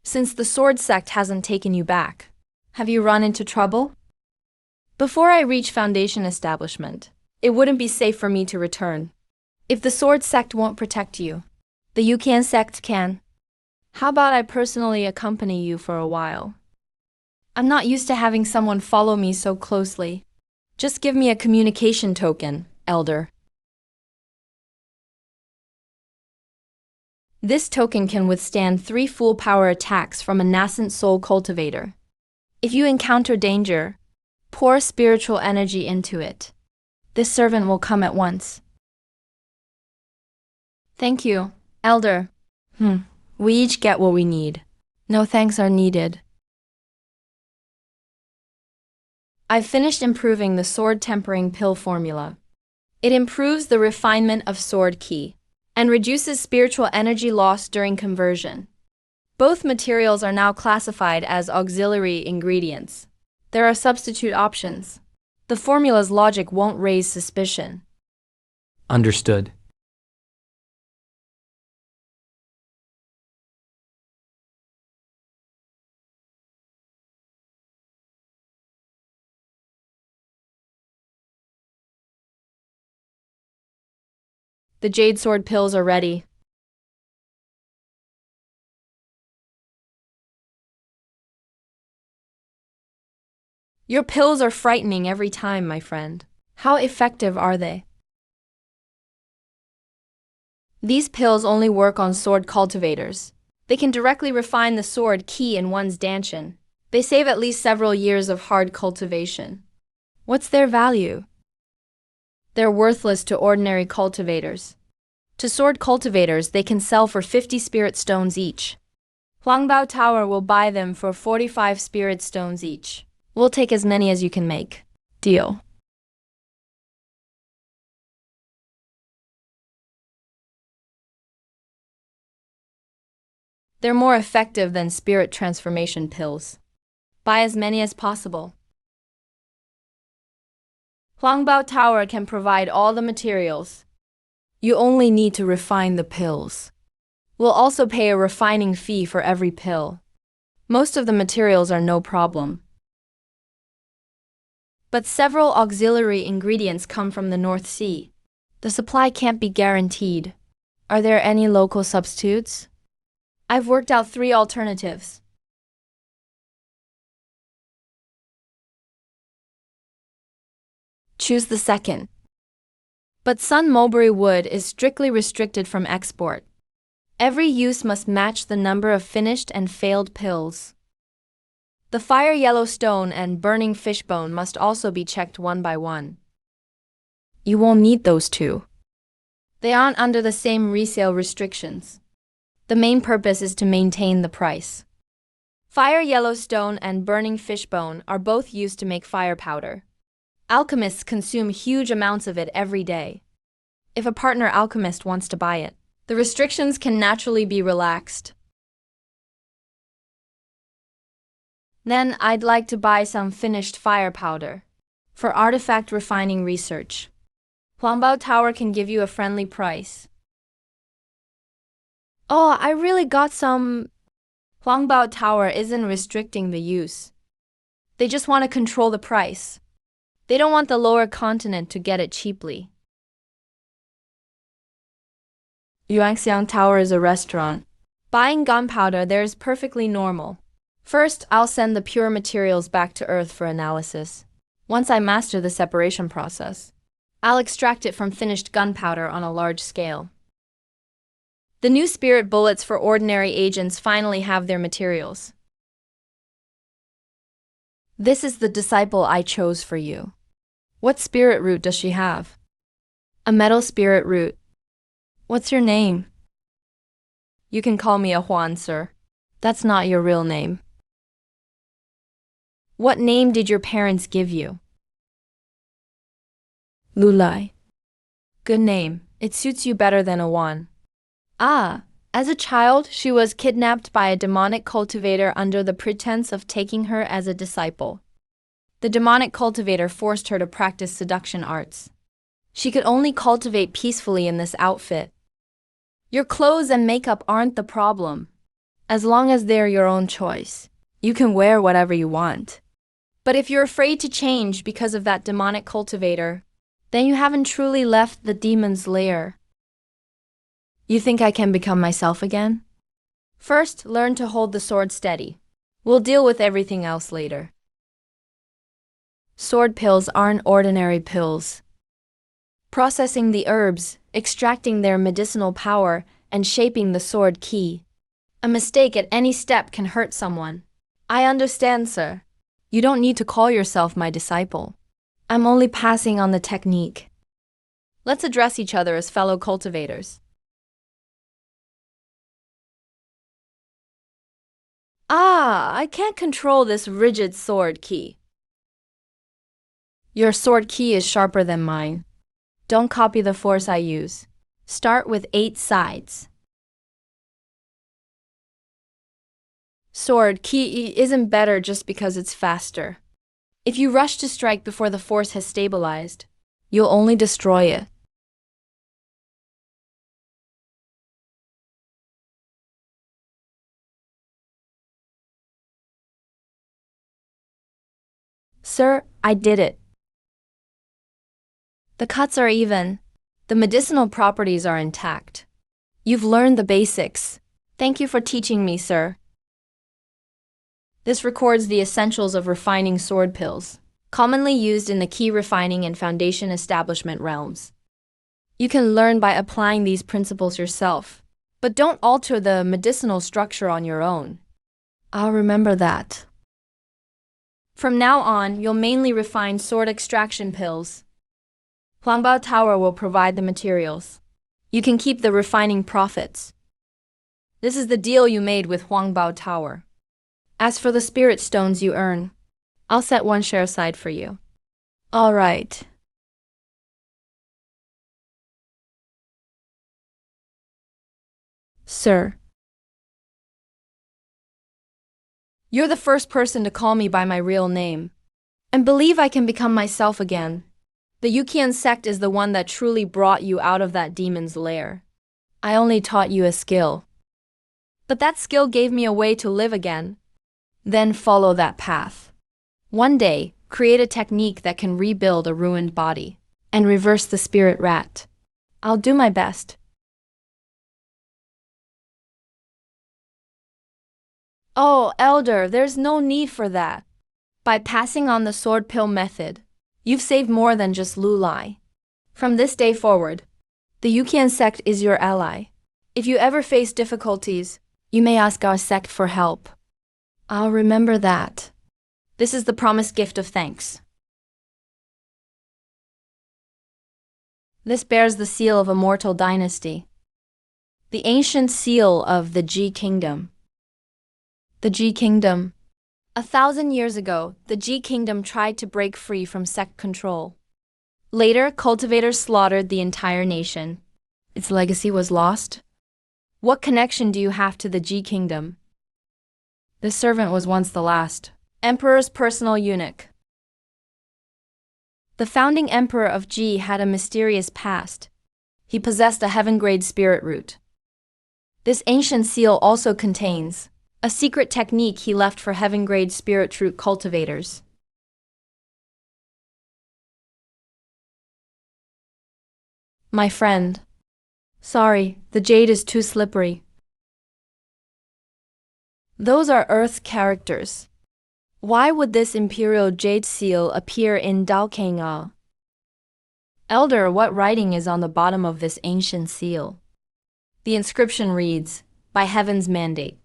Since the sword sect hasn't taken you back, have you run into trouble? Before I reach foundation establishment, it wouldn't be safe for me to return. If the sword sect won't protect you, the Awakens sect can. How about I personally accompany you for a while? I'm not used to having someone follow me so closely. Just give me a communication token, Elder. This token can withstand 3 full power attacks from a nascent soul cultivator. If you encounter danger, pour spiritual energy into it. This servant will come at once. Thank you, Elder. We each get what we need. No thanks are needed. I've finished improving the sword tempering pill formula. It improves the refinement of sword ki and reduces spiritual energy loss during conversion. Both materials are now classified as auxiliary ingredients. There are substitute options. The formula's logic won't raise suspicion. Understood. The jade sword pills are ready. Your pills are frightening every time, my friend. How effective are they? These pills only work on sword cultivators. They can directly refine the sword ki in one's danshan. They save at least several years of hard cultivation. What's their value? They're worthless to ordinary cultivators. To sword cultivators, they can sell for 50 spirit stones each. Huangbao Tower will buy them for 45 spirit stones each. We'll take as many as you can make. Deal. They're more effective than spirit transformation pills. Buy as many as possible. Huangbao Tower can provide all the materials. You only need to refine the pills. We'll also pay a refining fee for every pill. Most of the materials are no problem. But several auxiliary ingredients come from the North Sea. The supply can't be guaranteed. Are there any local substitutes? I've worked out 3 alternatives. Choose the second. But sun mulberry wood is strictly restricted from export. Every use must match the number of finished and failed pills. The fire yellow stone and burning fishbone must also be checked one by one. You won't need those 2. They aren't under the same resale restrictions. The main purpose is to maintain the price. Fire yellow stone and burning fishbone are both used to make fire powder. Alchemists consume huge amounts of it every day. If a partner alchemist wants to buy it, the restrictions can naturally be relaxed. Then I'd like to buy some finished fire powder for artifact refining research. Huangbao Tower can give you a friendly price. Oh, I really got some. Huangbao Tower isn't restricting the use. They just want to control the price. They don't want the lower continent to get it cheaply. Yuanxiang Tower is a restaurant. Buying gunpowder there is perfectly normal. First, I'll send the pure materials back to Earth for analysis. Once I master the separation process, I'll extract it from finished gunpowder on a large scale. The new spirit bullets for ordinary agents finally have their materials. This is the disciple I chose for you. What spirit root does she have? A metal spirit root. What's your name? You can call me a Huan, sir. That's not your real name. What name did your parents give you? Lulai. Good name. It suits you better than a Wan. Ah, as a child, she was kidnapped by a demonic cultivator under the pretense of taking her as a disciple. The demonic cultivator forced her to practice seduction arts. She could only cultivate peacefully in this outfit. Your clothes and makeup aren't the problem. As long as they're your own choice, you can wear whatever you want. But if you're afraid to change because of that demonic cultivator, then you haven't truly left the demon's lair. You think I can become myself again? First, learn to hold the sword steady. We'll deal with everything else later. Sword pills aren't ordinary pills. Processing the herbs, extracting their medicinal power, and shaping the sword key. A mistake at any step can hurt someone. I understand, sir. You don't need to call yourself my disciple. I'm only passing on the technique. Let's address each other as fellow cultivators. Ah, I can't control this rigid sword key. Your sword key is sharper than mine. Don't copy the force I use. Start with 8 sides. Sword key isn't better just because it's faster. If you rush to strike before the force has stabilized, you'll only destroy it. Sir, I did it. The cuts are even. The medicinal properties are intact. You've learned the basics. Thank you for teaching me, sir. This records the essentials of refining sword pills, commonly used in the key refining and foundation establishment realms. You can learn by applying these principles yourself, but don't alter the medicinal structure on your own. I'll remember that. From now on, you'll mainly refine sword extraction pills. Huangbao Tower will provide the materials. You can keep the refining profits. This is the deal you made with Huangbao Tower. As for the spirit stones you earn, I'll set 1 share aside for you. All right. Sir. You're the first person to call me by my real name and believe I can become myself again. The Yukian sect is the one that truly brought you out of that demon's lair. I only taught you a skill. But that skill gave me a way to live again. Then follow that path. One day, create a technique that can rebuild a ruined body and reverse the spirit rat. I'll do my best. Oh, Elder, there's no need for that. By passing on the sword pill method, you've saved more than just Lulai. From this day forward, the Yukian sect is your ally. If you ever face difficulties, you may ask our sect for help. I'll remember that. This is the promised gift of thanks. This bears the seal of a mortal dynasty, the ancient seal of the Ji Kingdom. The Ji Kingdom. 1,000 years ago, the Ji Kingdom tried to break free from sect control. Later, cultivators slaughtered the entire nation. Its legacy was lost. What connection do you have to the Ji Kingdom? This servant was once the last emperor's personal eunuch. The founding emperor of Ji had a mysterious past. He possessed a heaven-grade spirit root. This ancient seal also contains a secret technique he left for heaven-grade spirit root cultivators. My friend. Sorry, the jade is too slippery. Those are Earth characters. Why would this imperial jade seal appear in Daokang? Elder, what writing is on the bottom of this ancient seal? The inscription reads, "By heaven's mandate.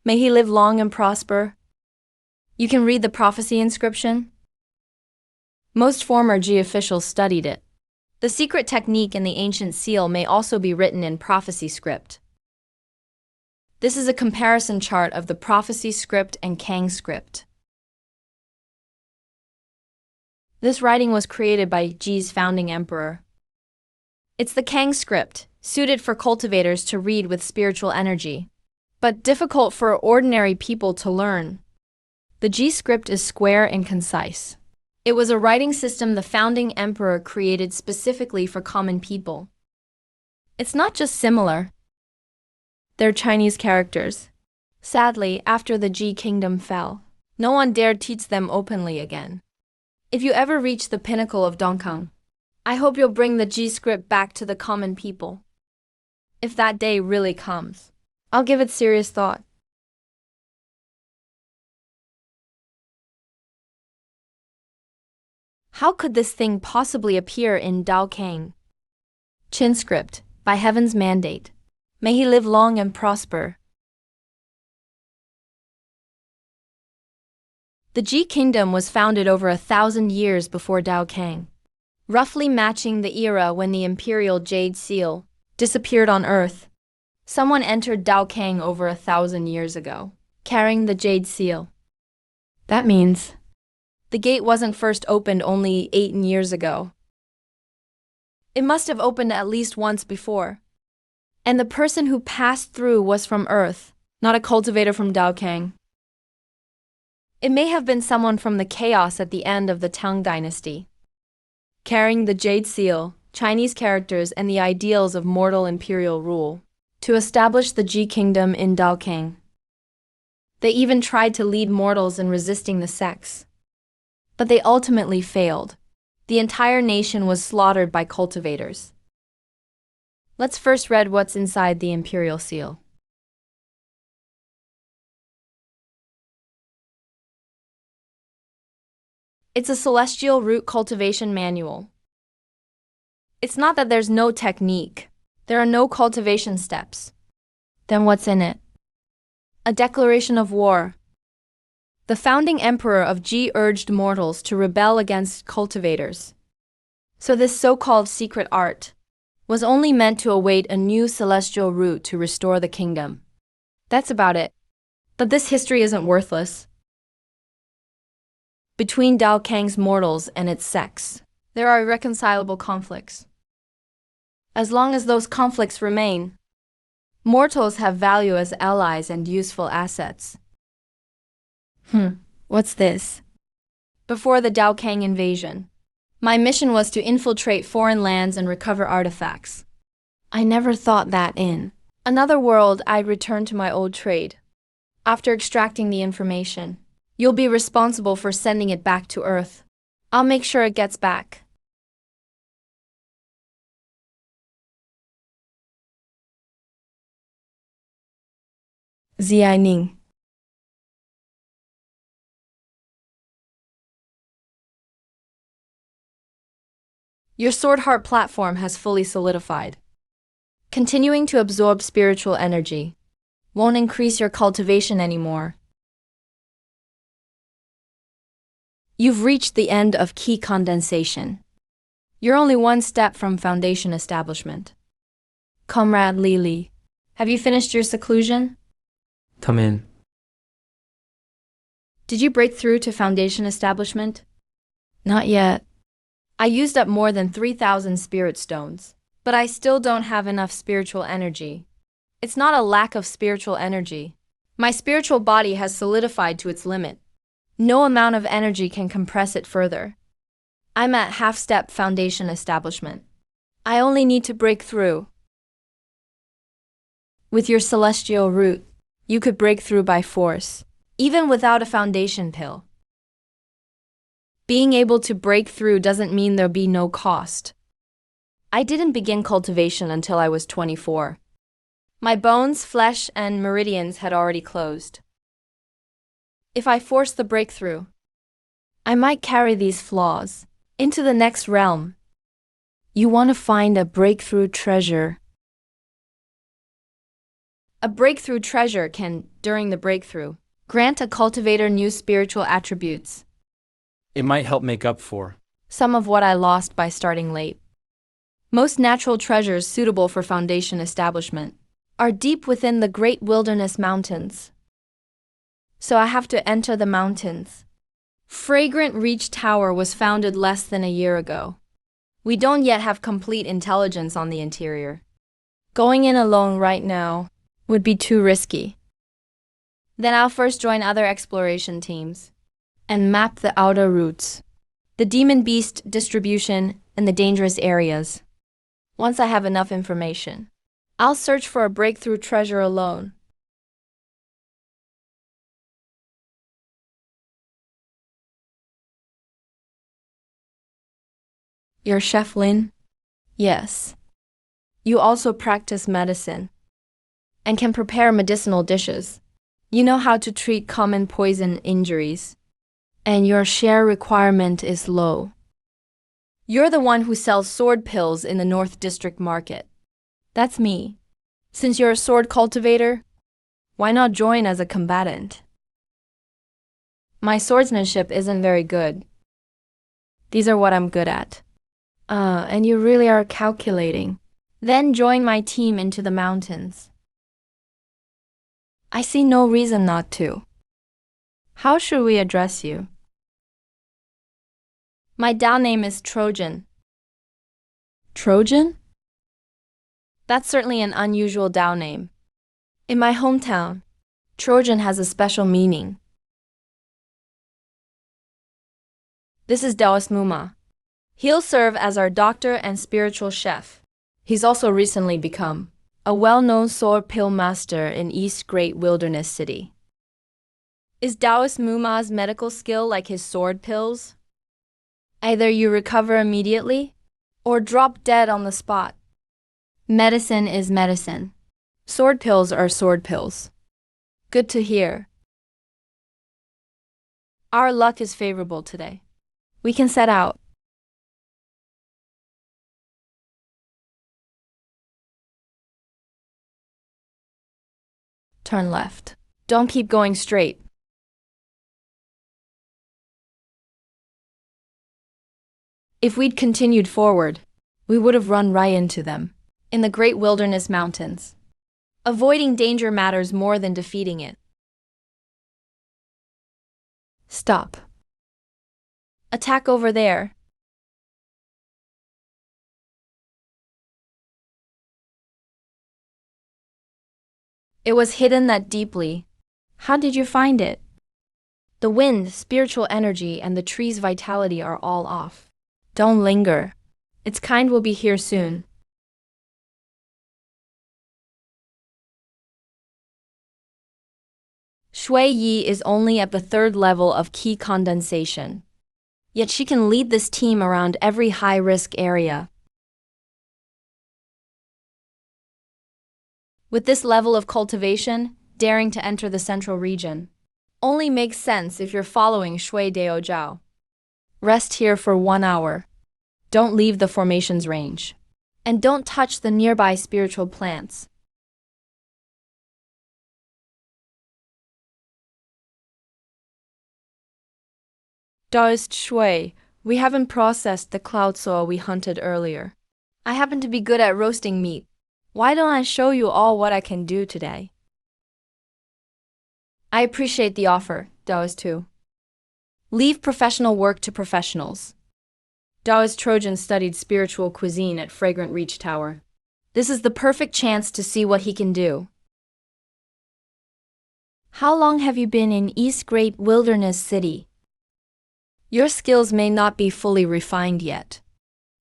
May he live long and prosper." You can read the prophecy inscription. Most former Ji officials studied it. The secret technique in the ancient seal may also be written in prophecy script. This is a comparison chart of the prophecy script and Kang script. This writing was created by Ji's founding emperor. It's the Kang script, suited for cultivators to read with spiritual energy, but difficult for ordinary people to learn. The Ji script is square and concise. It was a writing system the founding emperor created specifically for common people. It's not just similar. They're Chinese characters. Sadly, after the Ji kingdom fell, no one dared teach them openly again. If you ever reach the pinnacle of Dongkang, I hope you'll bring the Ji script back to the common people. If that day really comes, I'll give it serious thought. How could this thing possibly appear in Daokang? Qin script, by heaven's mandate. May he live long and prosper. The Ji kingdom was founded over 1,000 years before Daokang, roughly matching the era when the imperial jade seal disappeared on Earth. Someone entered Daokang over 1,000 years ago, carrying the jade seal. That means the gate wasn't first opened only 8 years ago. It must have opened at least once before. And the person who passed through was from Earth, not a cultivator from Daokang. It may have been someone from the chaos at the end of the Tang dynasty, carrying the jade seal, Chinese characters, and the ideals of mortal imperial rule, to establish the Ji kingdom in Daokang. They even tried to lead mortals in resisting the sects. But they ultimately failed. The entire nation was slaughtered by cultivators. Let's first read what's inside the imperial seal. It's a celestial root cultivation manual. It's not that there's no technique. There are no cultivation steps. Then what's in it? A declaration of war. The founding emperor of Ji urged mortals to rebel against cultivators. So this so-called secret art was only meant to await a new celestial root to restore the kingdom. That's about it. But this history isn't worthless. Between Daokang's mortals and its sects, there are irreconcilable conflicts. As long as those conflicts remain, mortals have value as allies and useful assets. What's this? Before the Daokang invasion, my mission was to infiltrate foreign lands and recover artifacts. I never thought that in another world I'd return to my old trade. After extracting the information, you'll be responsible for sending it back to Earth. I'll make sure it gets back. Ziaining. Your Sword Heart platform has fully solidified. Continuing to absorb spiritual energy won't increase your cultivation anymore. You've reached the end of key condensation. You're only one step from foundation establishment. Comrade Lili, have you finished your seclusion? Come in. Did you break through to foundation establishment? Not yet. I used up more than 3,000 spirit stones, but I still don't have enough spiritual energy. It's not a lack of spiritual energy. My spiritual body has solidified to its limit. No amount of energy can compress it further. I'm at half-step foundation establishment. I only need to break through. With your celestial root, you could break through by force, even without a foundation pill. Being able to break through doesn't mean there'll be no cost. I didn't begin cultivation until I was 24. My bones, flesh, and meridians had already closed. If I force the breakthrough, I might carry these flaws into the next realm. You want to find a breakthrough treasure. A breakthrough treasure can, during the breakthrough, grant a cultivator new spiritual attributes. It might help make up for Some of what I lost by starting late. Most natural treasures suitable for foundation establishment are deep within the great wilderness mountains. So I have to enter the mountains. Fragrant Reach Tower was founded less than a year ago. We don't yet have complete intelligence on the interior. Going in alone right now would be too risky. Then I'll first join other exploration teams and map the outer routes, the demon beast distribution, and the dangerous areas. Once I have enough information, I'll search for a breakthrough treasure alone. You're Chef Lin? Yes. You also practice medicine and can prepare medicinal dishes. You know how to treat common poison injuries, and your share requirement is low. You're the one who sells sword pills in the North District Market. That's me. Since you're a sword cultivator, why not join as a combatant? My swordsmanship isn't very good. These are what I'm good at. And you really are calculating. Then join my team into the mountains. I see no reason not to. How should we address you? My Dao name is Trojan. Trojan? That's certainly an unusual Dao name. In my hometown, Trojan has a special meaning. This is Daoist Muma. He'll serve as our doctor and spiritual chef. He's also recently become a well-known sword pill master in East Great Wilderness City. Is Daoist Muma's medical skill like his sword pills? Either you recover immediately or drop dead on the spot. Medicine is medicine. Sword pills are sword pills. Good to hear. Our luck is favorable today. We can set out. Turn left. Don't keep going straight. If we'd continued forward, we would have run right into them, in the great wilderness mountains. Avoiding danger matters more than defeating it. Stop. Attack over there. It was hidden that deeply. How did you find it? The wind, spiritual energy, and the tree's vitality are all off. Don't linger. Its kind will be here soon. Shui Yi is only at the 3rd level of key condensation. Yet she can lead this team around every high-risk area. With this level of cultivation, daring to enter the central region only makes sense if you're following Shui Dao Zhao. Rest here for 1 hour. Don't leave the formation's range. And don't touch the nearby spiritual plants. Daoist Shui, we haven't processed the cloud soil we hunted earlier. I happen to be good at roasting meat. Why don't I show you all what I can do today? I appreciate the offer, Daoist 2. Leave professional work to professionals. Daoist Trojan studied spiritual cuisine at Fragrant Reach Tower. This is the perfect chance to see what he can do. How long have you been in East Great Wilderness City? Your skills may not be fully refined yet.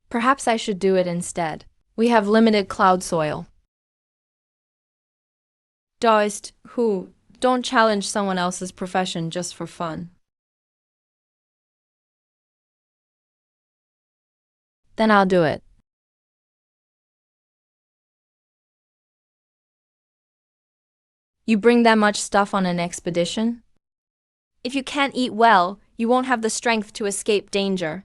Perhaps I should do it instead. We have limited cloud soil. Daoist, who, don't challenge someone else's profession just for fun. Then I'll do it. You bring that much stuff on an expedition? If you can't eat well, you won't have the strength to escape danger.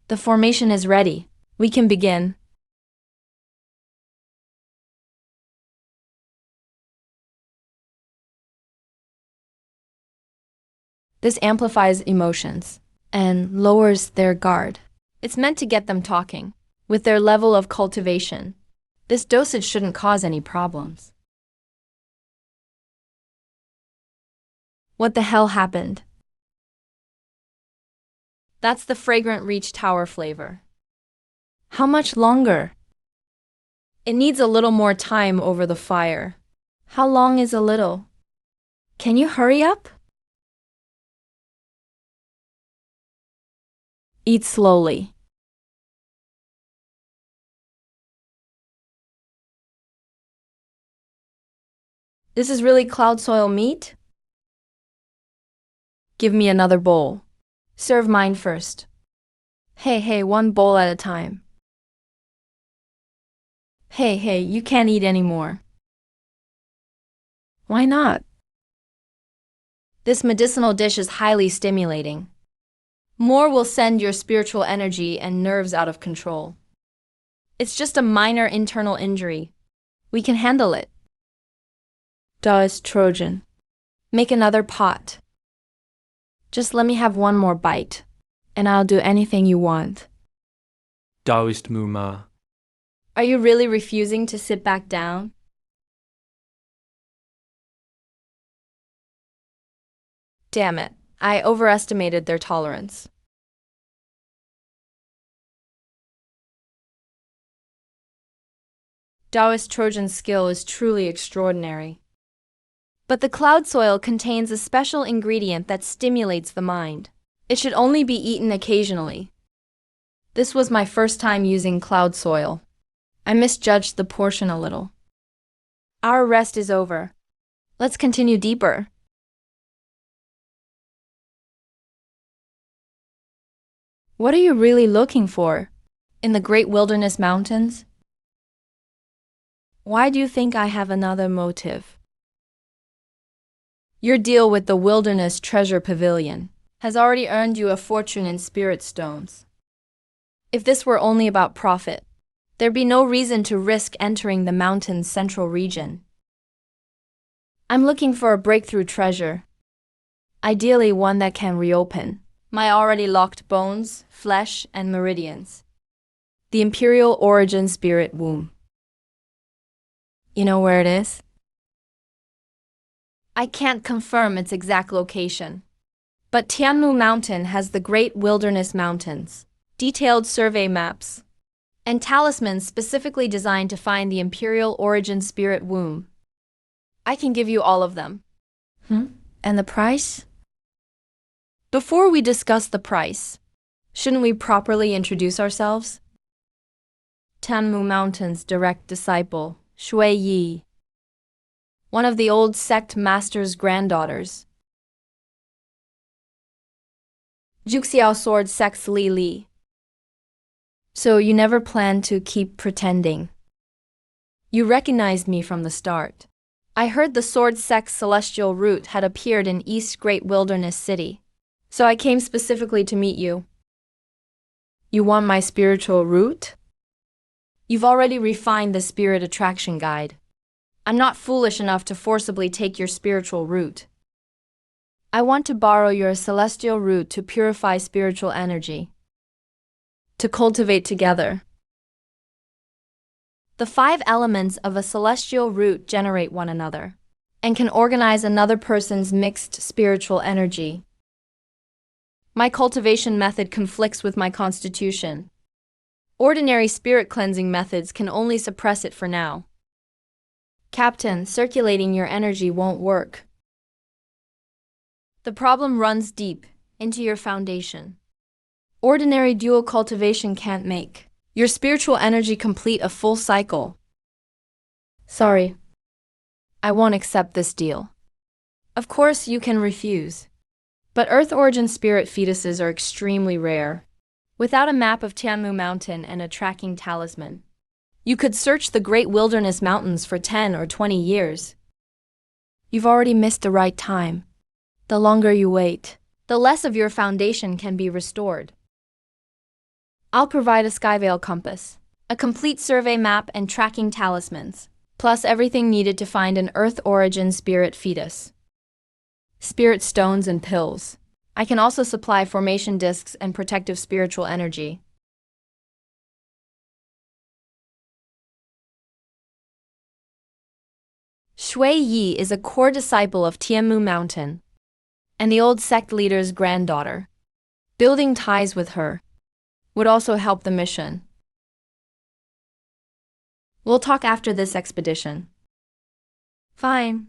The formation is ready. We can begin. This amplifies emotions and lowers their guard. It's meant to get them talking. With their level of cultivation, this dosage shouldn't cause any problems. What the hell happened? That's the Fragrant Reach Tower flavor. How much longer? It needs a little more time over the fire. How long is a little? Can you hurry up? Eat slowly. This is really cloud soil meat? Give me another bowl. Serve mine first. Hey, 1 bowl at a time. Hey, you can't eat anymore. Why not? This medicinal dish is highly stimulating. More will send your spiritual energy and nerves out of control. It's just a minor internal injury. We can handle it. Daoist Trojan. Make another pot. Just let me have 1 more bite, and I'll do anything you want. Daoist Muma. Are you really refusing to sit back down? Damn it, I overestimated their tolerance. Daoist Trojan's skill is truly extraordinary. But the cloud soil contains a special ingredient that stimulates the mind. It should only be eaten occasionally. This was my first time using cloud soil. I misjudged the portion a little. Our rest is over. Let's continue deeper. What are you really looking for? In the Great Wilderness Mountains? Why do you think I have another motive? Your deal with the Wilderness Treasure Pavilion has already earned you a fortune in spirit stones. If this were only about profit, there'd be no reason to risk entering the mountain's central region. I'm looking for a breakthrough treasure, ideally one that can reopen my already locked bones, flesh, and meridians. The Imperial Origin Spirit Womb. You know where it is? I can't confirm its exact location, but Tianmu Mountain has the Great Wilderness Mountains, detailed survey maps. and talismans specifically designed to find the Imperial Origin Spirit Womb. I can give you all of them. And the price? Before we discuss the price, shouldn't we properly introduce ourselves? Tanmu Mountain's direct disciple, Shui Yi, one of the old sect master's granddaughters. Juxiao Sword Sect's Li Li. So you never planned to keep pretending. You recognized me from the start. I heard the Sword Sect's celestial root had appeared in East Great Wilderness City, so I came specifically to meet you. You want my spiritual root? You've already refined the spirit attraction guide. I'm not foolish enough to forcibly take your spiritual root. I want to borrow your celestial root to purify spiritual energy, to cultivate together. The 5 elements of a celestial root generate one another, and can organize another person's mixed spiritual energy. My cultivation method conflicts with my constitution. Ordinary spirit cleansing methods can only suppress it for now. Captain, circulating your energy won't work. The problem runs deep into your foundation. Ordinary dual cultivation can't make your spiritual energy complete a full cycle. Sorry, I won't accept this deal. Of course, you can refuse. But Earth origin spirit fetuses are extremely rare. Without a map of Tianmu Mountain and a tracking talisman, you could search the Great Wilderness Mountains for 10 or 20 years. You've already missed the right time. The longer you wait, the less of your foundation can be restored. I'll provide a Skyveil compass, a complete survey map and tracking talismans, plus everything needed to find an Earth origin spirit fetus. Spirit stones and pills. I can also supply formation discs and protective spiritual energy. Shui Yi is a core disciple of Tianmu Mountain and the old sect leader's granddaughter. Building ties with her would also help the mission. We'll talk after this expedition. Fine.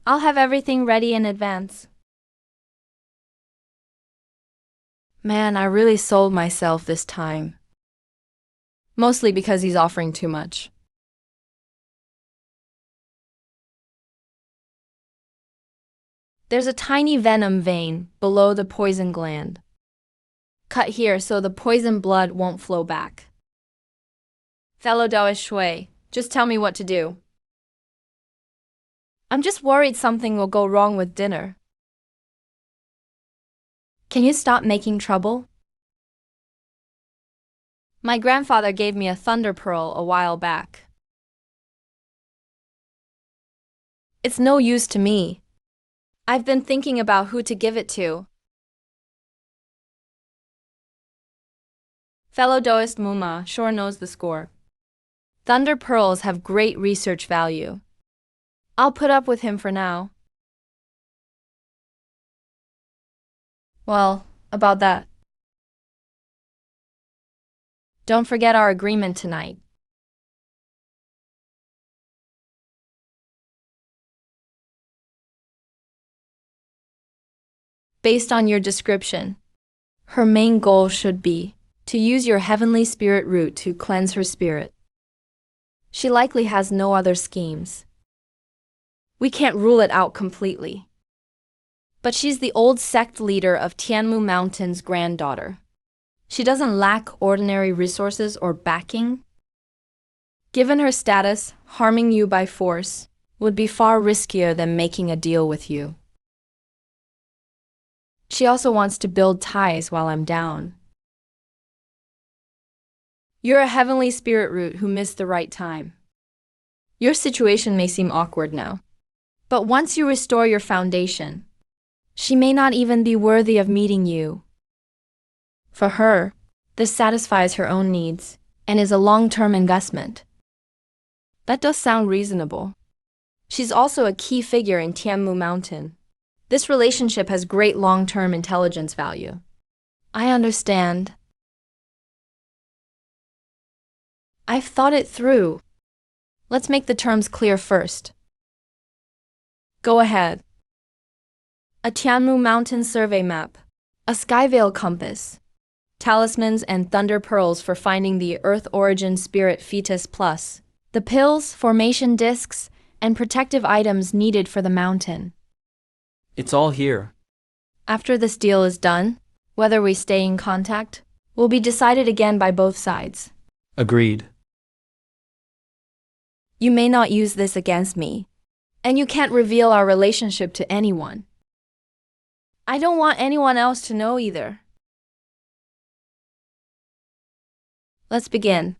I'll have everything ready in advance. Man, I really sold myself this time. Mostly because he's offering too much. There's a tiny venom vein below the poison gland. Cut here so the poison blood won't flow back. Fellow Taoist Shui, just tell me what to do. I'm just worried something will go wrong with dinner. Can you stop making trouble? My grandfather gave me a thunder pearl a while back. It's no use to me. I've been thinking about who to give it to. Fellow Taoist Muma sure knows the score. Thunder pearls have great research value. I'll put up with him for now. Well, about that. Don't forget our agreement tonight. Based on your description, her main goal should be to use your heavenly spirit root to cleanse her spirit. She likely has no other schemes. We can't rule it out completely. But she's the old sect leader of Tianmu Mountain's granddaughter. She doesn't lack ordinary resources or backing. Given her status, harming you by force would be far riskier than making a deal with you. She also wants to build ties while I'm down. You're a heavenly spirit root who missed the right time. Your situation may seem awkward now, but once you restore your foundation, she may not even be worthy of meeting you. For her, this satisfies her own needs and is a long-term investment. That does sound reasonable. She's also a key figure in Tianmu Mountain. This relationship has great long-term intelligence value. I understand. I've thought it through. Let's make the terms clear first. Go ahead. A Tianmu Mountain survey map, a Skyvale compass, talismans and thunder pearls for finding the Earth origin spirit fetus plus, the pills, formation discs, and protective items needed for the mountain. It's all here. After this deal is done, whether we stay in contact will be decided again by both sides. Agreed. You may not use this against me, and you can't reveal our relationship to anyone. I don't want anyone else to know either. Let's begin.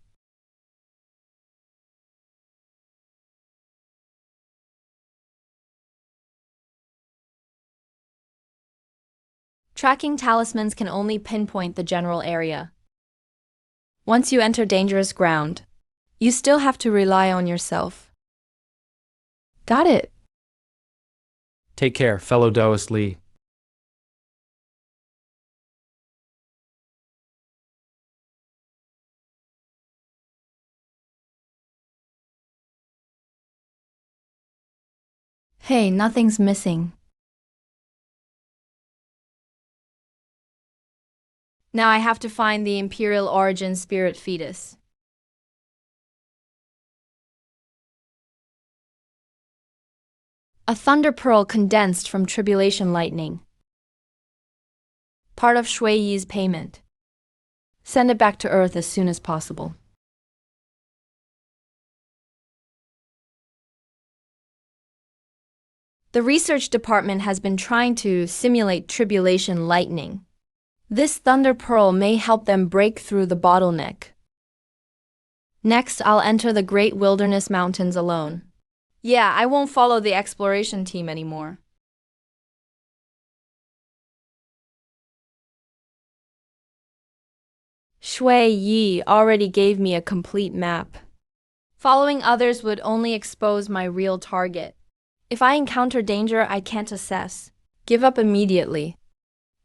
Tracking talismans can only pinpoint the general area. Once you enter dangerous ground, you still have to rely on yourself. Got it. Take care, fellow Taoist Lee. Hey, nothing's missing. Now I have to find the Imperial Origin Spirit Fetus. A thunder pearl condensed from tribulation lightning. Part of Shui Yi's payment. Send it back to Earth as soon as possible. The research department has been trying to simulate tribulation lightning. This thunder pearl may help them break through the bottleneck. Next, I'll enter the Great Wilderness Mountains alone. Yeah, I won't follow the exploration team anymore. Shui Yi already gave me a complete map. Following others would only expose my real target. If I encounter danger I can't assess, give up immediately.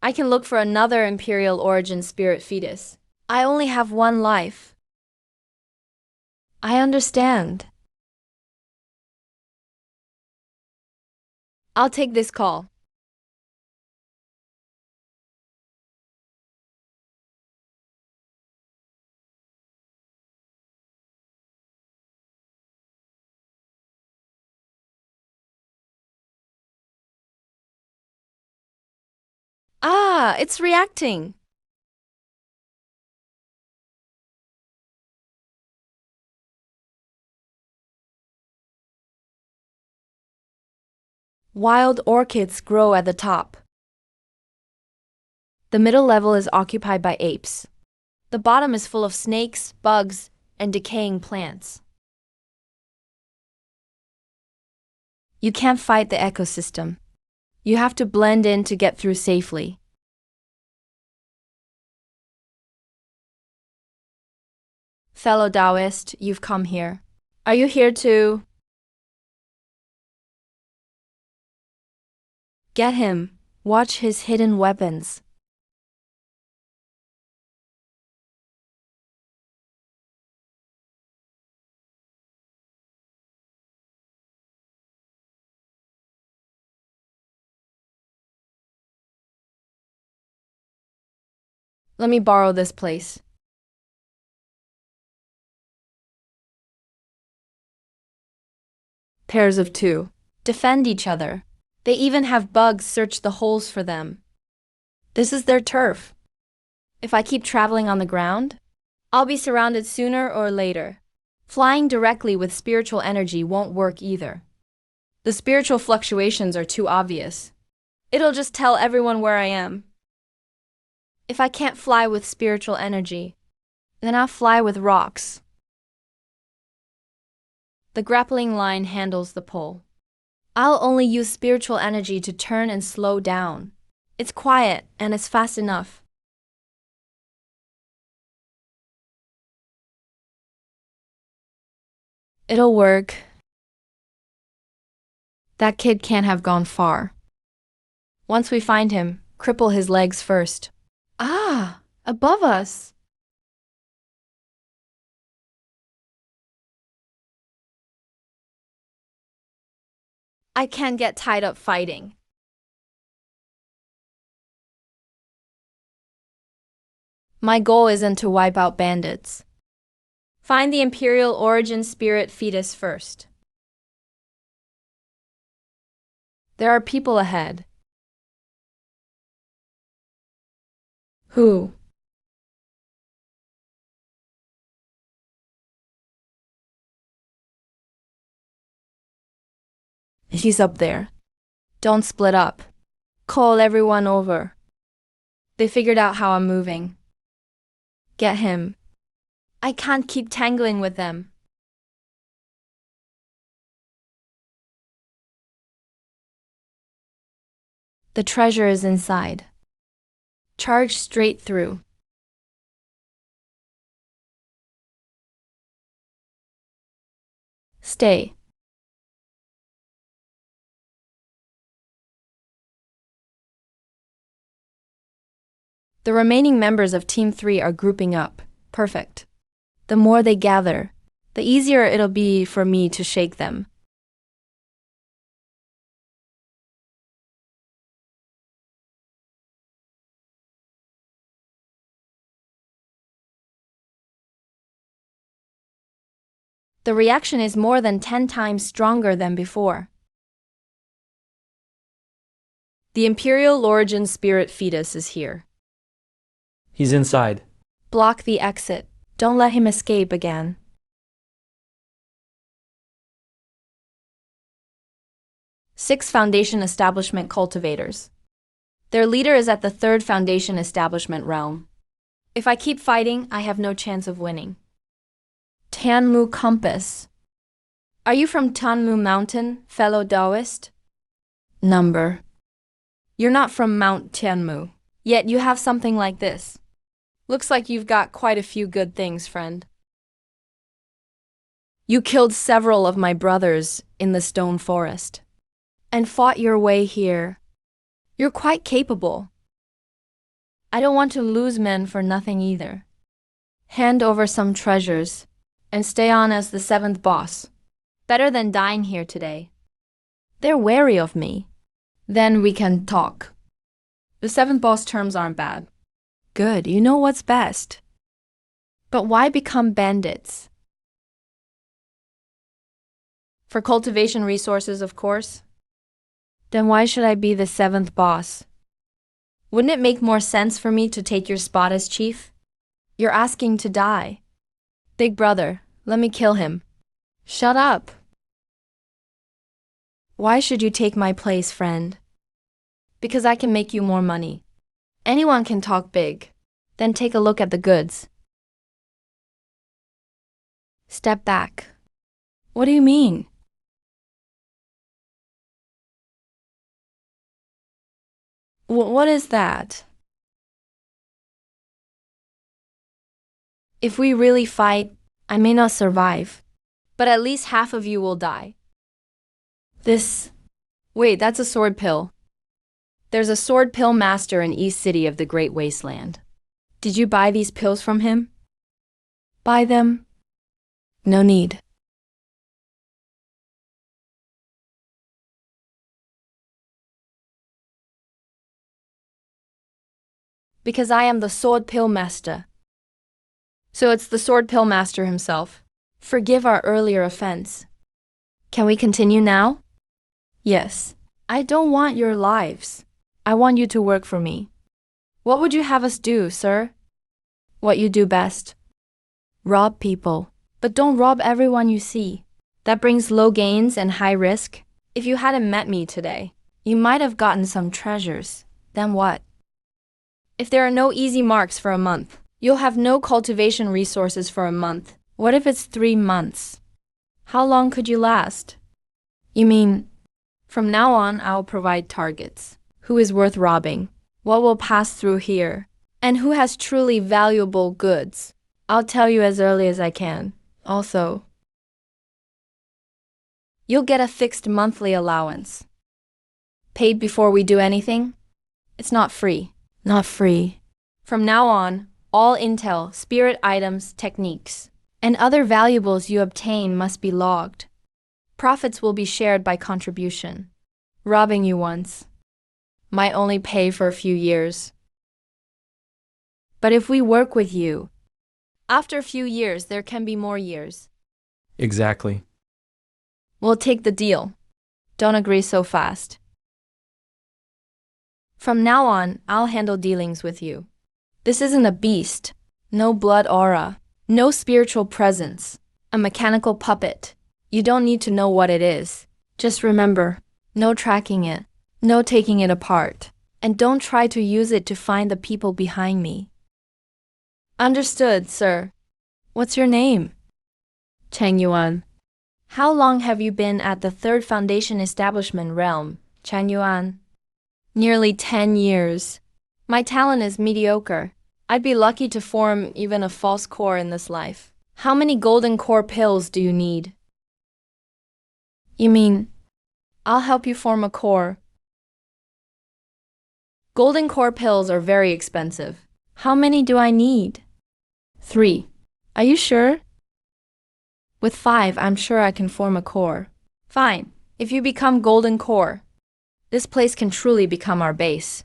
I can look for another Imperial Origin Spirit Fetus. I only have one life. I understand. I'll take this call. Ah, it's reacting. Wild orchids grow at the top. The middle level is occupied by apes. The bottom is full of snakes, bugs, and decaying plants. You can't fight the ecosystem. You have to blend in to get through safely. Fellow Taoist, you've come here. Are you here to get him? Watch his hidden weapons. Let me borrow this place. Pairs of two. Defend each other. They even have bugs search the holes for them. This is their turf. If I keep traveling on the ground, I'll be surrounded sooner or later. Flying directly with spiritual energy won't work either. The spiritual fluctuations are too obvious. It'll just tell everyone where I am. If I can't fly with spiritual energy, then I'll fly with rocks. The grappling line handles the pole. I'll only use spiritual energy to turn and slow down. It's quiet and it's fast enough. It'll work. That kid can't have gone far. Once we find him, cripple his legs first. Ah, above us. I can't get tied up fighting. My goal isn't to wipe out bandits. Find the Imperial Origin Spirit fetus first. There are people ahead. Who? He's up there. Don't split up. Call everyone over. They figured out how I'm moving. Get him. I can't keep tangling with them. The treasure is inside. Charge straight through. Stay. The remaining members of Team 3 are grouping up. Perfect. The more they gather, the easier it'll be for me to shake them. The reaction is more than 10 times stronger than before. The Imperial Origin Spirit fetus is here. He's inside. Block the exit. Don't let him escape again. Six Foundation Establishment cultivators. Their leader is at the third Foundation Establishment realm. If I keep fighting, I have no chance of winning. Tianmu Compass. Are you from Tianmu Mountain, fellow Taoist? Number. You're not from Mount Tianmu, yet you have something like this. Looks like you've got quite a few good things, friend. You killed several of my brothers in the stone forest and fought your way here. You're quite capable. I don't want to lose men for nothing either. Hand over some treasures and stay on as the seventh boss. Better than dying here today. They're wary of me. Then we can talk. The seventh boss terms aren't bad. Good, you know what's best. But why become bandits? For cultivation resources, of course. Then why should I be the seventh boss? Wouldn't it make more sense for me to take your spot as chief? You're asking to die. Big brother, let me kill him. Shut up. Why should you take my place, friend? Because I can make you more money. Anyone can talk big. Then take a look at the goods. Step back. What do you mean? What is that? If we really fight, I may not survive, but at least half of you will die. Wait, that's a sword pill. There's a sword pill master in East City of the Great Wasteland. Did you buy these pills from him? Buy them? No need. Because I am the sword pill master. So it's the sword pill master himself. Forgive our earlier offense. Can we continue now? Yes. I don't want your lives. I want you to work for me. What would you have us do, sir? What you do best. Rob people. But don't rob everyone you see. That brings low gains and high risk. If you hadn't met me today, you might have gotten some treasures. Then what? If there are no easy marks for a month, you'll have no cultivation resources for a month. What if it's 3 months? How long could you last? You mean, from now on, I'll provide targets. Who is worth robbing? What will pass through here? And who has truly valuable goods? I'll tell you as early as I can. Also, you'll get a fixed monthly allowance. Paid before we do anything? It's not free. Not free. From now on, all intel, spirit items, techniques, and other valuables you obtain must be logged. Profits will be shared by contribution. Robbing you once might only pay for a few years. But if we work with you, after a few years, there can be more years. Exactly. We'll take the deal. Don't agree so fast. From now on, I'll handle dealings with you. This isn't a beast. No blood aura. No spiritual presence. A mechanical puppet. You don't need to know what it is. Just remember, no tracking it. No taking it apart. And don't try to use it to find the people behind me. Understood, sir. What's your name? Chang Yuan. How long have you been at the Third Foundation Establishment realm, Chang Yuan? Nearly 10 years. My talent is mediocre. I'd be lucky to form even a false core in this life. How many golden core pills do you need? You mean, I'll help you form a core. Golden core pills are very expensive. How many do I need? 3. Are you sure? With 5, I'm sure I can form a core. Fine. If you become golden core, this place can truly become our base.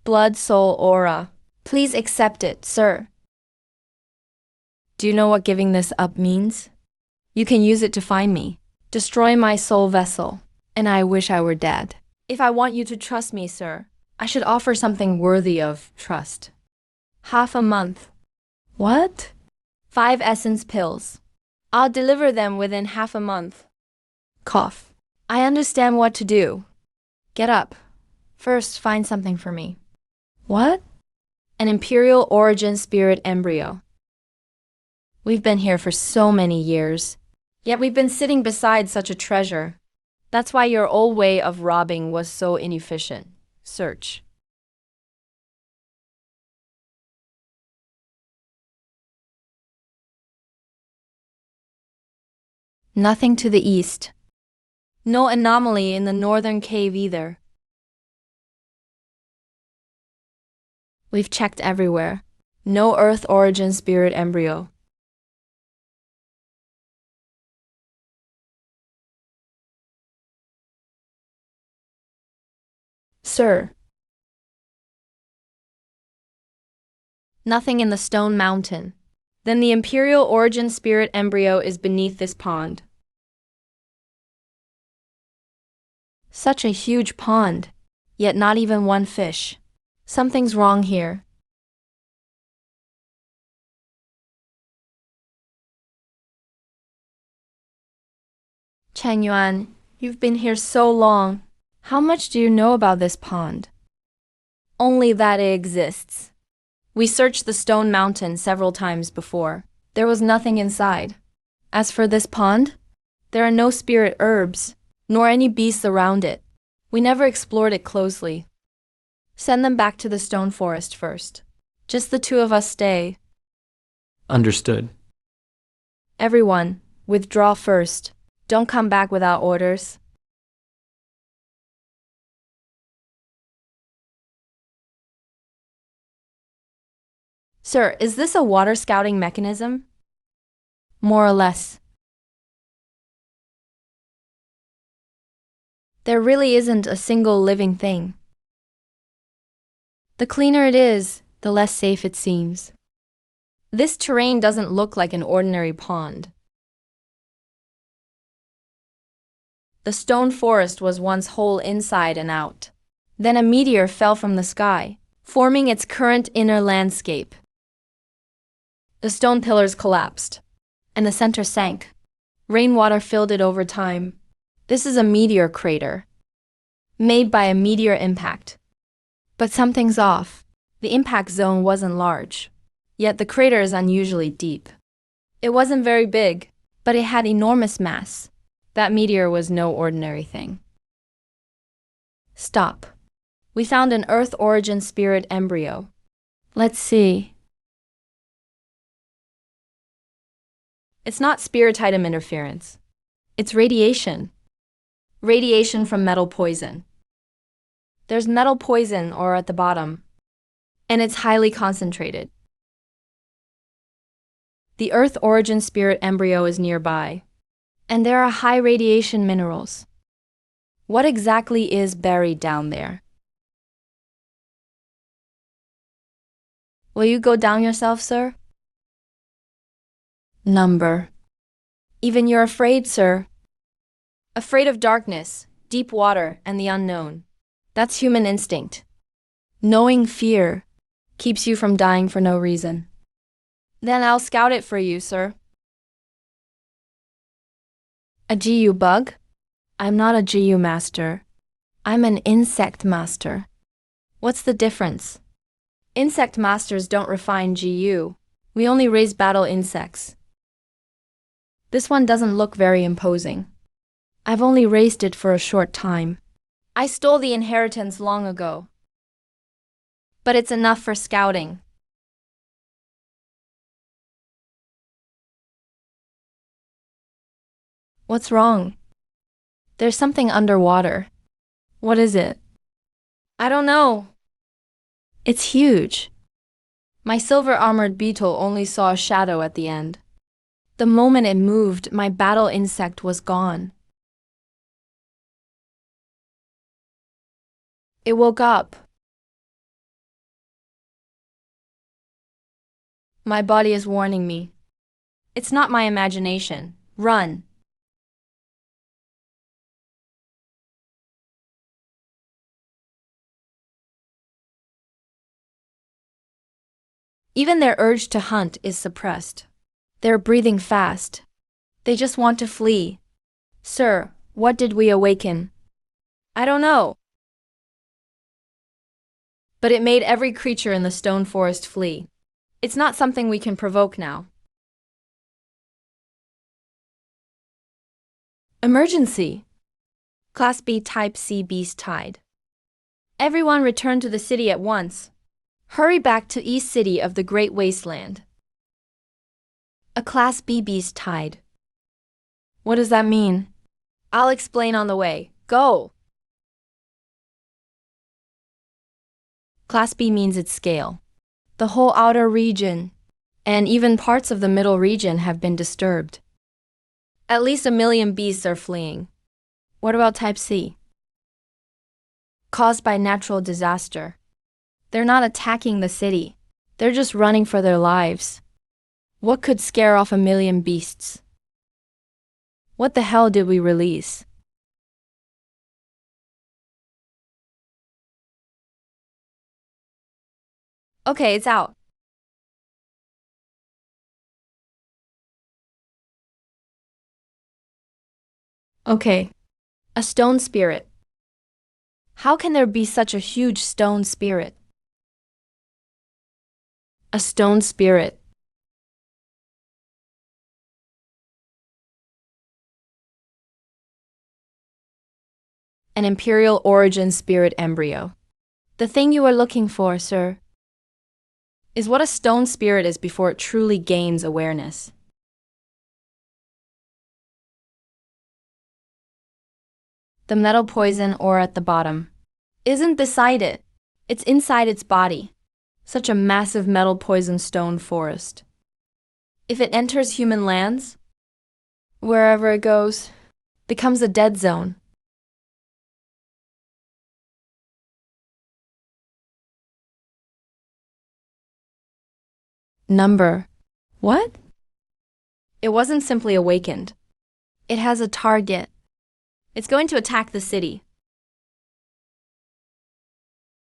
Blood soul aura. Please accept it, sir. Do you know what giving this up means? You can use it to find me. Destroy my soul vessel. And I wish I were dead. If I want you to trust me, sir, I should offer something worthy of trust. Half a month. What? 5 essence pills. I'll deliver them within half a month. Cough. I understand what to do. Get up. First, find something for me. What? An Imperial Origin Spirit embryo. We've been here for so many years, yet we've been sitting beside such a treasure. That's why your old way of robbing was so inefficient. Search. Nothing to the east. No anomaly in the northern cave either. We've checked everywhere. No Earth origin spirit embryo. Sir. Nothing in the stone mountain. Then the Imperial origin spirit embryo is beneath this pond. Such a huge pond, yet not even one fish. Something's wrong here. Chang Yuan, you've been here so long. How much do you know about this pond? Only that it exists. We searched the stone mountain several times before. There was nothing inside. As for this pond, there are no spirit herbs, nor any beasts around it. We never explored it closely. Send them back to the stone forest first. Just the 2 of us stay. Understood. Everyone, withdraw first. Don't come back without orders. Sir, is this a water scouting mechanism? More or less. There really isn't a single living thing. The cleaner it is, the less safe it seems. This terrain doesn't look like an ordinary pond. The stone forest was once whole inside and out. Then a meteor fell from the sky, forming its current inner landscape. The stone pillars collapsed, and the center sank. Rainwater filled it over time. This is a meteor crater, made by a meteor impact. But something's off. The impact zone wasn't large, yet the crater is unusually deep. It wasn't very big, but it had enormous mass. That meteor was no ordinary thing. Stop. We found an Earth origin spirit embryo. Let's see. It's not spirit item interference. It's radiation. Radiation from metal poison. There's metal poison ore at the bottom, and it's highly concentrated. The Earth origin spirit embryo is nearby, and there are high radiation minerals. What exactly is buried down there? Will you go down yourself, sir? Number. Even you're afraid, sir. Afraid of darkness, deep water, and the unknown. That's human instinct. Knowing fear keeps you from dying for no reason. Then I'll scout it for you, sir. A GU bug? I'm not a GU master. I'm an insect master. What's the difference? Insect masters don't refine GU. We only raise battle insects. This one doesn't look very imposing. I've only raised it for a short time. I stole the inheritance long ago. But it's enough for scouting. What's wrong? There's something underwater. What is it? I don't know. It's huge. My silver-armored beetle only saw a shadow at the end. The moment it moved, my battle insect was gone. It woke up. My body is warning me. It's not my imagination. Run. Even their urge to hunt is suppressed. They're breathing fast. They just want to flee. Sir, what did we awaken? I don't know. But it made every creature in the stone forest flee. It's not something we can provoke now. Emergency. Class B Type C beast tide. Everyone return to the city at once. Hurry back to East City of the Great Wasteland. A Class B beast tide. What does that mean? I'll explain on the way. Go! Class B means its scale. The whole outer region, and even parts of the middle region have been disturbed. At least 1 million beasts are fleeing. What about Type C? Caused by natural disaster. They're not attacking the city. They're just running for their lives. What could scare off 1 million beasts? What the hell did we release? Okay, it's out. Okay. A stone spirit. How can there be such a huge stone spirit? A stone spirit. An imperial origin spirit embryo. The thing you are looking for, sir, is what a stone spirit is before it truly gains awareness. The metal poison ore at the bottom isn't beside it. It's inside its body. Such a massive metal poison stone forest. If it enters human lands, wherever it goes, becomes a dead zone. Number. What? It wasn't simply awakened. It has a target. It's going to attack the city.